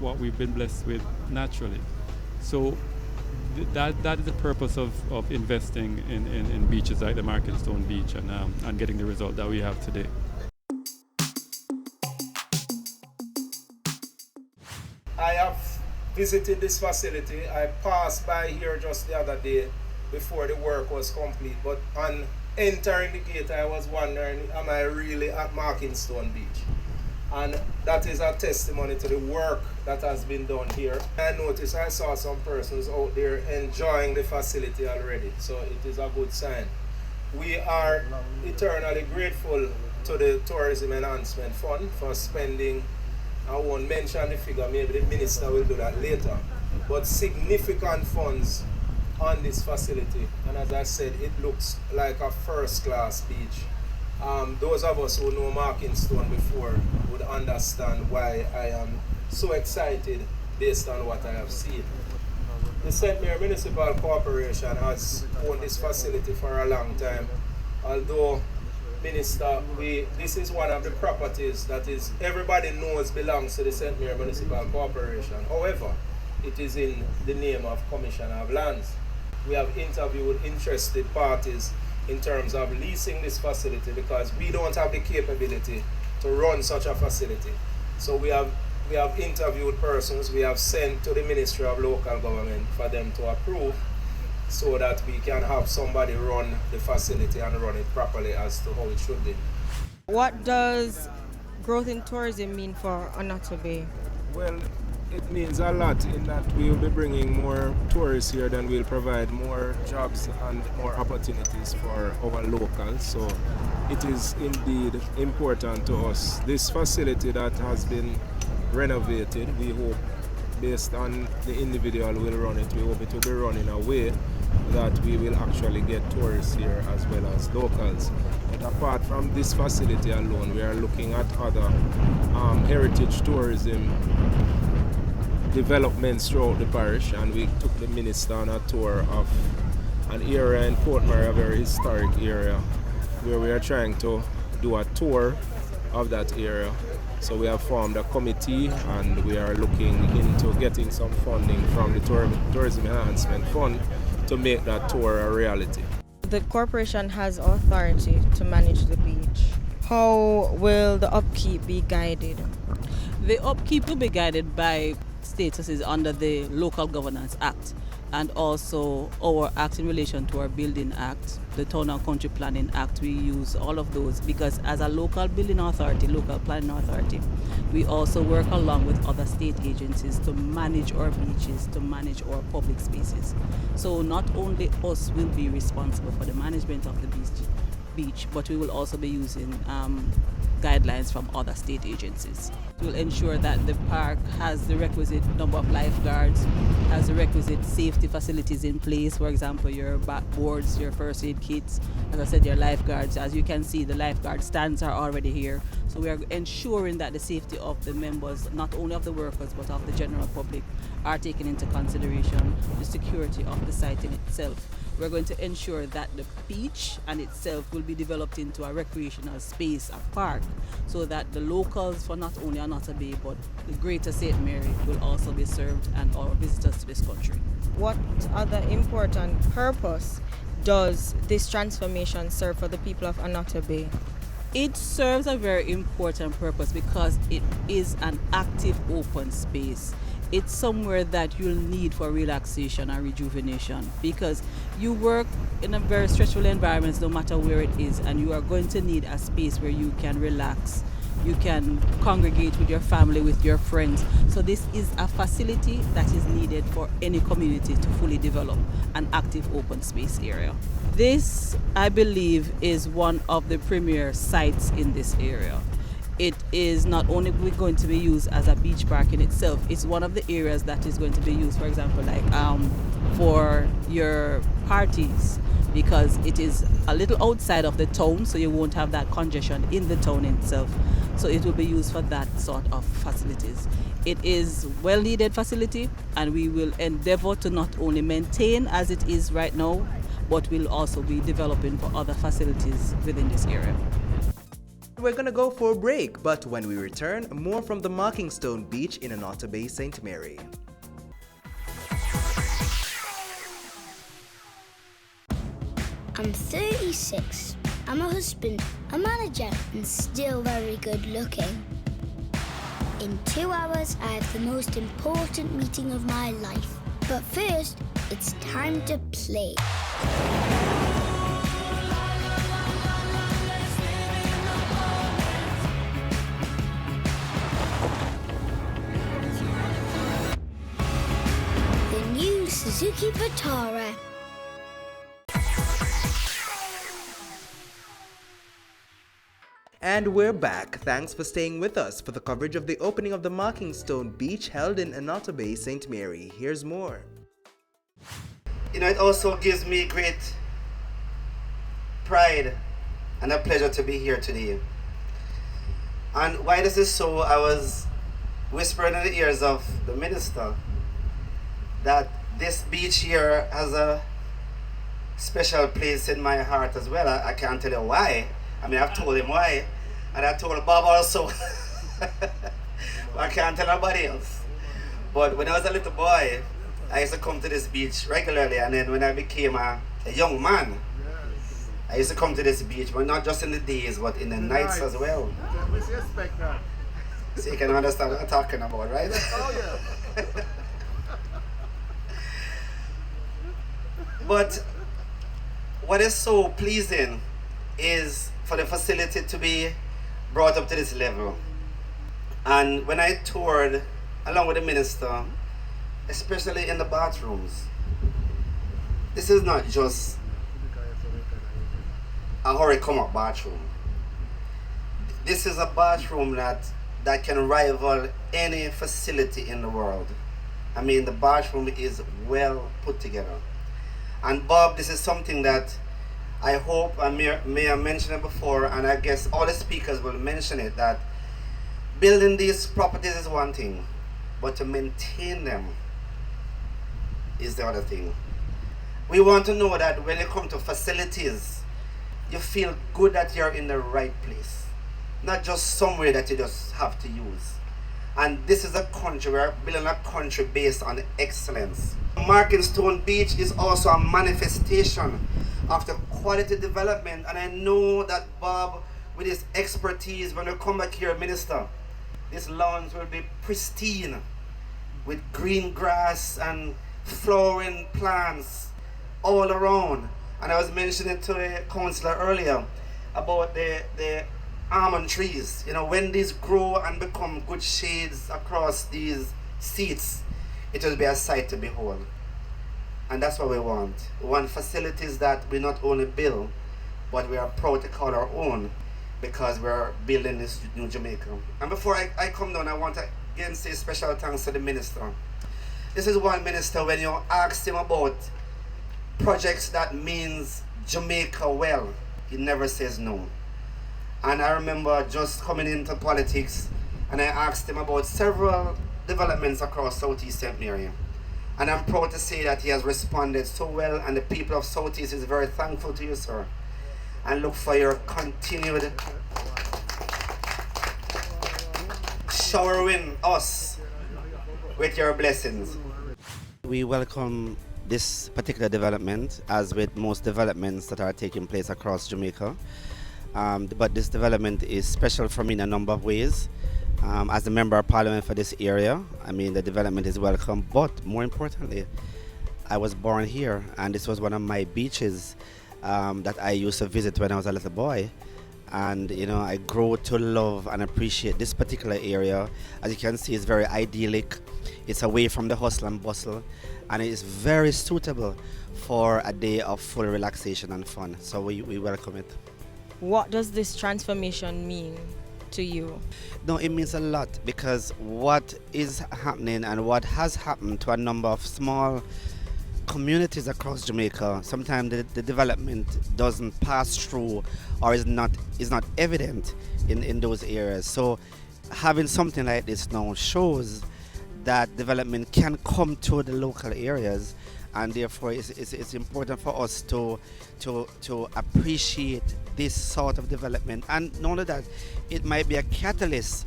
what we've been blessed with naturally. So that is the purpose of investing in beaches like the Marking Stone Beach and getting the result that we have today. I have visited this facility. I passed by here just the other day before the work was complete, but on entering the gate I was wondering, am I really at Marking Stone Beach? And that is a testimony to the work that has been done here. I noticed I saw some persons out there enjoying the facility already, so it is a good sign. We are eternally grateful to the Tourism Enhancement Fund for spending, I won't mention the figure, maybe the minister will do that later, but significant funds on this facility. And as I said, it looks like a first-class beach. Those of us who know Marking Stone before would understand why I am so excited based on what I have seen. The St. Mary Municipal Corporation has owned this facility for a long time. Although, Minister, this is one of the properties that is everybody knows belongs to the St. Mary Municipal Corporation. However, it is in the name of Commissioner of Lands. We have interviewed interested parties in terms of leasing this facility because we don't have the capability to run such a facility. So we have interviewed persons, we have sent to the Ministry of Local Government for them to approve so that we can have somebody run the facility and run it properly as to how it should be. What does growth in tourism mean for Onoto Bay? Well, it means a lot in that we will be bringing more tourists here, then we'll provide more jobs and more opportunities for our locals. So it is indeed important to us. This facility that has been renovated, we hope, based on the individual will run it, we hope it will be run in a way that we will actually get tourists here as well as locals. But apart from this facility alone, we are looking at other heritage tourism developments throughout the parish, and we took the minister on a tour of an area in Portmore, a very historic area, where we are trying to do a tour of that area. So we have formed a committee and we are looking into getting some funding from the Tourism Enhancement Fund to make that tour a reality. The corporation has authority to manage the beach. How will the upkeep be guided? The upkeep will be guided by statuses under the Local Governance Act and also our act in relation to our Building Act, the Town and Country Planning Act. We use all of those because as a local building authority, local planning authority, we also work along with other state agencies to manage our beaches, to manage our public spaces. So not only us will be responsible for the management of the beach, but we will also be using guidelines from other state agencies. We will ensure that the park has the requisite number of lifeguards, has the requisite safety facilities in place, for example, your backboards, your first aid kits, as I said, your lifeguards. As you can see, the lifeguard stands are already here. So we are ensuring that the safety of the members, not only of the workers, but of the general public, are taken into consideration, the security of the site in itself. We're going to ensure that the beach and itself will be developed into a recreational space, a park, so that the locals for not only Onoto Bay but the greater St. Mary will also be served and our visitors to this country. What other important purpose does this transformation serve for the people of Onoto Bay? It serves a very important purpose because it is an active open space. It's somewhere that you'll need for relaxation and rejuvenation because you work in a very stressful environment no matter where it is, and you are going to need a space where you can relax, you can congregate with your family, with your friends. So this is a facility that is needed for any community to fully develop an active open space area. This, I believe, is one of the premier sites in this area. It is not only going to be used as a beach park in itself, it's one of the areas that is going to be used, for example, like for your parties, because it is a little outside of the town, so you won't have that congestion in the town itself. So it will be used for that sort of facilities. It is well-needed facility, and we will endeavor to not only maintain as it is right now, but we'll also be developing for other facilities within this area. We're gonna go for a break, but when we return, more from the Marking Stone Beach in Onoto Bay, St. Mary. I'm 36. I'm a husband, a manager, and still very good looking. In 2 hours, I have the most important meeting of my life. But first, it's time to play. Suzuki Vitara. And we're back. Thanks for staying with us for the coverage of the opening of the Marking Stone Beach held in Onoto Bay, St. Mary. Here's more. You know, it also gives me great pride and a pleasure to be here today. And why this is so, I was whispering in the ears of the minister that this beach here has a special place in my heart as well. I can't tell you why. I mean, I've told him why, and I told Bob also. I can't tell nobody else. But when I was a little boy, I used to come to this beach regularly, and then when I became a young man, I used to come to this beach, but not just in the days, but in the nights as well. So you can understand what I'm talking about, right? Oh, yeah. But what is so pleasing is for the facility to be brought up to this level. And when I toured along with the minister, especially in the bathrooms, this is not just a hurry come up bathroom. This is a bathroom that can rival any facility in the world. I mean, the bathroom is well put together. And Bob, this is something that I hope, and Mayor mentioned it before, and I guess all the speakers will mention it, that building these properties is one thing, but to maintain them is the other thing. We want to know that when you come to facilities, you feel good that you're in the right place, not just somewhere that you just have to use. And this is a country, we're building a country based on excellence. Markingstone Beach is also a manifestation of the quality development, and I know that Bob, with his expertise, when you come back here, Minister, this lawns will be pristine with green grass and flowering plants all around. And I was mentioning to the councillor earlier about the almond trees. You know, when these grow and become good shades across these seats, it will be a sight to behold. And that's what we want. We want facilities that we not only build, but we are proud to call our own, because we're building this new Jamaica. And before I come down, I want to again say special thanks to the minister. This is one minister, when you asked him about projects that means Jamaica well, he never says no. And I remember just coming into politics, and I asked him about several developments across Southeast St. Mary. And I'm proud to say that he has responded so well, and the people of Southeast is very thankful to you, sir. And look for your continued showering us with your blessings. We welcome this particular development, as with most developments that are taking place across Jamaica. But this development is special for me in a number of ways. As the Member of Parliament for this area, I mean, the development is welcome, but more importantly, I was born here, and this was one of my beaches that I used to visit when I was a little boy. And you know, I grew to love and appreciate this particular area. As you can see, it's very idyllic. It's away from the hustle and bustle, and it is very suitable for a day of full relaxation and fun. So we welcome it. What does this transformation mean to you? No, it means a lot, because what is happening and what has happened to a number of small communities across Jamaica, sometimes the development doesn't pass through or is not evident in those areas. So having something like this now shows that development can come to the local areas, and therefore it's important for us to appreciate this sort of development. And not only that, it might be a catalyst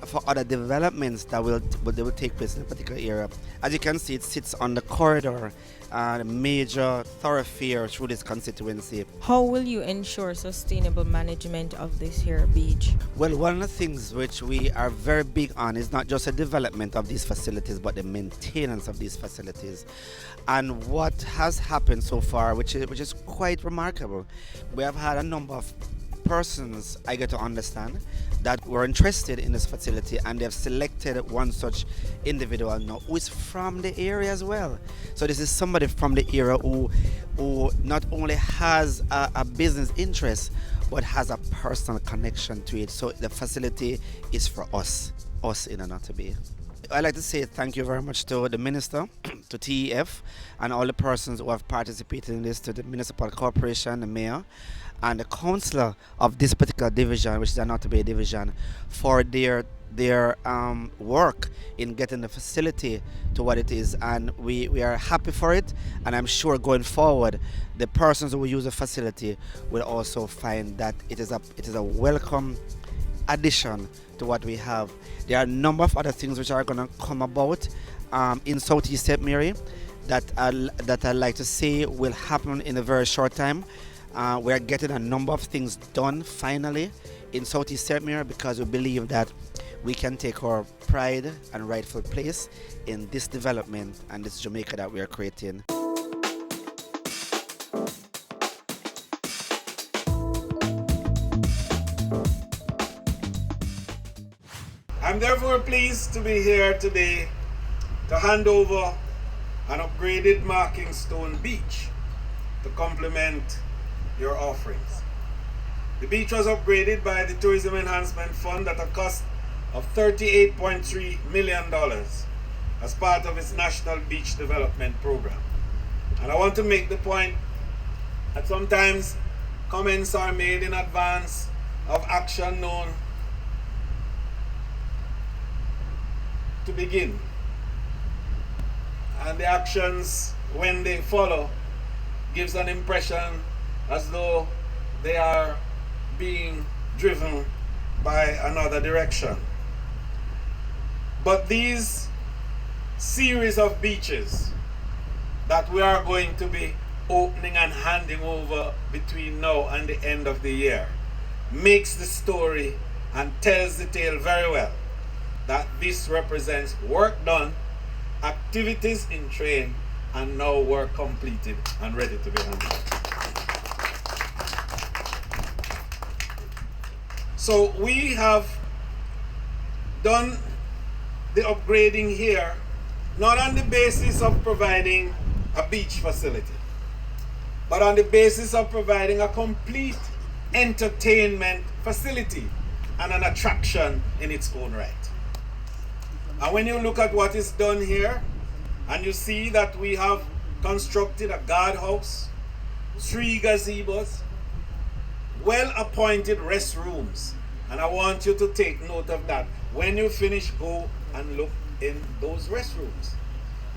for other developments that will take place in a particular area. As you can see, it sits on the corridor, a major thoroughfare through this constituency. How will you ensure sustainable management of this here beach? Well, one of the things which we are very big on is not just the development of these facilities, but the maintenance of these facilities. And what has happened so far, which is quite remarkable, we have had a number of persons, I get to understand, that were interested in this facility, and they have selected one such individual now who is from the area as well. So this is somebody from the area who not only has a business interest, but has a personal connection to it. So the facility is for us in Anoto Bay. I'd like to say thank you very much to the Minister, to TEF, and all the persons who have participated in this, to the Municipal Corporation, the Mayor, and the Councillor of this particular division, which is the Anoto Bay division, for their work in getting the facility to what it is. And we are happy for it, and I'm sure going forward, the persons who will use the facility will also find that it is a welcome addition to what we have. There are a number of other things which are going to come about in Southeast St. Mary that I'd like to say will happen in a very short time. We are getting a number of things done finally in Southeast St. Mary, because we believe that we can take our pride and rightful place in this development and this Jamaica that we are creating. I'm therefore pleased to be here today to hand over an upgraded Markingstone Beach to complement your offerings. The beach was upgraded by the Tourism Enhancement Fund at a cost of $38.3 million as part of its National Beach Development Program. And I want to make the point that sometimes comments are made in advance of action known to begin. And the actions, when they follow, gives an impression as though they are being driven by another direction. But these series of beaches that we are going to be opening and handing over between now and the end of the year makes the story and tells the tale very well that this represents work done, activities in train, and now work completed and ready to be handed over. So we have done the upgrading here, not on the basis of providing a beach facility, but on the basis of providing a complete entertainment facility and an attraction in its own right. And when you look at what is done here, and you see that we have constructed a guardhouse, 3 gazebos, well-appointed restrooms, and I want you to take note of that. When you finish, go and look in those restrooms.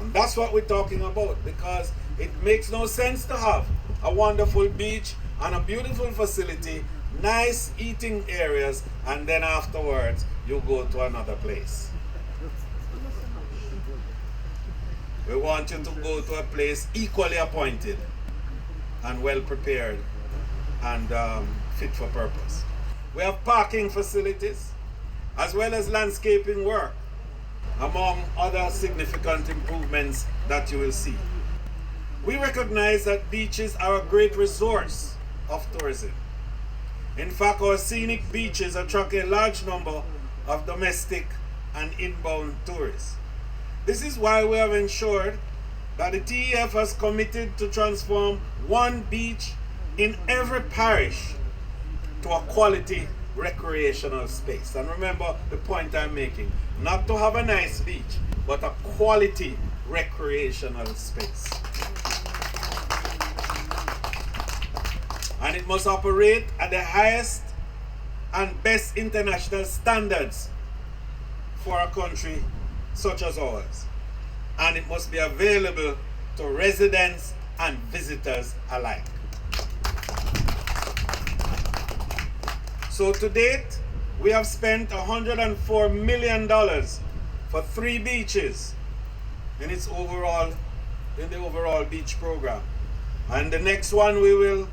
And that's what we're talking about, because it makes no sense to have a wonderful beach and a beautiful facility, nice eating areas, and then afterwards you go to another place. We want you to go to a place equally appointed and well prepared and fit for purpose. We have parking facilities as well as landscaping work, among other significant improvements that you will see. We recognize that beaches are a great resource of tourism. In fact, our scenic beaches attract a large number of domestic and inbound tourists. This is why we have ensured that the TEF has committed to transform one beach in every parish to a quality recreational space. And remember the point I'm making, not to have a nice beach, but a quality recreational space. And it must operate at the highest and best international standards for a country such as ours. And it must be available to residents and visitors alike. So to date, we have spent $104 million for 3 beaches in the overall beach program. And the next one we will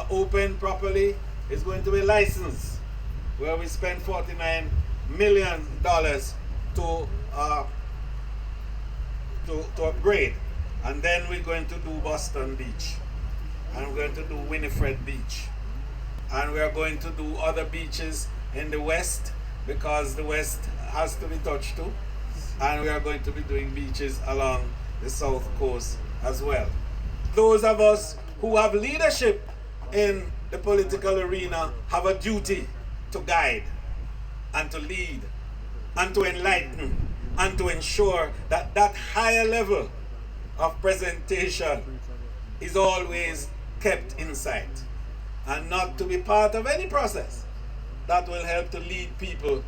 open properly is going to be licensed, where we spend $49 million to upgrade. And then we're going to do Boston Beach, and we're going to do Winifred Beach, and we are going to do other beaches in the west, because the west has to be touched too, and we are going to be doing beaches along the south coast as well. Those of us who have leadership in the political arena have a duty to guide and to lead and to enlighten and to ensure that that higher level of presentation is always kept in sight, and not to be part of any process that will help to lead people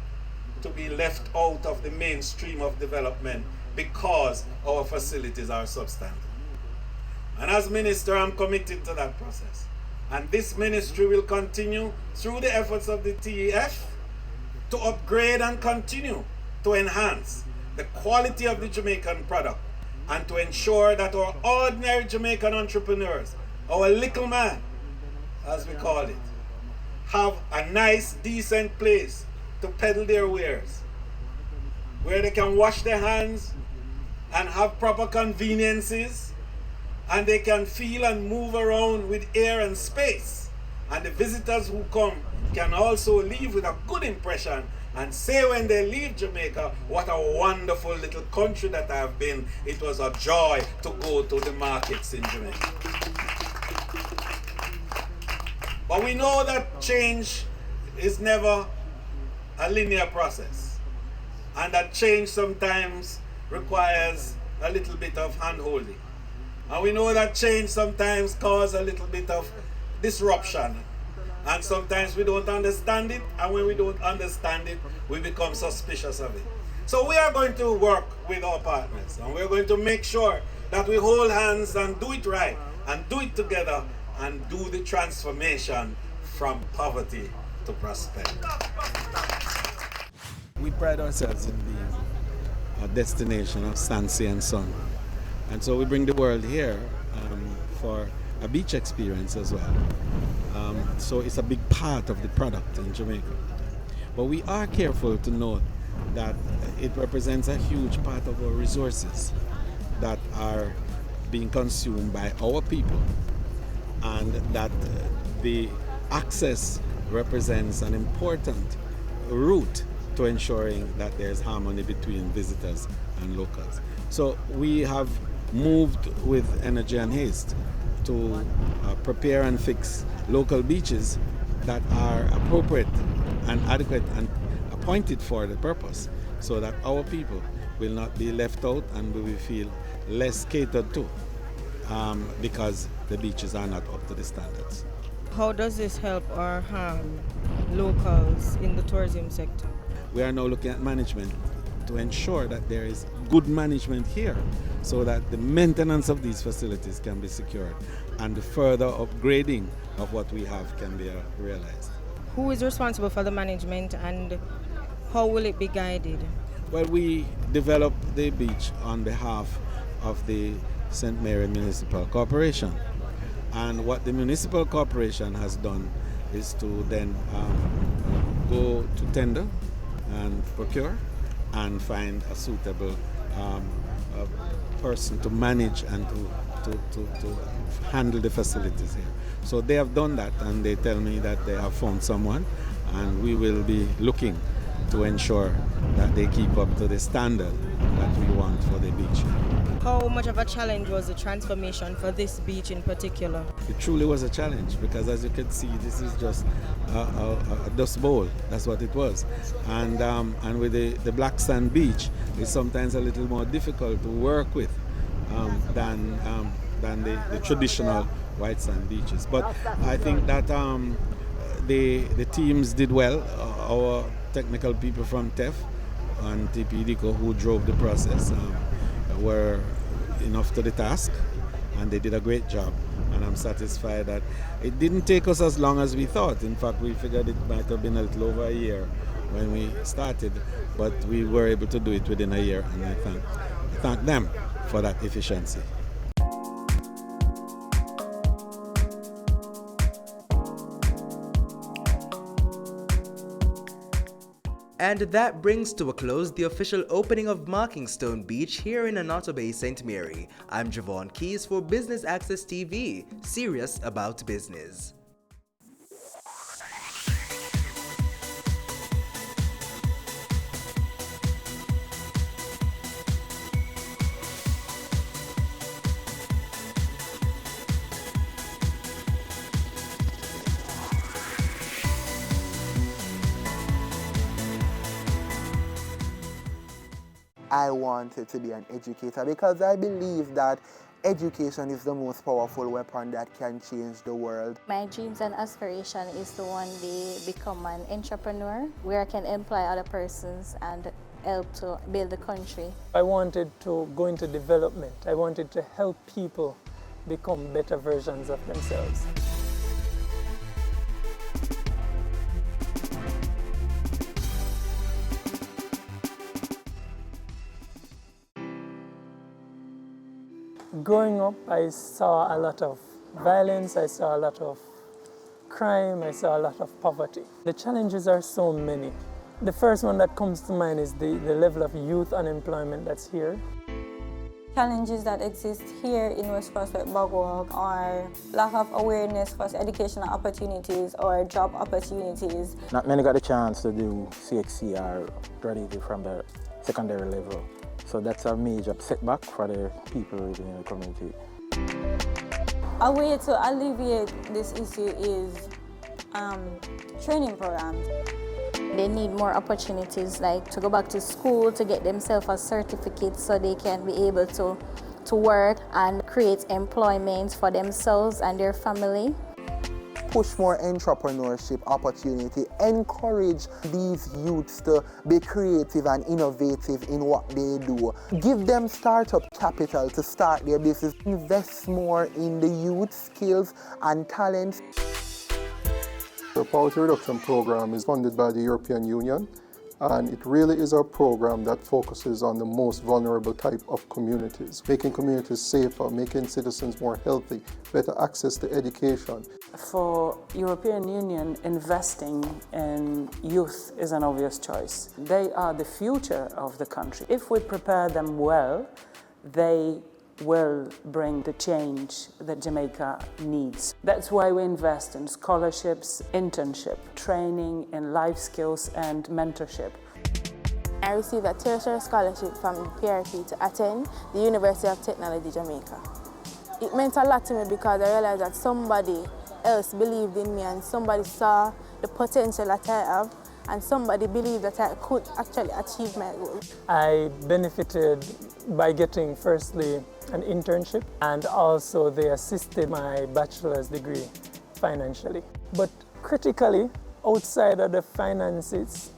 to be left out of the mainstream of development because our facilities are substandard. And as minister, I'm committed to that process. And this ministry will continue through the efforts of the TEF to upgrade and continue to enhance the quality of the Jamaican product, and to ensure that our ordinary Jamaican entrepreneurs, our little man, as we call it, have a nice, decent place to peddle their wares, where they can wash their hands and have proper conveniences, and they can feel and move around with air and space. And the visitors who come can also leave with a good impression and say when they leave Jamaica, what a wonderful little country that I have been. It was a joy to go to the markets in Jamaica. But we know that change is never a linear process, and that change sometimes requires a little bit of hand-holding. And we know that change sometimes causes a little bit of disruption. And sometimes we don't understand it, and when we don't understand it, we become suspicious of it. So we are going to work with our partners, and we're going to make sure that we hold hands and do it right, and do it together, and do the transformation from poverty to prosperity. We pride ourselves in being a destination of sun, sea, and sun. And so we bring the world here for a beach experience as well. So it's a big part of the product in Jamaica. But we are careful to note that it represents a huge part of our resources that are being consumed by our people, and that the access represents an important route to ensuring that there's harmony between visitors and locals. So we have moved with energy and haste to prepare and fix local beaches that are appropriate and adequate and appointed for the purpose, so that our people will not be left out and we will feel less catered to because the beaches are not up to the standards. How does this help or harm locals in the tourism sector? We are now looking at management to ensure that there is good management here, so that the maintenance of these facilities can be secured and the further upgrading of what we have can be realized. Who is responsible for the management, and how will it be guided? Well, we developed the beach on behalf of the St. Mary Municipal Corporation. And what the Municipal Corporation has done is to then go to tender and procure and find a suitable person to manage and to handle the facilities here. So they have done that, and they tell me that they have found someone, and we will be looking to ensure that they keep up to the standard that we want for the beach. How much of a challenge was the transformation for this beach in particular? It truly was a challenge, because as you can see, this is just a dust bowl. That's what it was. And with the black sand beach, it's sometimes a little more difficult to work with than the traditional white sand beaches. But I think that the teams did well. Our technical people from TEF and TPDCO, who drove the process, were enough to the task, and they did a great job, and I'm satisfied that it didn't take us as long as we thought. In fact, we figured it might have been a little over a year when we started, but we were able to do it within a year, and I thank them for that efficiency. And that brings to a close the official opening of Markingstone Beach here in Anoto Bay, St. Mary. I'm Javon Keys for Business Access TV, serious about business. I wanted to be an educator because I believe that education is the most powerful weapon that can change the world. My dreams and aspiration is to one day become an entrepreneur where I can employ other persons and help to build the country. I wanted to go into development. I wanted to help people become better versions of themselves. Growing up, I saw a lot of violence, I saw a lot of crime, I saw a lot of poverty. The challenges are so many. The first one that comes to mind is the level of youth unemployment that's here. Challenges that exist here in West Prospect Bogwalk are lack of awareness for educational opportunities or job opportunities. Not many got the chance to do CXC or graduate from the secondary level. So that's a major setback for the people in the community. A way to alleviate this issue is training programs. They need more opportunities, like to go back to school to get themselves a certificate so they can be able to to work and create employment for themselves and their family. Push more entrepreneurship opportunity, encourage these youths to be creative and innovative in what they do. Give them startup capital to start their business. Invest more in the youth skills and talents. The Poverty Reduction Program is funded by the European Union, and it really is a program that focuses on the most vulnerable type of communities, making communities safer, making citizens more healthy, better access to education. For European Union, investing in youth is an obvious choice. They are the future of the country. If we prepare them well, they will bring the change that Jamaica needs. That's why we invest in scholarships, internship, training in life skills and mentorship. I received a tertiary scholarship from PRP to attend the University of Technology, Jamaica. It meant a lot to me because I realized that somebody else believed in me and somebody saw the potential that I have and somebody believed that I could actually achieve my goal. I benefited by getting firstly an internship, and also they assisted my bachelor's degree financially. But critically, outside of the finances,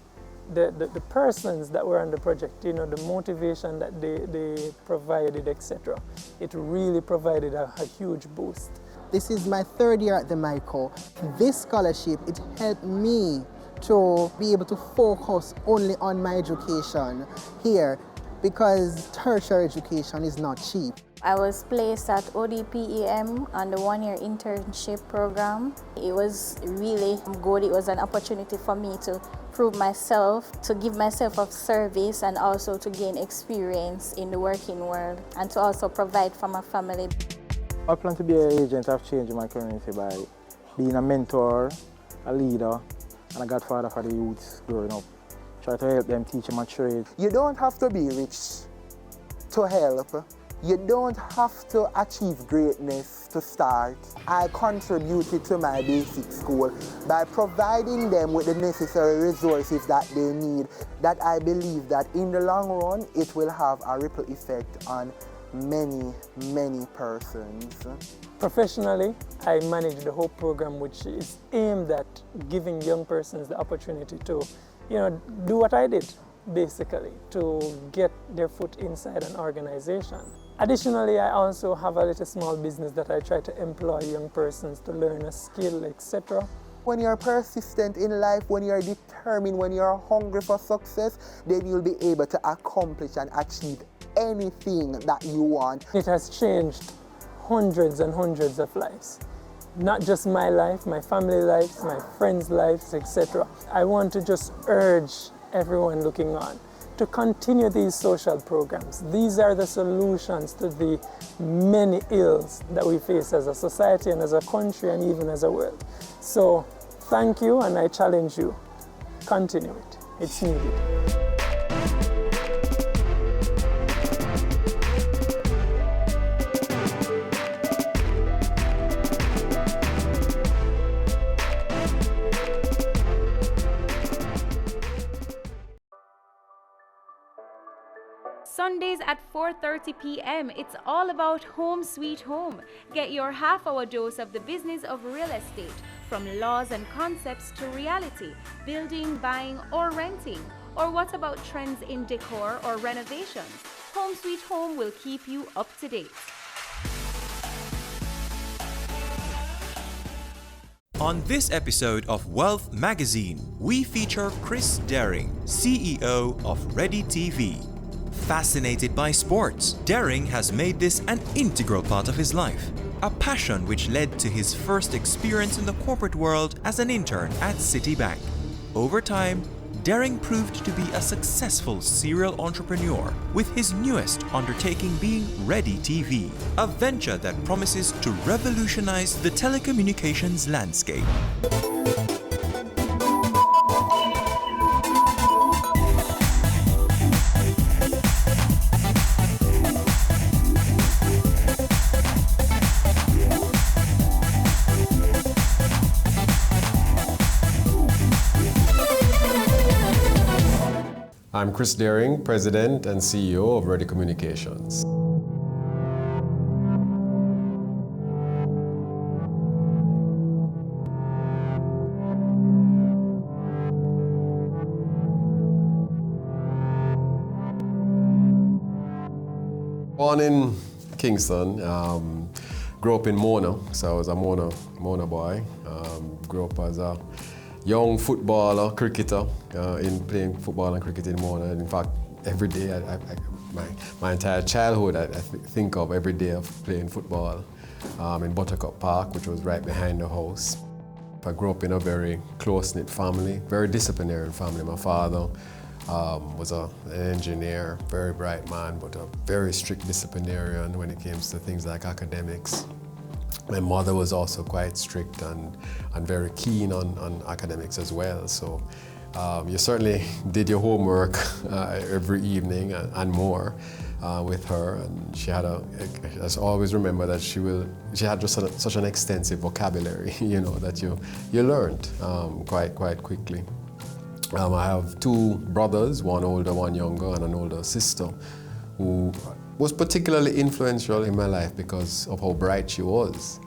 the persons that were on the project, you know, the motivation that they provided, etc., it really provided a huge boost. This is my third year at the MICO. This scholarship, it helped me to be able to focus only on my education here, because tertiary education is not cheap. I was placed at ODPEM on the one-year internship program. It was really good. It was an opportunity for me to prove myself, to give myself a service, and also to gain experience in the working world, and to also provide for my family. I plan to be an agent of change in my community by being a mentor, a leader, and a godfather for the youths growing up. Try to help them teach them a trade. You don't have to be rich to help. You don't have to achieve greatness to start. I contributed to my basic school by providing them with the necessary resources that they need, that I believe that in the long run, it will have a ripple effect on many, many persons. Professionally, I manage the HOPE program, which is aimed at giving young persons the opportunity to, you know, do what I did, basically, to get their foot inside an organization. Additionally, I also have a little small business that I try to employ young persons to learn a skill, etc. When you're persistent in life, when you're determined, when you're hungry for success, then you'll be able to accomplish and achieve anything that you want. It has changed hundreds and hundreds of lives. Not just my life, my family lives, my friends' lives, etc. I want to just urge everyone looking on to continue these social programs. These are the solutions to the many ills that we face as a society and as a country and even as a world. So thank you, and I challenge you, continue it. It's needed. Sundays at 4:30 p.m. It's all about Home Sweet Home. Get your half-hour dose of the business of real estate, from laws and concepts to reality, building, buying, or renting. Or what about trends in decor or renovations? Home Sweet Home will keep you up to date. On this episode of Wealth Magazine, we feature Chris Daring, CEO of Ready TV. Fascinated by sports, Daring has made this an integral part of his life, a passion which led to his first experience in the corporate world as an intern at Citibank. Over time, Daring proved to be a successful serial entrepreneur, with his newest undertaking being Ready TV, a venture that promises to revolutionize the telecommunications landscape. I'm Chris Daring, President and CEO of Ready Communications. Born in Kingston, grew up in Mona, so I was a Mona boy. Grew up as a young footballer, cricketer, in playing football and cricket in Mona. In fact, every day, my entire childhood, I think of every day of playing football in Buttercup Park, which was right behind the house. I grew up in a very close-knit family, very disciplinarian family. My father was an engineer, very bright man, but a very strict disciplinarian when it came to things like academics. My mother was also quite strict and very keen on academics as well. So you certainly did your homework every evening and more with her. And she had I always remember that she had just such an extensive vocabulary, you know, that you learned quite quickly. I have two brothers, one older, one younger, and an older sister, who was particularly influential in my life because of how bright she was.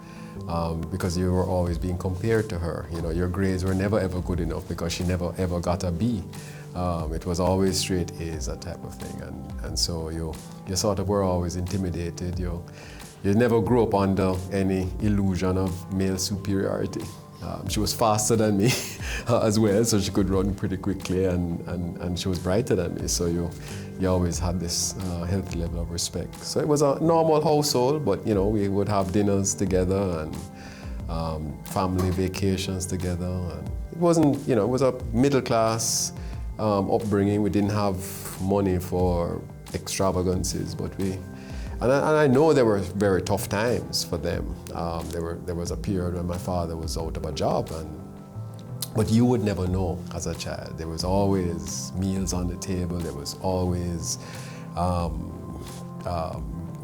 Because you were always being compared to her. You know, your grades were never ever good enough because she never ever got a B. It was always straight A's, that type of thing. And so you sort of were always intimidated. You never grew up under any illusion of male superiority. She was faster than me as well, so she could run pretty quickly, and she was brighter than me, so you always had this healthy level of respect. So it was a normal household, but you know, we would have dinners together and family vacations together. And it wasn't, you know, it was a middle class upbringing. We didn't have money for extravagances, but And I know there were very tough times for them. There was a period when my father was out of a job, but you would never know as a child. There was always meals on the table. There was always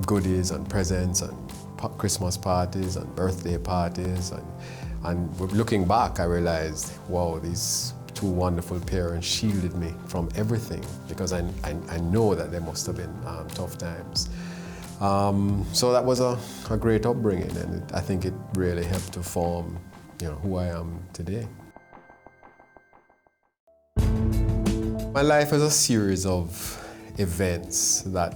goodies and presents and Christmas parties and birthday parties. And looking back, I realized, wow, these two wonderful parents shielded me from everything, because I know that there must have been tough times. So that was a great upbringing, and I think it really helped to form, you know, who I am today. My life is a series of events that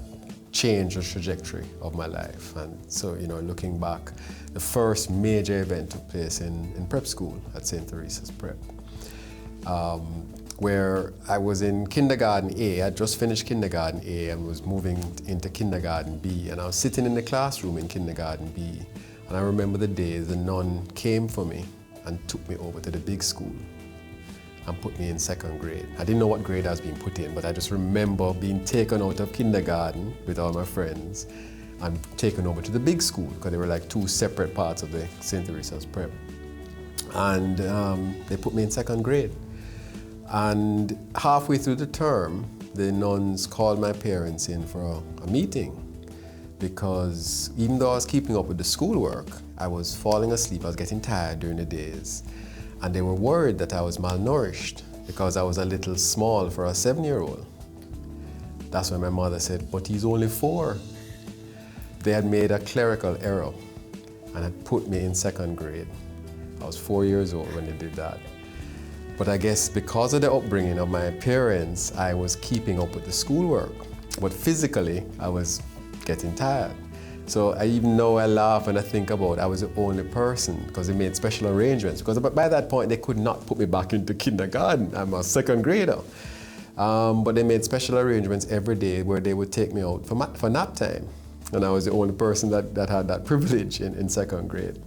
changed the trajectory of my life. And so, you know, looking back, the first major event took place in prep school at St. Teresa's Prep, where I was in kindergarten A. I'd just finished kindergarten A and was moving into kindergarten B. And I was sitting in the classroom in kindergarten B. And I remember the day the nun came for me and took me over to the big school and put me in second grade. I didn't know what grade I was being put in, but I just remember being taken out of kindergarten with all my friends and taken over to the big school, because they were like two separate parts of the St. Teresa's Prep. And they put me in second grade. And halfway through the term, the nuns called my parents in for a meeting, because even though I was keeping up with the schoolwork, I was falling asleep, I was getting tired during the days. And they were worried that I was malnourished because I was a little small for a 7-year-old. That's when my mother said, but he's only 4. They had made a clerical error and had put me in second grade. I was 4 years old when they did that. But I guess because of the upbringing of my parents, I was keeping up with the schoolwork. But physically, I was getting tired. So even though I laugh and I think about it, I was the only person, because they made special arrangements. Because by that point, they could not put me back into kindergarten. I'm a second grader. But they made special arrangements every day where they would take me out for nap time. And I was the only person that had that privilege in second grade.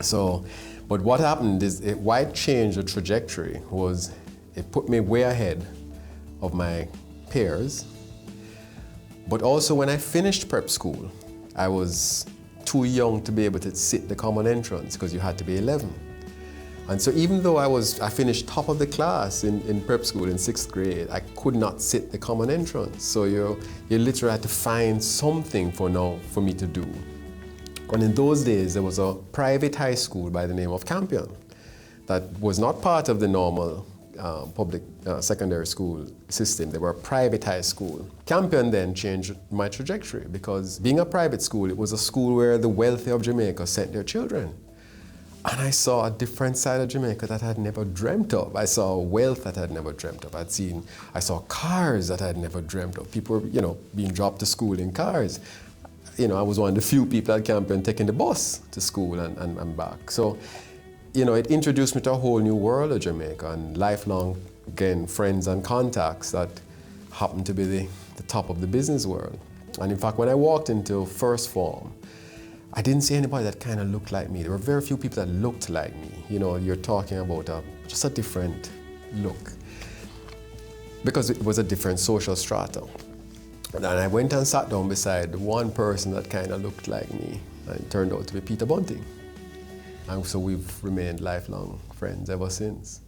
So, but what happened is, why it changed the trajectory was it put me way ahead of my peers. But also when I finished prep school, I was too young to be able to sit the common entrance, because you had to be 11. And so even though I finished top of the class in prep school in 6th grade, I could not sit the common entrance. So you literally had to find something for me to do. And in those days, there was a private high school by the name of Campion that was not part of the normal public secondary school system. They were a private high school. Campion then changed my trajectory, because being a private school, it was a school where the wealthy of Jamaica sent their children. And I saw a different side of Jamaica that I had never dreamt of. I saw wealth that I had never dreamt of. I saw cars that I had never dreamt of. People were, being dropped to school in cars. I was one of the few people at Campion taking the bus to school and back. So, it introduced me to a whole new world of Jamaica and lifelong, again, friends and contacts that happened to be the top of the business world. And in fact, when I walked into first form, I didn't see anybody that kind of looked like me. There were very few people that looked like me. You're talking about just a different look. Because it was a different social strata. And I went and sat down beside one person that kind of looked like me. And it turned out to be Peter Bunting. And so we've remained lifelong friends ever since.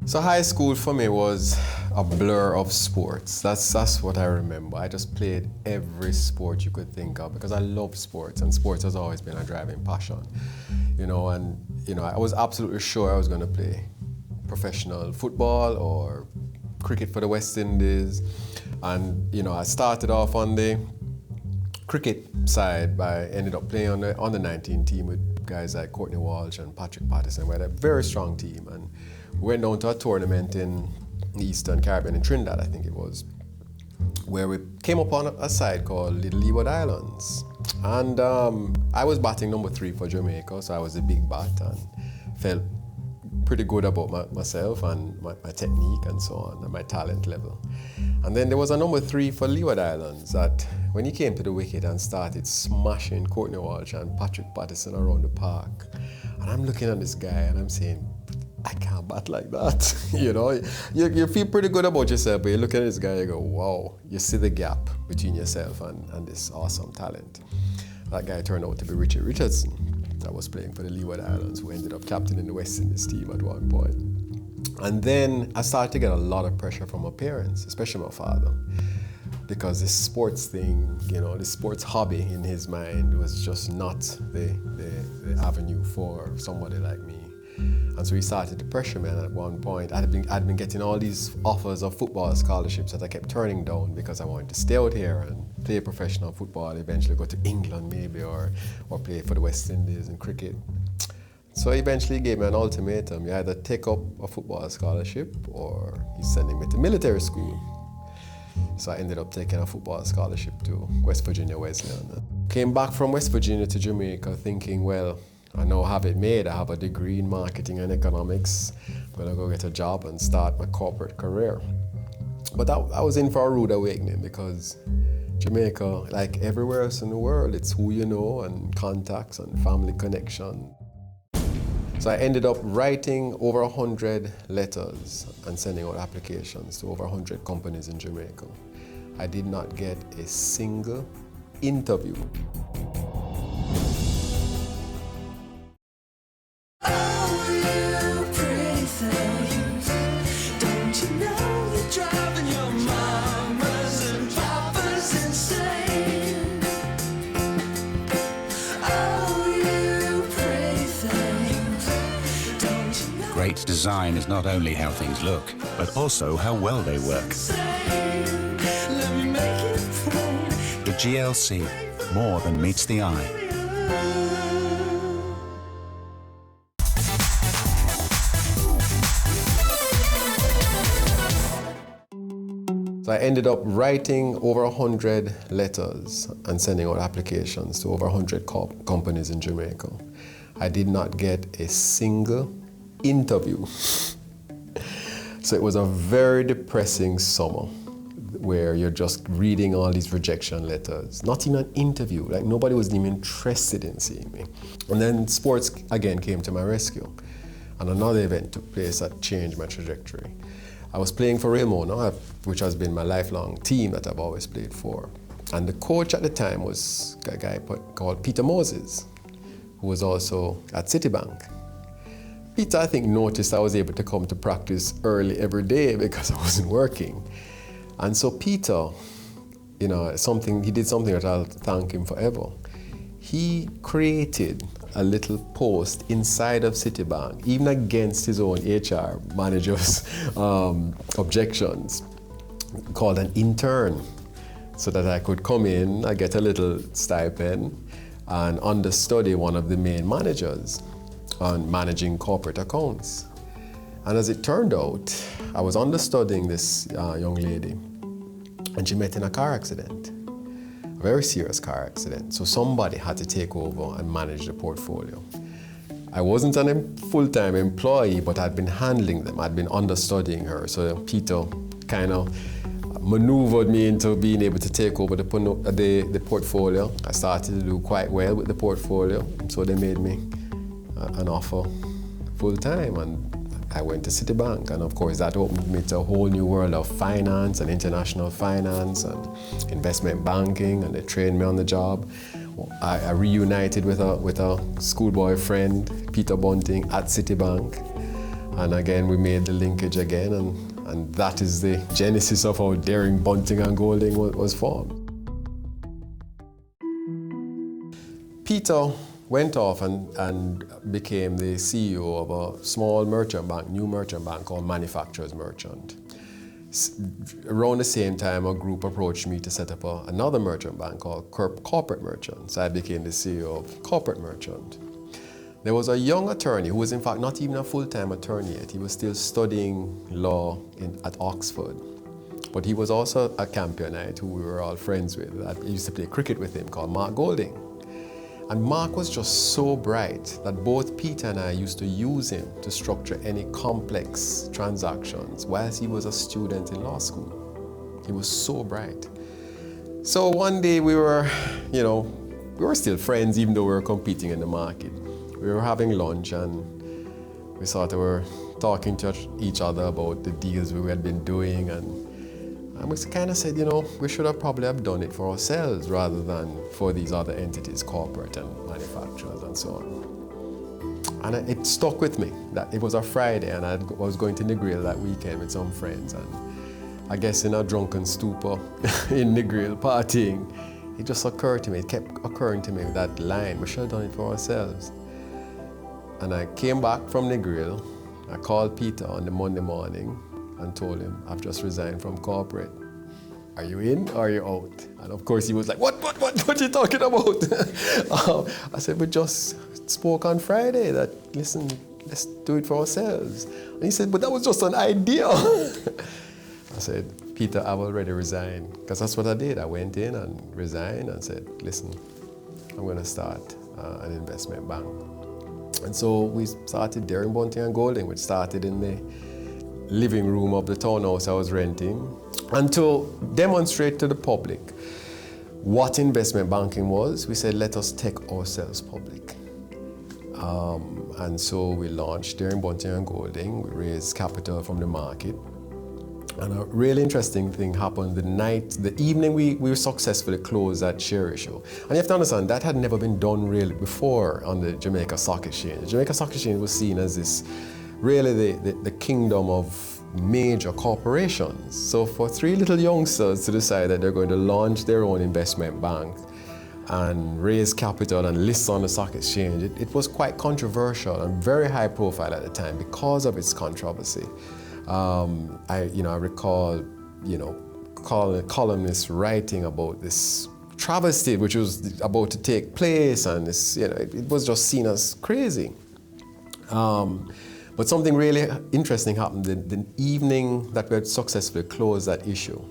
So high school for me was a blur of sports. That's what I remember. I just played every sport you could think of because I love sports, and sports has always been a driving passion. I was absolutely sure I was going to play professional football or cricket for the West Indies. And I started off on the cricket side, but I ended up playing on the 19 team with guys like Courtney Walsh and Patrick Patterson. We had a very strong team, and we went down to a tournament in the Eastern Caribbean, in Trinidad, I think it was, where we came upon a side called Little Leeward Islands. And I was batting number 3 for Jamaica, so I was a big bat and felt pretty good about myself and my technique and so on, and my talent level. And then there was a number 3 for Leeward Islands that when he came to the wicket and started smashing Courtney Walsh and Patrick Patterson around the park, and I'm looking at this guy and I'm saying, I can't bat like that. You feel pretty good about yourself, but you look at this guy and you go, wow, you see the gap between yourself and this awesome talent. That guy turned out to be Richard Richardson, that was playing for the Leeward Islands, who ended up captaining the West Indies team at one point. And then I started to get a lot of pressure from my parents, especially my father, because this sports thing, this sports hobby in his mind was just not the avenue for somebody like me. And so he started to pressure me, and at one point I'd been getting all these offers of football scholarships that I kept turning down because I wanted to stay out here and play professional football, eventually go to England maybe, or play for the West Indies in cricket. So he eventually gave me an ultimatum. You either take up a football scholarship or he's sending me to military school. So I ended up taking a football scholarship to West Virginia Wesleyan. Came back from West Virginia to Jamaica thinking, well, I now have it made. I have a degree in marketing and economics. I'm gonna go get a job and start my corporate career. But I was in for a rude awakening because Jamaica, like everywhere else in the world, it's who you know and contacts and family connection. So I ended up writing over 100 letters and sending out applications to over 100 companies in Jamaica. I did not get a single interview. Great design is not only how things look, but also how well they work. The GLC, more than meets the eye. So I ended up writing over 100 letters and sending out applications to over 100 companies in Jamaica. I did not get a single interview. So it was a very depressing summer where you're just reading all these rejection letters, not even an interview, like nobody was even interested in seeing me. And then sports again came to my rescue, and another event took place that changed my trajectory. I was playing for Real Mona, which has been my lifelong team that I've always played for. And the coach at the time was a guy called Peter Moses, who was also at Citibank. Peter, I think, noticed I was able to come to practice early every day because I wasn't working. And so Peter, he did something that I'll thank him forever. He created a little post inside of Citibank, even against his own HR manager's objections, called an intern, so that I could come in, I get a little stipend, and understudy one of the main managers on managing corporate accounts. And as it turned out, I was understudying this young lady, and she met in a car accident, a very serious car accident. So somebody had to take over and manage the portfolio. I wasn't a full-time employee, but I'd been handling them. I'd been understudying her. So Peter kind of maneuvered me into being able to take over the portfolio. I started to do quite well with the portfolio, so they made me an offer full-time, and I went to Citibank, and of course that opened me to a whole new world of finance and international finance and investment banking, and they trained me on the job. I reunited with a schoolboy friend, Peter Bunting, at Citibank, and again we made the linkage again, and that is the genesis of how Daring, Bunting and Golding was formed. Peter went off and became the CEO of a small merchant bank, new merchant bank called Manufacturers Merchant. Around the same time, a group approached me to set up another merchant bank called Corporate Merchant. So I became the CEO of Corporate Merchant. There was a young attorney who was in fact not even a full-time attorney yet. He was still studying law at Oxford. But he was also a Campionite who we were all friends with. I used to play cricket with him, called Mark Golding. And Mark was just so bright that both Peter and I used to use him to structure any complex transactions whilst he was a student in law school. He was so bright. So one day we were still friends even though we were competing in the market. We were having lunch and we sort of were talking to each other about the deals we had been doing, and we kind of said, we should have probably have done it for ourselves rather than for these other entities, corporate and manufacturers and so on. And it stuck with me that it was a Friday and I was going to Negril that weekend with some friends, and I guess in a drunken stupor in Negril partying, it just occurred to me, it kept occurring to me that line, we should have done it for ourselves. And I came back from Negril, I called Peter on the Monday morning and told him, I've just resigned from corporate. Are you in or are you out? And of course he was like, what are you talking about? I said, we just spoke on Friday that, listen, let's do it for ourselves. And he said, but that was just an idea. I said, Peter, I've already resigned. Because that's what I did. I went in and resigned and said, listen, I'm going to start an investment bank. And so we started Daring, Bunting and Golding, which started in the living room of the townhouse I was renting, and to demonstrate to the public what investment banking was, we said, let us take ourselves public. And so we launched Daring, Bunting and Golding. We raised capital from the market. And a really interesting thing happened the evening we successfully closed that share issue. And you have to understand, that had never been done really before on the Jamaica Stock Exchange. The Jamaica Stock Exchange was seen as this really the kingdom of major corporations. So for three little youngsters to decide that they're going to launch their own investment bank and raise capital and list on the stock exchange, it was quite controversial and very high profile at the time because of its controversy. I recall, columnists writing about this travesty which was about to take place, and this, it was just seen as crazy. But something really interesting happened the evening that we had successfully closed that issue.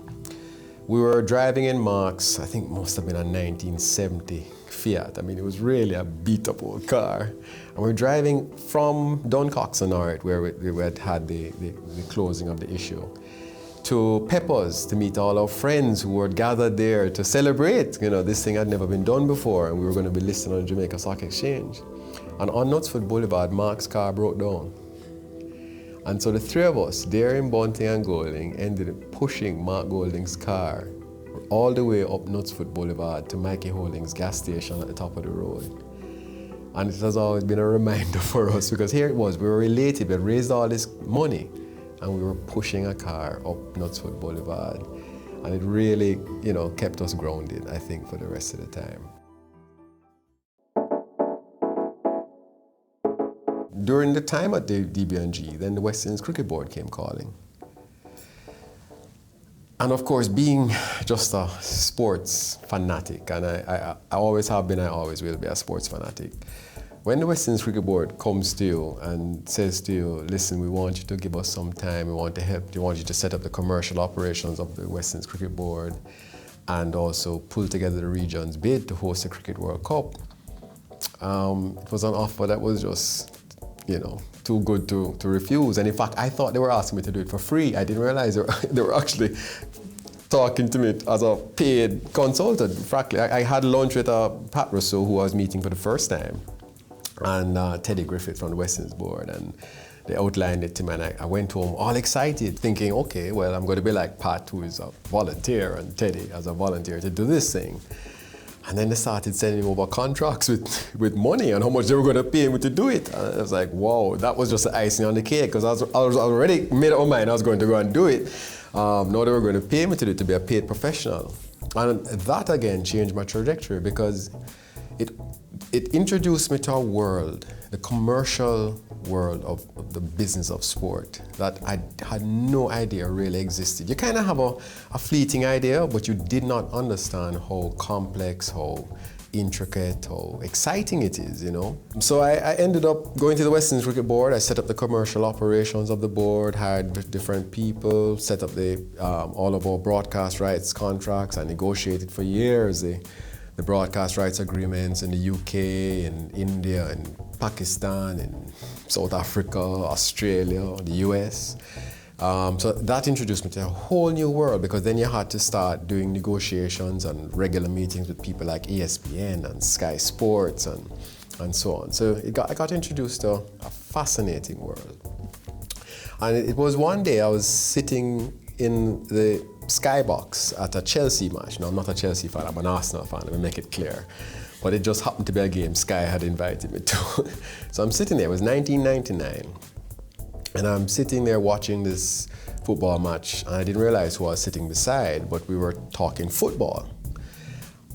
We were driving in Mark's, I think must have been a 1970 Fiat. I mean, it was really a beat-up old car. And we're driving from Duncox and North, where we had the closing of the issue, to Peppers to meet all our friends who were gathered there to celebrate. This thing had never been done before, and we were going to be listed on the Jamaica Stock Exchange. And on Knutsford Boulevard, Mark's car broke down. And so the three of us, Daring, Bunting and Golding, ended up pushing Mark Golding's car all the way up Knutsford Boulevard to Mikey Holdings gas station at the top of the road. And it has always been a reminder for us, because here it was, we were related, we had raised all this money and we were pushing a car up Knutsford Boulevard. And it really, kept us grounded, I think, for the rest of the time. During the time at the DBNG, then the West Indies Cricket Board came calling. And of course, being just a sports fanatic, and I always have been, I always will be a sports fanatic. When the West Indies Cricket Board comes to you and says to you, listen, we want you to give us some time, we want to help, we want you to set up the commercial operations of the West Indies Cricket Board and also pull together the region's bid to host the Cricket World Cup. It was an offer that was just, you know, too good to refuse. And in fact, I thought they were asking me to do it for free. I didn't realize they were actually talking to me as a paid consultant. Frankly, I had lunch with Pat Russell, who I was meeting for the first time, and Teddy Griffith from the West Indies Board. And they outlined it to me, and I went home all excited, thinking, okay, well, I'm going to be like Pat, who is a volunteer, and Teddy as a volunteer to do this thing. And then they started sending over contracts with money and how much they were going to pay me to do it. And I was like, wow, that was just the icing on the cake, because I was already made up my mind I was going to go and do it. Now they were going to pay me to do it, to be a paid professional. And that again changed my trajectory, because it introduced me to a world, the commercial world of the business of sport, that I had no idea really existed. You kind of have a fleeting idea, but you did not understand how complex, how intricate, how exciting it is, you know. So I ended up going to the West Indies Cricket Board. I set up the commercial operations of the board, hired different people, set up all of our broadcast rights contracts. I negotiated for years the broadcast rights agreements in the UK, in India, in Pakistan, in South Africa, Australia, the US. So that introduced me to a whole new world, because then you had to start doing negotiations and regular meetings with people like ESPN and Sky Sports and so on. So I got introduced to a fascinating world. And it was one day I was sitting in the skybox at a Chelsea match. Now, I'm not a Chelsea fan, I'm an Arsenal fan, let me make it clear. But it just happened to be a game Sky had invited me to. So I'm sitting there, it was 1999. And I'm sitting there watching this football match, and I didn't realize who I was sitting beside, but we were talking football.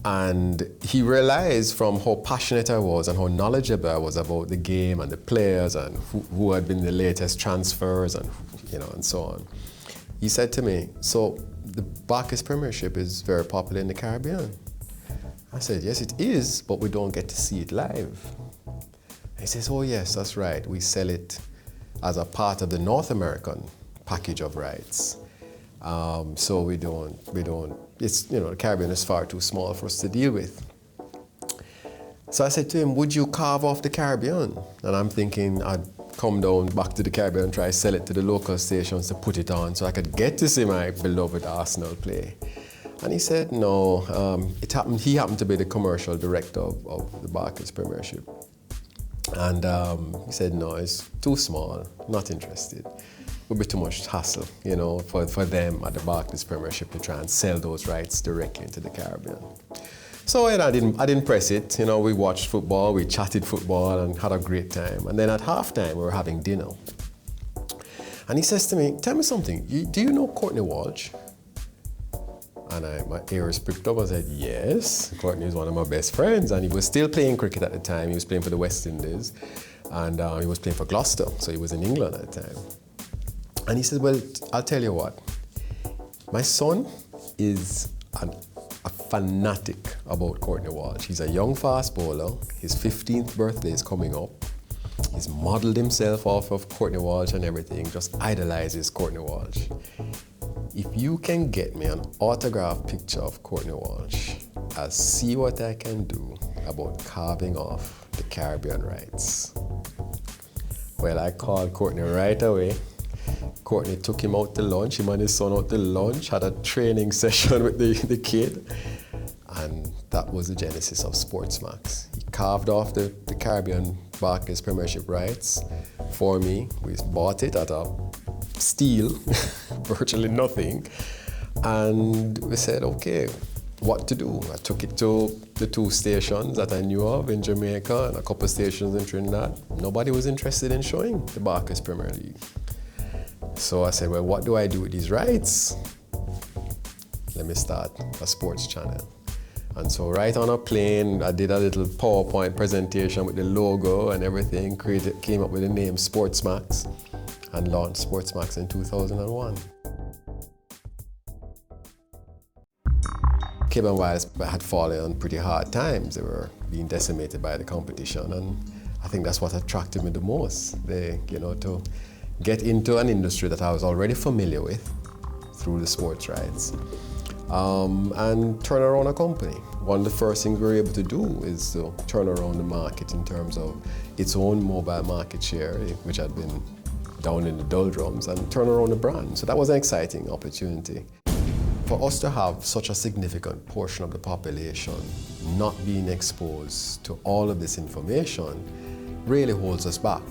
And he realized from how passionate I was and how knowledgeable I was about the game and the players and who had been the latest transfers and, you know, and so on. He said to me, so the Barclays Premiership is very popular in the Caribbean. I said, yes, it is, but we don't get to see it live. He says, oh yes, that's right. We sell it as a part of the North American package of rights. So we don't, it's, you know, the Caribbean is far too small for us to deal with. So I said to him, would you carve off the Caribbean? And I'm thinking I'd come down back to the Caribbean and try to sell it to the local stations to put it on so I could get to see my beloved Arsenal play. And he said, no, he happened to be the commercial director of the Barclays Premiership. And he said, no, it's too small, not interested. Would be too much hassle, you know, for them at the Barclays Premiership to try and sell those rights directly into the Caribbean. So, you know, I didn't press it. You know, we watched football, we chatted football and had a great time. And then at halftime, we were having dinner. And he says to me, tell me something, do you know Courtney Walsh? And my ears pricked up. I said, yes, Courtney is one of my best friends. And he was still playing cricket at the time. He was playing for the West Indies. And he was playing for Gloucester, so he was in England at the time. And he said, well, I'll tell you what. My son is a fanatic about Courtney Walsh. He's a young fast bowler. His 15th birthday is coming up. He's modeled himself off of Courtney Walsh and everything, just idolizes Courtney Walsh. If you can get me an autographed picture of Courtney Walsh, I'll see what I can do about carving off the Caribbean rights. Well, I called Courtney right away. Courtney took him out to lunch, him and his son out to lunch, had a training session with the kid, and that was the genesis of Sportsmax. He carved off the Caribbean Barclays Premiership rights for me. We bought it at a steal, virtually nothing, and we said, okay, what to do? I took it to the 2 stations that I knew of in Jamaica and a couple of stations in Trinidad. Nobody was interested in showing the Barclays Premier League. So I said, well, what do I do with these rights? Let me start a sports channel. And so right on a plane, I did a little PowerPoint presentation with the logo and everything, came up with the name Sportsmax, and launched Sportsmax in 2001. Cable and Wireless had fallen on pretty hard times. They were being decimated by the competition, and I think that's what attracted me the most. To get into an industry that I was already familiar with through the sports rights, and turn around a company. One of the first things we were able to do is to turn around the market in terms of its own mobile market share, which had been down in the doldrums, and turn around the brand. So that was an exciting opportunity. For us to have such a significant portion of the population not being exposed to all of this information really holds us back.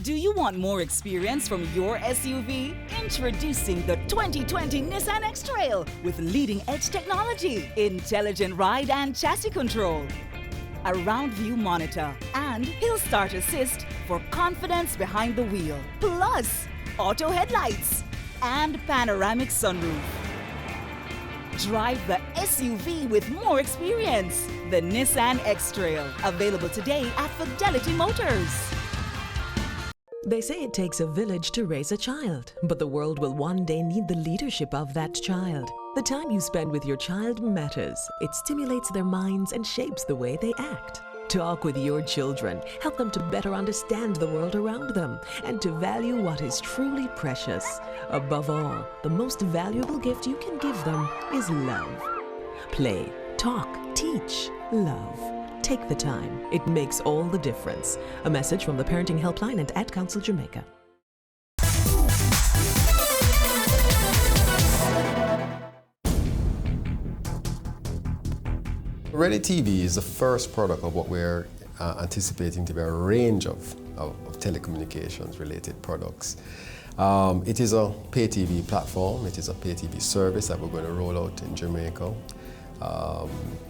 Do you want more experience from your SUV? Introducing the 2020 Nissan X-Trail with leading-edge technology, intelligent ride and chassis control, a round view monitor, and Hill Start Assist for confidence behind the wheel, plus auto headlights and panoramic sunroof. Drive the SUV with more experience. The Nissan X-Trail, available today at Fidelity Motors. They say it takes a village to raise a child, but the world will one day need the leadership of that child. The time you spend with your child matters. It stimulates their minds and shapes the way they act. Talk with your children. Help them to better understand the world around them and to value what is truly precious. Above all, the most valuable gift you can give them is love. Play, talk, teach, love. Take the time. It makes all the difference. A message from the Parenting Helpline and Ad Council Jamaica. Ready TV is the first product of what we're anticipating to be a range of telecommunications related products. It is a pay TV platform. It is a pay TV service that we're going to roll out in Jamaica,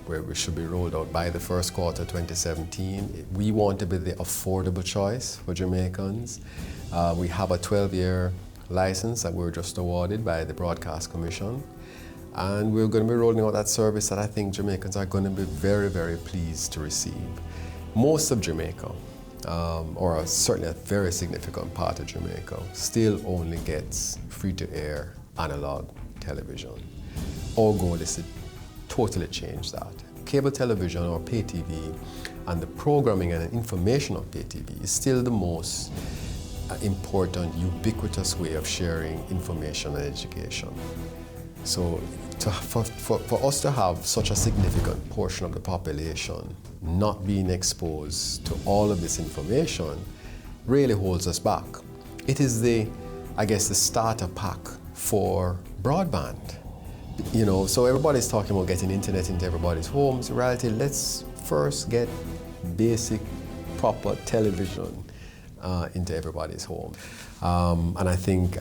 where we should be rolled out by the first quarter 2017. We want to be the affordable choice for Jamaicans. We have a 12-year license that we were just awarded by the Broadcast Commission. And we're going to be rolling out that service that I think Jamaicans are going to be very, very pleased to receive. Most of Jamaica, or certainly a very significant part of Jamaica, still only gets free-to-air analog television. Our goal is to totally change that. Cable television or pay TV and the programming and information of pay TV is still the most important, ubiquitous way of sharing information and education. So for us to have such a significant portion of the population not being exposed to all of this information really holds us back. It is the starter pack for broadband. So everybody's talking about getting internet into everybody's homes. In reality, let's first get basic, proper television into everybody's home. And I think,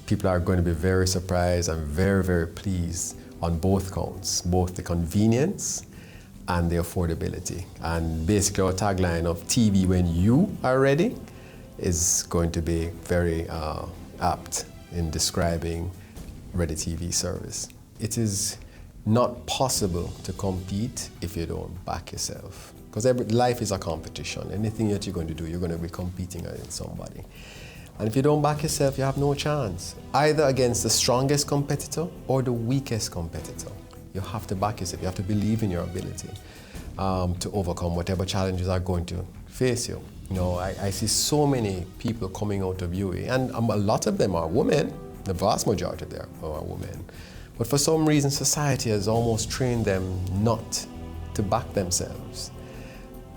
people are going to be very surprised and very, very pleased on both counts, both the convenience and the affordability. And basically our tagline of TV when you are ready is going to be very apt in describing Ready TV service. It is not possible to compete if you don't back yourself. Because life is a competition. Anything that you're going to do, you're going to be competing against somebody. And if you don't back yourself, you have no chance, either against the strongest competitor or the weakest competitor. You have to back yourself. You have to believe in your ability to overcome whatever challenges are going to face you. I see so many people coming out of UA, and a lot of them are women. The vast majority of them are women. But for some reason, society has almost trained them not to back themselves.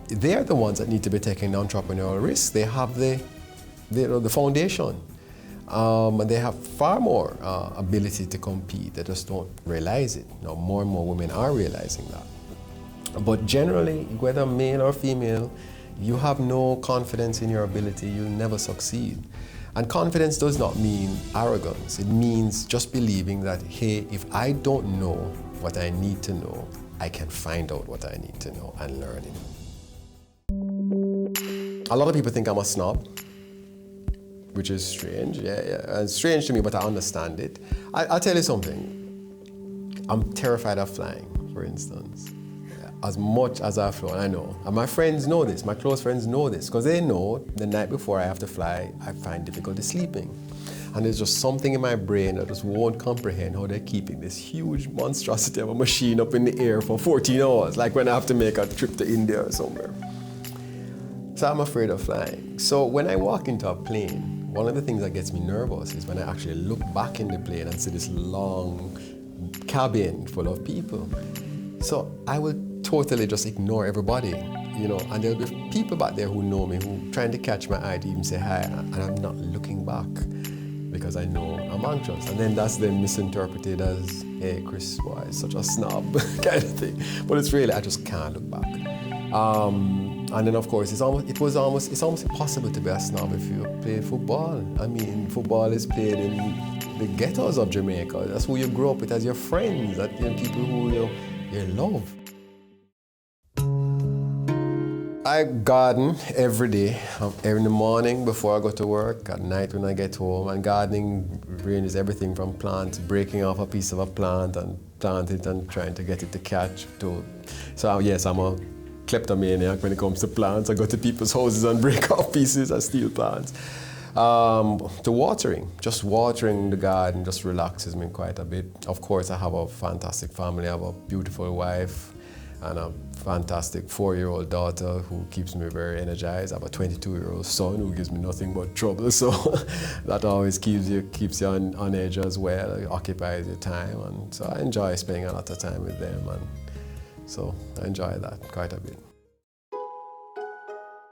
They're the ones that need to be taking the entrepreneurial risks. They have the foundation. And they have far more ability to compete. They just don't realize it. More and more women are realizing that. But generally, whether male or female, you have no confidence in your ability, you'll never succeed. And confidence does not mean arrogance. It means just believing that, hey, if I don't know what I need to know, I can find out what I need to know and learn it. A lot of people think I'm a snob, which is strange. Yeah. It's strange to me, but I understand it. I'll tell you something. I'm terrified of flying, for instance. as much as I've flown, I know. And my friends know this, my close friends know this, because they know the night before I have to fly, I find difficulty sleeping. And there's just something in my brain that just won't comprehend how they're keeping this huge monstrosity of a machine up in the air for 14 hours, like when I have to make a trip to India or somewhere. So I'm afraid of flying. So when I walk into a plane, one of the things that gets me nervous is when I actually look back in the plane and see this long cabin full of people. So I will totally just ignore everybody, you know, and there'll be people back there who know me, who trying to catch my eye to even say hi, and I'm not looking back because I know I'm anxious. And then that's then misinterpreted as, hey, Chris, why is such a snob kind of thing. But it's really, I just can't look back. And then of course, it's almost impossible to be a snob if you play football. I mean, football is played in the ghettos of Jamaica. That's who you grow up with as your friends, that, you know, people who you love. I garden every day, in the morning before I go to work, at night when I get home. And gardening ranges everything from plants, breaking off a piece of a plant and plant it and trying to get it to catch. So yes, I'm a kleptomaniac when it comes to plants. I go to people's houses and break off pieces and steal plants. To watering, just watering the garden just relaxes me quite a bit. Of course, I have a fantastic family. I have a beautiful wife and a fantastic 4-year-old daughter who keeps me very energized. I have a 22-year-old son who gives me nothing but trouble, so that always keeps you on edge as well. It occupies your time, and so I enjoy spending a lot of time with them, and so I enjoy that quite a bit.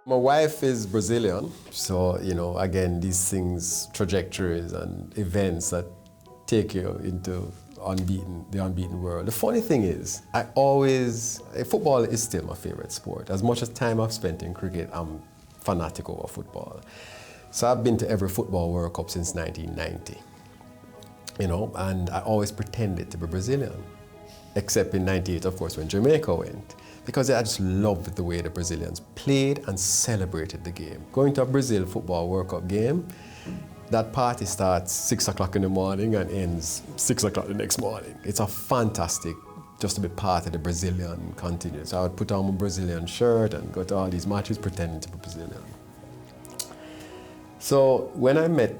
My wife is Brazilian, so, you know, again, these things, trajectories and events that take you into the unbeaten world. The funny thing is, football is still my favorite sport. As much as time I've spent in cricket, I'm fanatic over football. So I've been to every football World Cup since 1990, you know, and I always pretended to be Brazilian, except in '98, of course, when Jamaica went, because I just loved the way the Brazilians played and celebrated the game. Going to a Brazil football World Cup game, that party starts 6 o'clock in the morning and ends 6 o'clock the next morning. It's a fantastic, just to be part of the Brazilian continuity. So I would put on my Brazilian shirt and go to all these matches pretending to be Brazilian. So when I met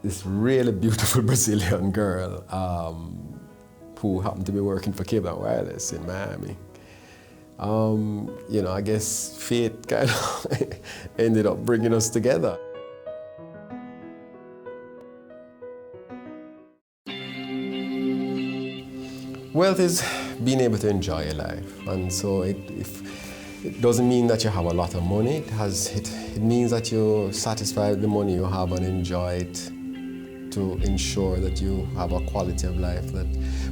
this really beautiful Brazilian girl who happened to be working for Cable & Wireless in Miami, you know, I guess fate kind of ended up bringing us together. Wealth is being able to enjoy your life, and so it doesn't mean that you have a lot of money. It means that you're satisfied with the money you have and enjoy it to ensure that you have a quality of life that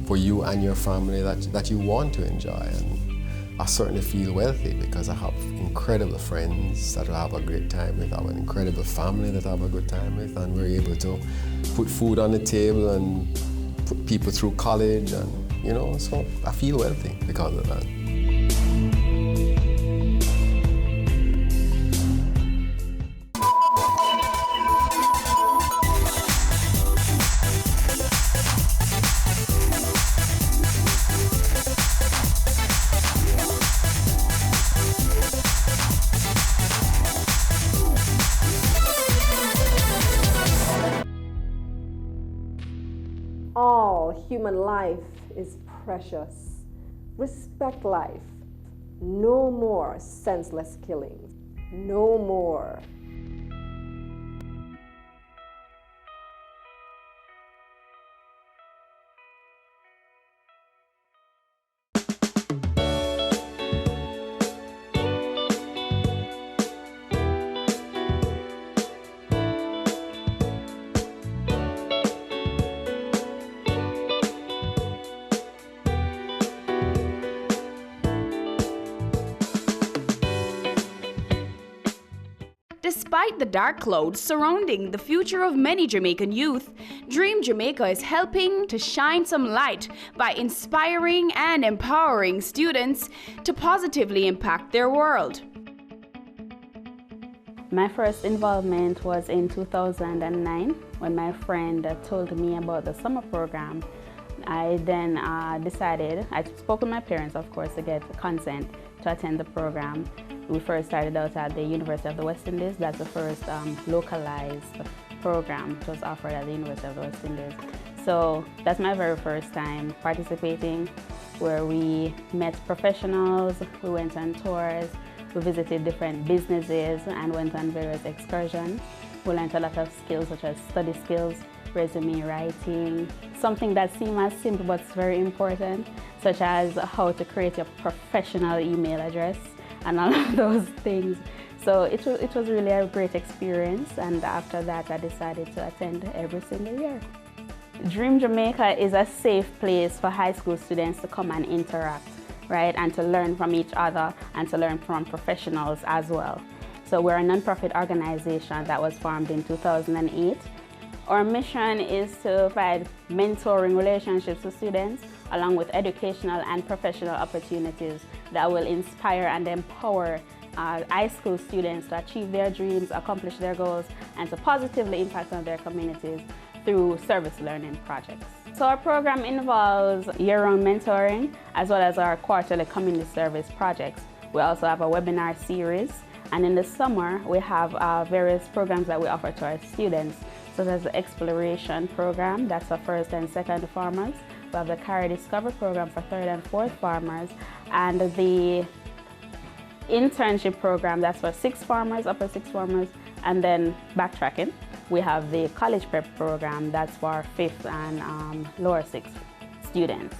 for you and your family that you want to enjoy. And I certainly feel wealthy because I have incredible friends that I have a great time with. I have an incredible family that I have a good time with, and we're able to put food on the table and put people through college, and you know, so I feel wealthy because of that. All human life is precious. Respect life. No more senseless killings. No more. Despite the dark clouds surrounding the future of many Jamaican youth, Dream Jamaica is helping to shine some light by inspiring and empowering students to positively impact their world. My first involvement was in 2009 when my friend told me about the summer program I then decided, I spoke with my parents, of course, to get consent to attend the program. We first started out at the University of the West Indies. That's the first localized program that was offered at the University of the West Indies. So that's my very first time participating, where we met professionals, we went on tours, we visited different businesses and went on various excursions. We learned a lot of skills such as study skills, resume writing, something that seems as simple but very important, such as how to create a professional email address and all of those things. So it was really a great experience, and after that I decided to attend every single year. Dream Jamaica is a safe place for high school students to come and interact, right, and to learn from each other and to learn from professionals as well. So we're a non-profit organization that was formed in 2008. Our mission is to provide mentoring relationships with students, along with educational and professional opportunities that will inspire and empower high school students to achieve their dreams, accomplish their goals, and to positively impact on their communities through service learning projects. So our program involves year-round mentoring as well as our quarterly community service projects. We also have a webinar series, and in the summer we have various programs that we offer to our students, such as the exploration program, that's for first and second farmers. We have the Career Discover program for third and fourth farmers, and the internship program, that's for sixth farmers, upper sixth farmers, and then backtracking. We have the college prep program, that's for fifth and lower sixth students.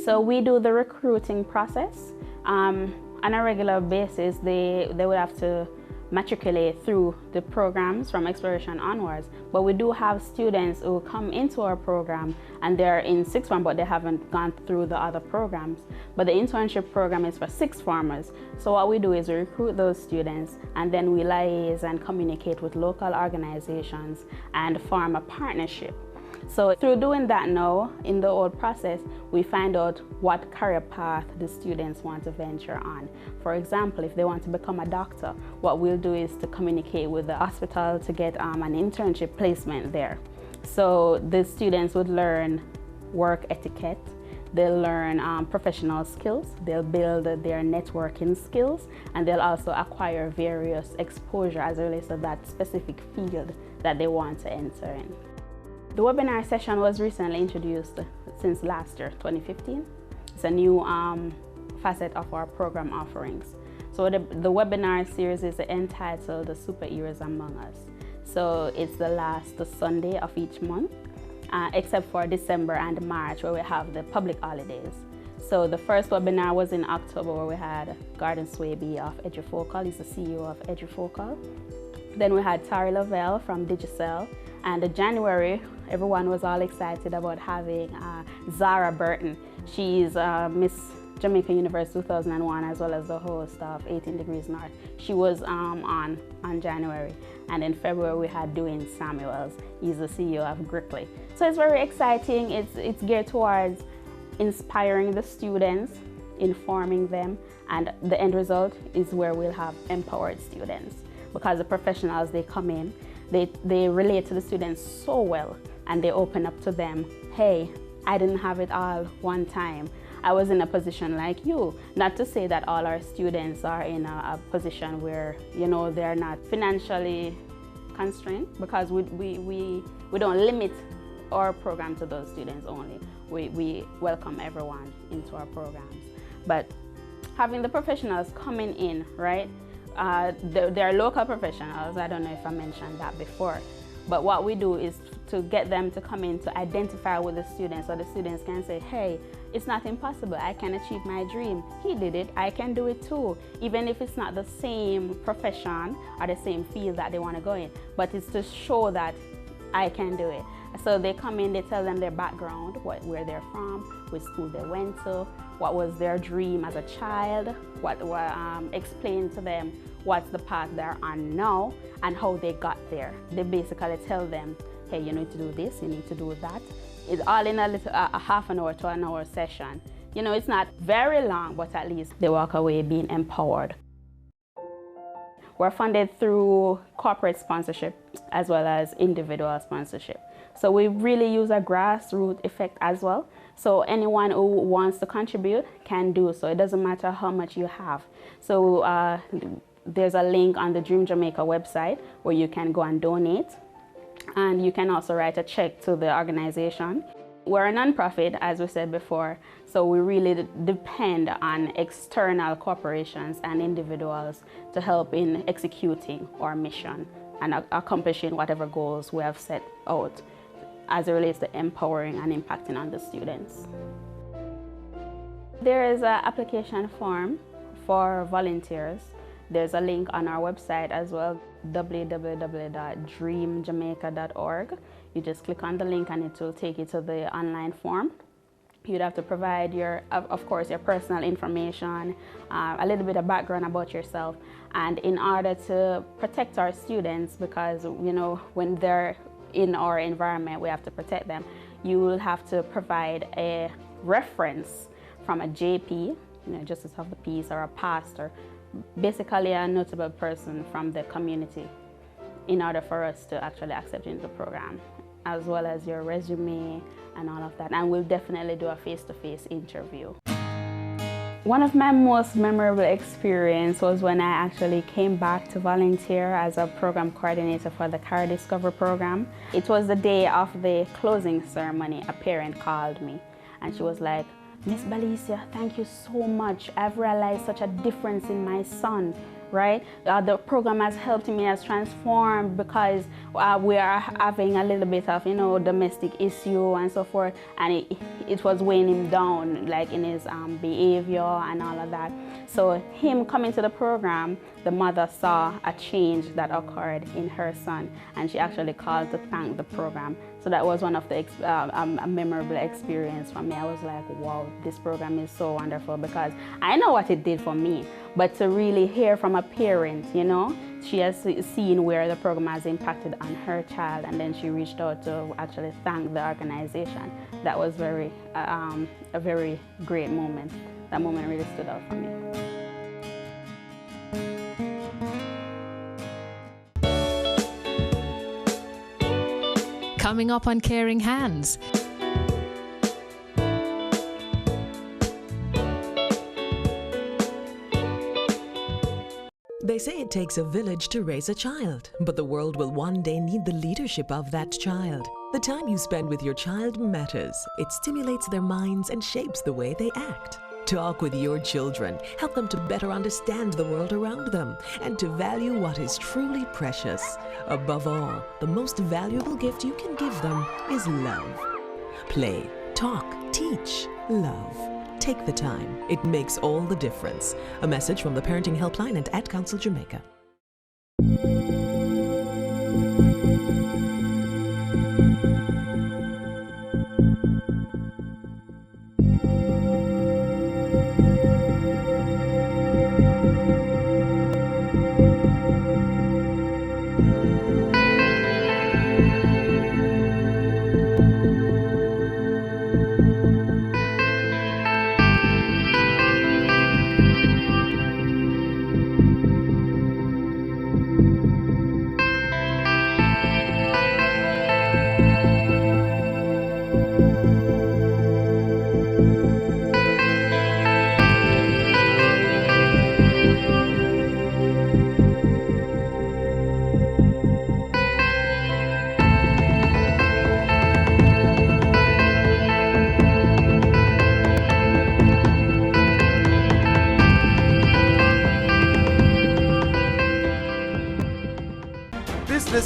So we do the recruiting process. On a regular basis, they would have to matriculate through the programs from exploration onwards. But we do have students who come into our program and they're in sixth form, but they haven't gone through the other programs. But the internship program is for sixth formers. So what we do is we recruit those students, and then we liaise and communicate with local organizations and form a partnership. So through doing that now, in the whole process, we find out what career path the students want to venture on. For example, if they want to become a doctor, what we'll do is to communicate with the hospital to get an internship placement there. So the students would learn work etiquette, they'll learn professional skills, they'll build their networking skills, and they'll also acquire various exposure as it relates to that specific field that they want to enter in. The webinar session was recently introduced since last year, 2015. It's a new facet of our program offerings. So the webinar series is entitled The Superheroes Among Us. So it's the last Sunday of each month, except for December and March, where we have the public holidays. So the first webinar was in October, where we had Gordon Swaby of EduFocal. He's the CEO of EduFocal. Then we had Tari Lavelle from Digicel. And in January, everyone was all excited about having Zara Burton. She's Miss Jamaica Universe 2001, as well as the host of 18 Degrees North. She was on January. And in February, we had Dwayne Samuels. He's the CEO of Grickley. So it's very exciting. It's geared towards inspiring the students, informing them, and the end result is where we'll have empowered students. Because the professionals, they come in, they relate to the students so well, and they open up to them. Hey, I didn't have it all one time. I was in a position like you. Not to say that all our students are in a position where, you know, they're not financially constrained, because we don't limit our program to those students only. We welcome everyone into our programs. But having the professionals coming in, right? They're local professionals. I don't know if I mentioned that before. But what we do is to get them to come in to identify with the students, so the students can say, hey, it's not impossible. I can achieve my dream. He did it. I can do it too. Even if it's not the same profession or the same field that they want to go in. But it's to show that I can do it. So they come in, they tell them their background, where they're from, which school they went to, what was their dream as a child, explain to them what's the path they're on now and how they got there. They basically tell them, hey, you need to do this, you need to do that. It's all in a half an hour to an hour session. You know, it's not very long, but at least they walk away being empowered. We're funded through corporate sponsorship as well as individual sponsorship. So we really use a grassroots effect as well. So anyone who wants to contribute can do so. It doesn't matter how much you have. So there's a link on the Dream Jamaica website where you can go and donate. And you can also write a check to the organization. We're a nonprofit, as we said before, so we really depend on external corporations and individuals to help in executing our mission and accomplishing whatever goals we have set out as it relates to empowering and impacting on the students. There is an application form for volunteers. There's a link on our website as well, www.dreamjamaica.org. You just click on the link and it will take you to the online form. You'd have to provide of course, your personal information, a little bit of background about yourself. And in order to protect our students, because when they're in our environment, we have to protect them, you will have to provide a reference from a JP, Justice of the Peace, or a pastor, basically a notable person from the community, in order for us to actually accept you into the program, as well as your resume and all of that. And we'll definitely do a face-to-face interview. One of my most memorable experiences was when I actually came back to volunteer as a program coordinator for the Career Discover program. It was the day of the closing ceremony. A parent called me and she was like, "Miss Balicia, thank you so much. I've realized such a difference in my son, right? The program has helped me, has transformed, because we are having a little bit of, domestic issue and so forth, and it was weighing him down, like in his behavior and all of that. So him coming to the program, the mother saw a change that occurred in her son, and she actually called to thank the program. So that was one of the a memorable experience for me. I was like, wow, this program is so wonderful, because I know what it did for me, but to really hear from a parent, she has seen where the program has impacted on her child, and then she reached out to actually thank the organization. That was a very great moment. That moment really stood out for me. Coming up on Caring Hands. They say it takes a village to raise a child, but the world will one day need the leadership of that child. The time you spend with your child matters. It stimulates their minds and shapes the way they act. Talk with your children. Help them to better understand the world around them and to value what is truly precious. Above all, the most valuable gift you can give them is love. Play, talk, teach, love. Take the time. It makes all the difference. A message from the Parenting Helpline and Ad Council Jamaica.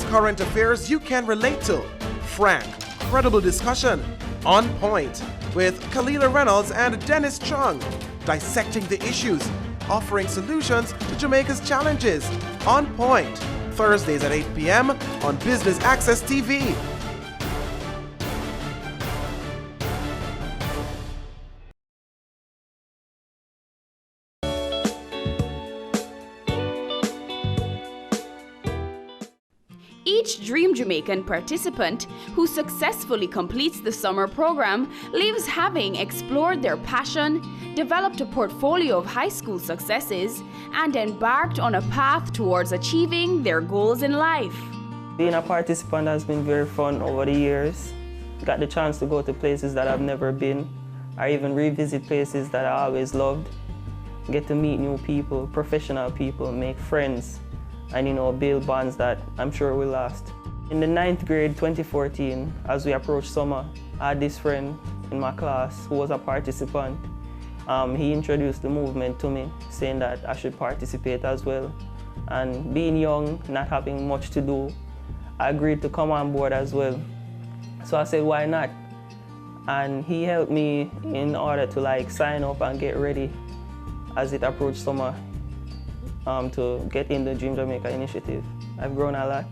Current affairs you can relate to. Frank, credible discussion. On Point with Kalila Reynolds and Dennis Chung. Dissecting the issues, offering solutions to Jamaica's challenges. On Point, Thursdays at 8 p.m. on Business Access TV. Each Each Dream Jamaican participant who successfully completes the summer program leaves having explored their passion, developed a portfolio of high school successes, and embarked on a path towards achieving their goals in life. Being a participant has been very fun over the years. Got the chance to go to places that I've never been, or even revisit places that I always loved. Get to meet new people, professional people, make friends, and build bonds that I'm sure will last. In the 9th grade 2014, as we approached summer, I had this friend in my class who was a participant. He introduced the movement to me, saying that I should participate as well. And being young, not having much to do, I agreed to come on board as well. So I said, why not? And he helped me in order to sign up and get ready as it approached summer to get in the Dream Jamaica initiative. I've grown a lot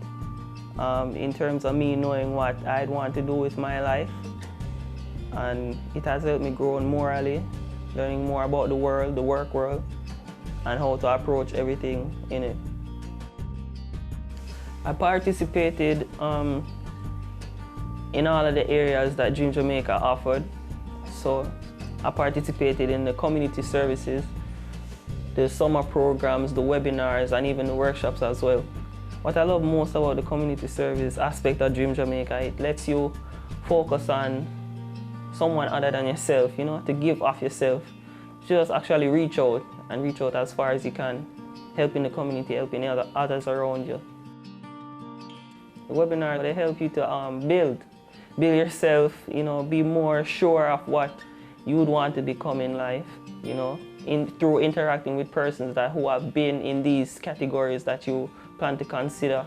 in terms of me knowing what I'd want to do with my life. And it has helped me grow morally, learning more about the world, the work world, and how to approach everything in it. I participated in all of the areas that Dream Jamaica offered. So I participated in the community services, the summer programs, the webinars, and even the workshops as well. What I love most about the community service aspect of Dream Jamaica, it lets you focus on someone other than yourself, to give off yourself. Just actually reach out as far as you can, helping the community, helping others around you. The webinar, they help you to build yourself, be more sure of what you would want to become in life, through interacting with persons who have been in these categories that you plan to consider.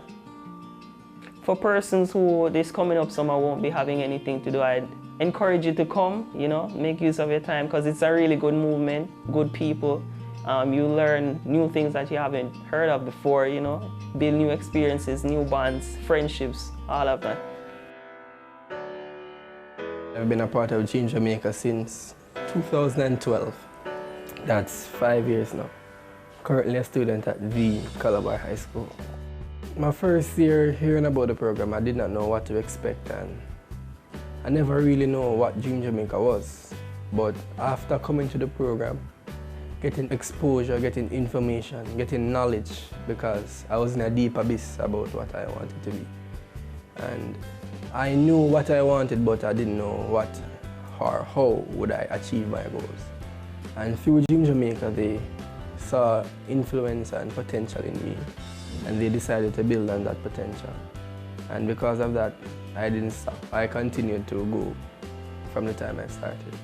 For persons who this coming up summer won't be having anything to do, I'd encourage you to come, make use of your time, because it's a really good movement, good people. You learn new things that you haven't heard of before, build new experiences, new bonds, friendships, all of that. I've been a part of Dream Jamaica since 2012. That's 5 years now. Currently a student at the Calabar High School. My first year hearing about the program, I did not know what to expect, and I never really know what Dream Jamaica was. But after coming to the program, getting exposure, getting information, getting knowledge, because I was in a deep abyss about what I wanted to be. And I knew what I wanted, but I didn't know what or how would I achieve my goals. And through Dream Jamaica, they saw influence and potential in me, and they decided to build on that potential. And because of that, I didn't stop. I continued to go from the time I started.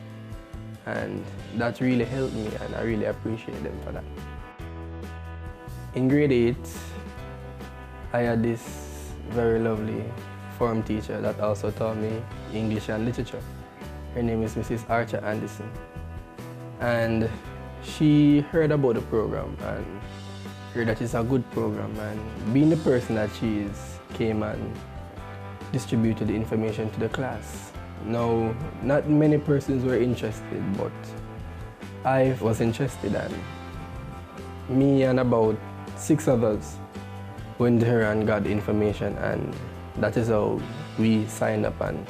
And that really helped me, and I really appreciate them for that. In grade 8, I had this very lovely form teacher that also taught me English and literature. Her name is Mrs. Archer Anderson. And she heard about the program and heard that it's a good program, and being the person that she is, came and distributed the information to the class. Now, not many persons were interested, but I was interested, and me and about 6 others went there and got the information, and that is how we signed up, and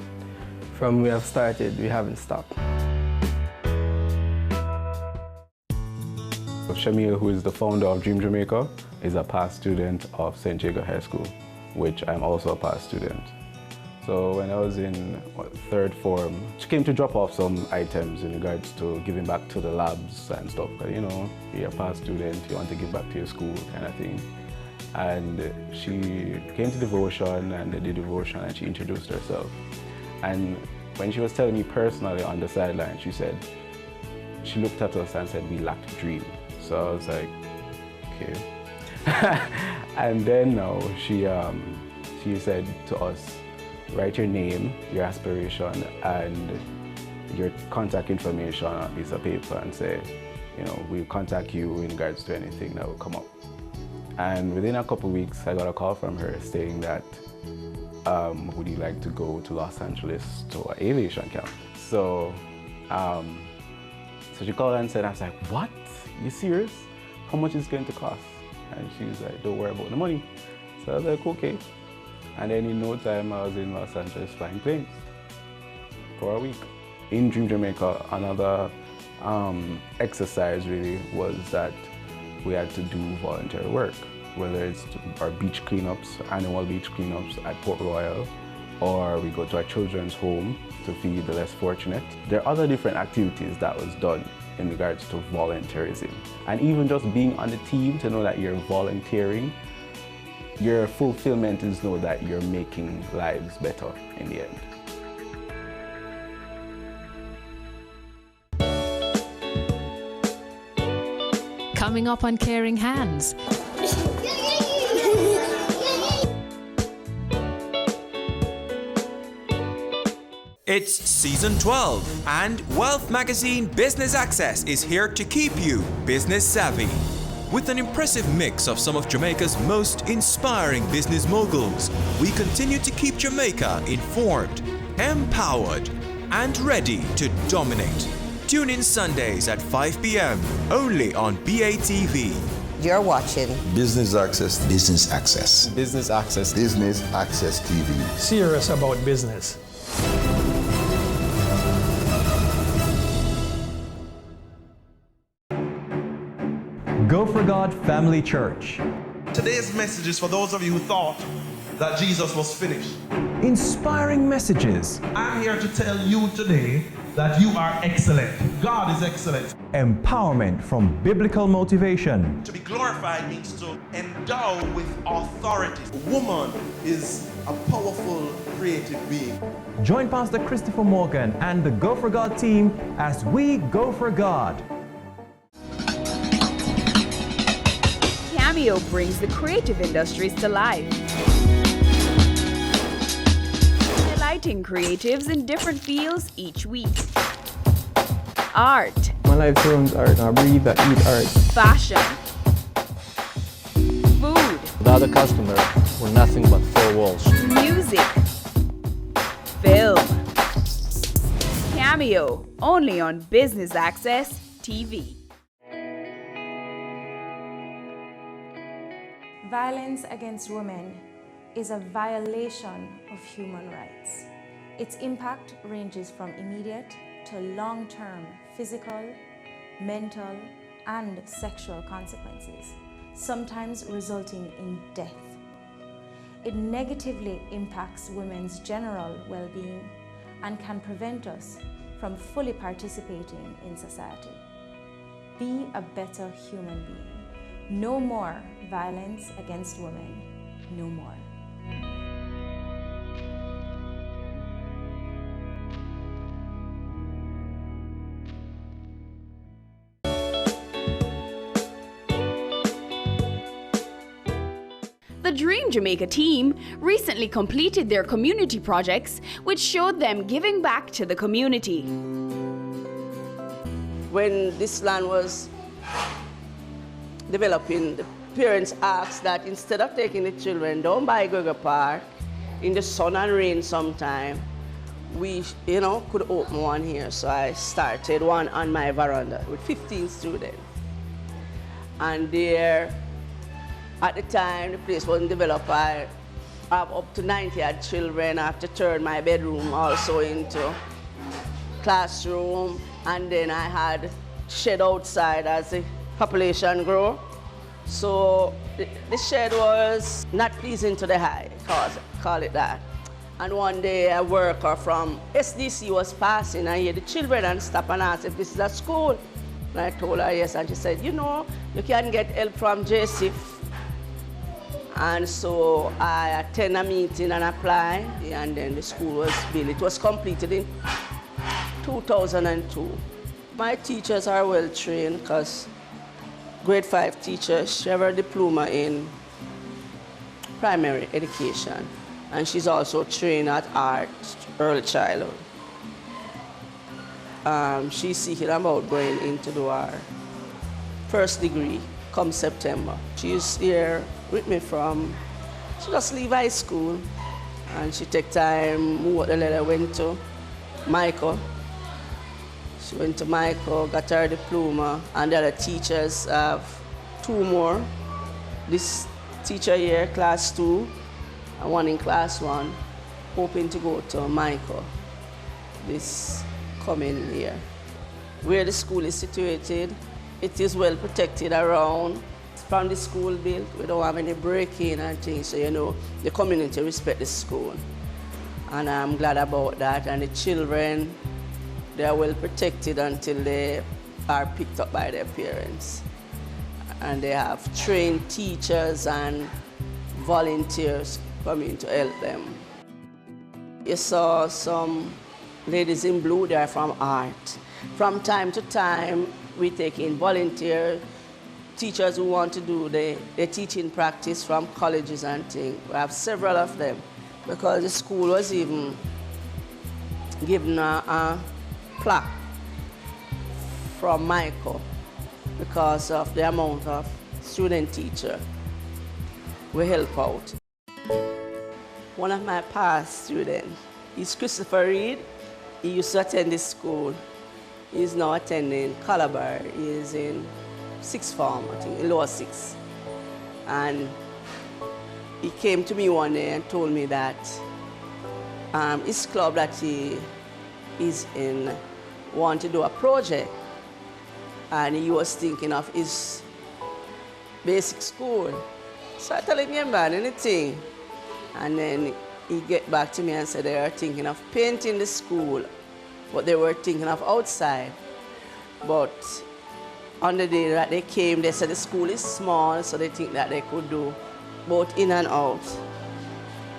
from we have started, we haven't stopped. Shamil, who is the founder of Dream Jamaica, is a past student of St. Jago High School, which I'm also a past student. So when I was in 3rd form, she came to drop off some items in regards to giving back to the labs and stuff. You're a past student, you want to give back to your school kind of thing. And she came to devotion, and they did devotion, and she introduced herself. And when she was telling me personally on the sideline, she said, she looked at us and said, we lacked a dream. So I was like, okay. And then now she said to us, write your name, your aspiration, and your contact information on a piece of paper, and say, we'll contact you in regards to anything that will come up. And within a couple of weeks, I got a call from her saying that, would you like to go to Los Angeles to an aviation camp? So she called and said, I was like, what? You serious? How much is it going to cost? And she was like, don't worry about the money. So I was like, okay. And then in no time, I was in Los Angeles flying planes for a week. In Dream Jamaica, another exercise really was that we had to do voluntary work, whether it's our beach cleanups, annual beach cleanups at Port Royal, or we go to our children's home to feed the less fortunate. There are other different activities that was done in regards to volunteerism. And even just being on the team to know that you're volunteering, your fulfillment is know that you're making lives better in the end. Coming up on Caring Hands. It's season 12, and Wealth Magazine Business Access is here to keep you business savvy. With an impressive mix of some of Jamaica's most inspiring business moguls, we continue to keep Jamaica informed, empowered, and ready to dominate. Tune in Sundays at 5 p.m. only on BATV. You're watching Business Access. Business Access. Business Access. Business Access TV. Serious about business. Go for God Family Church. Today's message is for those of you who thought that Jesus was finished. Inspiring messages. I'm here to tell you today that you are excellent. God is excellent. Empowerment from biblical motivation. To be glorified means to endow with authority. A woman is a powerful, creative being. Join Pastor Christopher Morgan and the Go for God team as we go for God. Cameo brings the creative industries to life, highlighting creatives in different fields each week. Art. My life runs art. I breathe, I eat art. Fashion. Food. Without a customer, we're nothing but four walls. Music. Film. Cameo, only on Business Access TV. Violence against women is a violation of human rights. Its impact ranges from immediate to long-term physical, mental, and sexual consequences, sometimes resulting in death. It negatively impacts women's general well-being and can prevent us from fully participating in society. Be a better human being. No more violence against women. No more. The Dream Jamaica team recently completed their community projects, which showed them giving back to the community. When this land was developing, the parents asked that instead of taking the children down by Gregor Park in the sun and rain sometime, we, could open one here. So I started one on my veranda with 15 students. And there, at the time, the place wasn't developed. I have up to 90 odd children. I have to turn my bedroom also into classroom. And then I had shed outside as the population grew. So the shed was not pleasing to the eye, call it that. And one day a worker from SDC was passing and here the children and stopped and asked if this is a school. And I told her yes, and she said, you can get help from JSIF. And so I attend a meeting and apply, and then the school was built. It was completed in 2002. My teachers are well trained because grade 5 teacher, she have her diploma in primary education, and she's also trained at art early childhood. She's seeking about going into her first degree come September. She's here with me she just leave high school, and she take time, went to Michael. She went to Michael, got her diploma, and the other teachers have 2 more. This teacher here, class 2, and one in class 1, hoping to go to Michael this coming year. Where the school is situated, it is well protected around. From the school built, we don't have any break-in and things, so you know, the community respect the school. And I'm glad about that, and the children, they are well protected until they are picked up by their parents. And they have trained teachers and volunteers coming to help them. You saw some ladies in blue, they are from art. From time to time, we take in volunteers, teachers who want to do the teaching practice from colleges and things. We have several of them because the school was even given a plaque from Michael because of the amount of student teacher we help out. One of my past students is Christopher Reed. He used to attend this school. He's now attending Calabar. He is in 6th form, I think, in lower 6. And he came to me one day and told me that his club that he is in want to do a project. And he was thinking of his basic school. So I told him, yeah, man, anything. And then he get back to me and said they are thinking of painting the school, but they were thinking of outside. But on the day that they came, they said the school is small, so they think that they could do both in and out.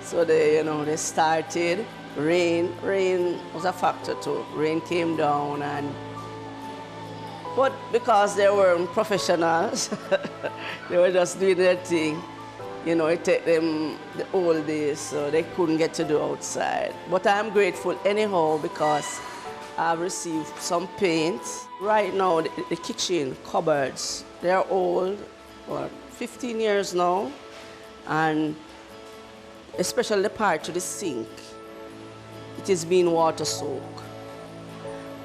So they, you know, they started. Rain was a factor too. Rain came down, but because they weren't professionals, they were just doing their thing. You know, it took them the old days, so they couldn't get to do outside. But I'm grateful anyhow because I've received some paint. Right now, the kitchen cupboards, they're old, 15 years now, and especially the part to the sink, it has been water soaked.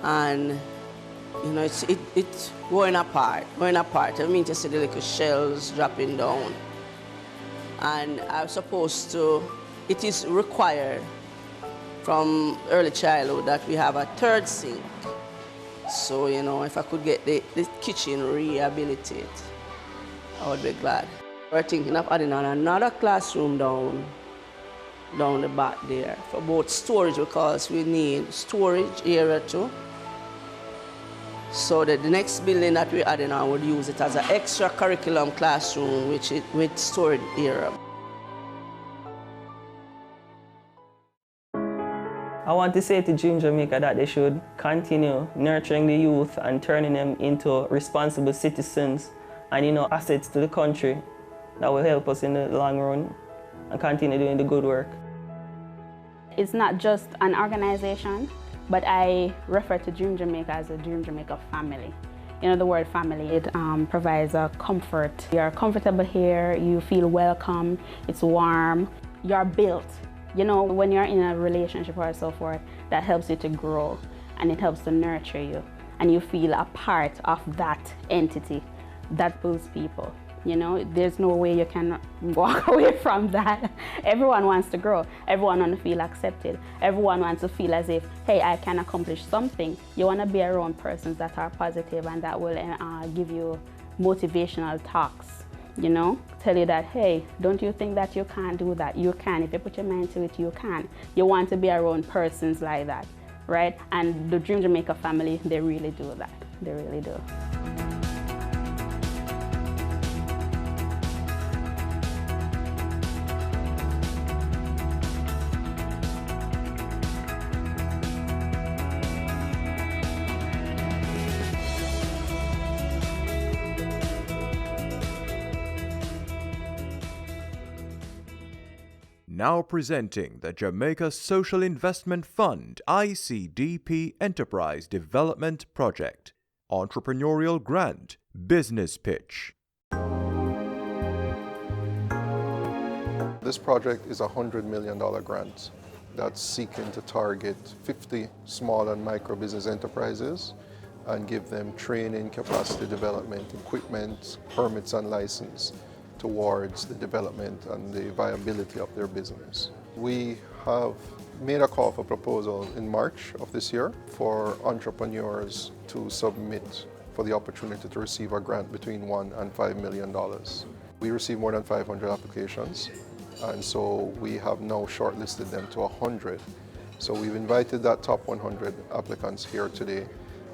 And, you know, it's going apart. I mean to see the little shells dropping down. And I'm supposed to, it is required from early childhood that we have a 3rd sink. So, you know, if I could get the kitchen rehabilitated, I would be glad. We're thinking of adding on another classroom down the back there for both storage because we need storage area too. So that the next building that we're adding on would use it as an extra curriculum classroom with storage area. I want to say to Dream Jamaica that they should continue nurturing the youth and turning them into responsible citizens and, you know, assets to the country that will help us in the long run and continue doing the good work. It's not just an organization, but I refer to Dream Jamaica as a Dream Jamaica family. You know, the word family, it provides a comfort. You're comfortable here, you feel welcome, it's warm, you're built. You know, when you're in a relationship or so forth, that helps you to grow and it helps to nurture you. And you feel a part of that entity that builds people. You know, there's no way you can walk away from that. Everyone wants to grow. Everyone wants to feel accepted. Everyone wants to feel as if, hey, I can accomplish something. You want to be around persons that are positive and that will give you motivational talks. You know, tell you that, hey, don't you think that you can't do that? You can. If you put your mind to it, you can. You want to be around persons like that, right? And the Dream Jamaica family, they really do that. They really do. Now presenting the Jamaica Social Investment Fund ICDP Enterprise Development Project. Entrepreneurial Grant Business Pitch. This project is a $100 million grant that's seeking to target 50 small and micro business enterprises and give them training, capacity development, equipment, permits and license towards the development and the viability of their business. We have made a call for proposal in March of this year for entrepreneurs to submit for the opportunity to receive a grant between $1 and $5 million. We received more than 500 applications, and so we have now shortlisted them to 100. So we've invited that top 100 applicants here today,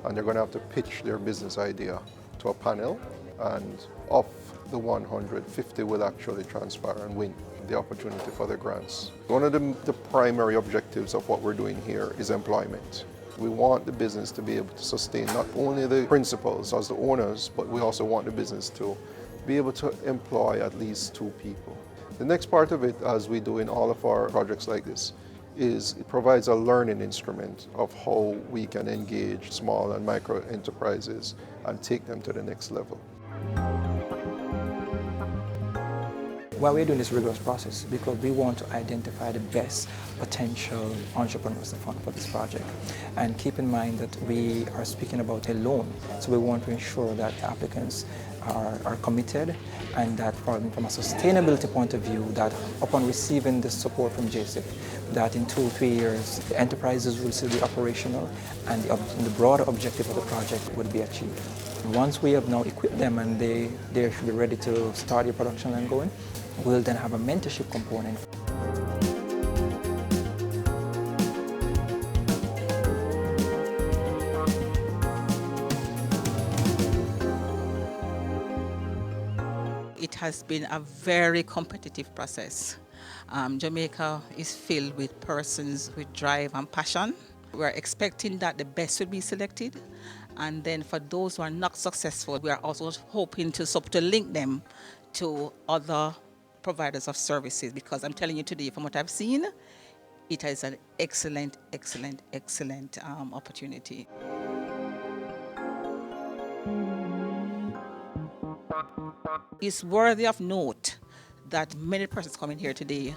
and they're going to have to pitch their business idea to a panel, and of the 100, 50 will actually transpire and win the opportunity for the grants. One of the primary objectives of what we're doing here is employment. We want the business to be able to sustain not only the principals as the owners, but we also want the business to be able to employ at least 2 people. The next part of it, as we do in all of our projects like this, is it provides a learning instrument of how we can engage small and micro enterprises and take them to the next level. Why we're doing this rigorous process, because we want to identify the best potential entrepreneurs for this project. And keep in mind that we are speaking about a loan, so we want to ensure that the applicants are committed, and that from a sustainability point of view, that upon receiving the support from JSIP, that in 2-3 years, the enterprises will still be operational, and the broader objective of the project would be achieved. Once we have now equipped them and they should be ready to start the production line going, we'll then have a mentorship component. It has been a very competitive process. Jamaica is filled with persons with drive and passion. We're expecting that the best will be selected, and then for those who are not successful, we are also hoping to link them to other providers of services, because I'm telling you today, from what I've seen, it is an excellent opportunity. It's worthy of note that many persons coming here today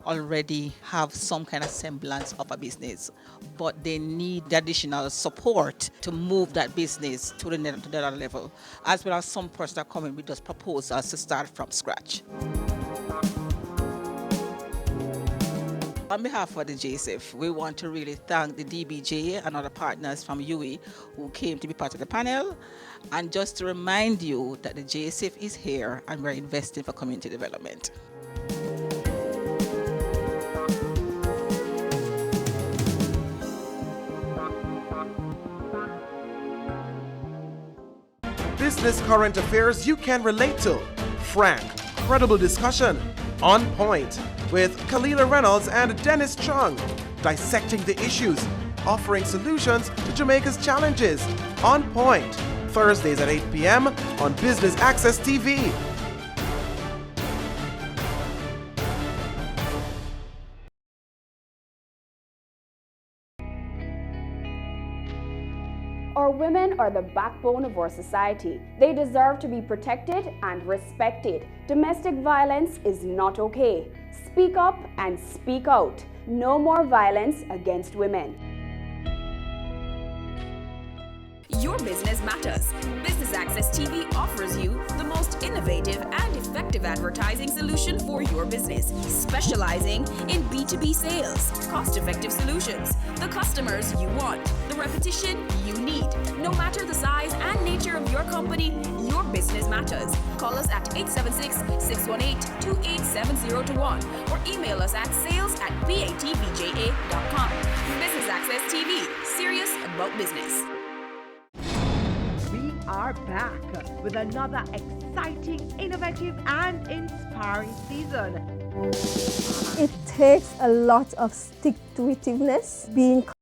already have some kind of semblance of a business, but they need the additional support to move that business to the other level, as well as some persons that are coming with those proposals to start from scratch. On behalf of the JSIF, we want to really thank the DBJ and other partners from UWI who came to be part of the panel, and just to remind you that the JSIF is here and we're investing for community development. Business current affairs you can relate to. Frank, credible discussion. On Point with Kalila Reynolds and Dennis Chung. Dissecting the issues, offering solutions to Jamaica's challenges. On Point, Thursdays at 8 p.m. on Business Access TV. Our women are the backbone of our society. They deserve to be protected and respected. Domestic violence is not okay. Speak up and speak out. No more violence against women. Your business matters. Business Access TV offers you the most innovative and effective advertising solution for your business, specializing in B2B sales, cost-effective solutions, the customers you want, the repetition you need. No matter the size and nature of your company, your business matters. Call us at 876-618-2870 or email us at sales@batvja.com. Business Access TV, serious about business. We are back with another exciting, innovative, and inspiring season. It takes a lot of stick-to-itiveness, being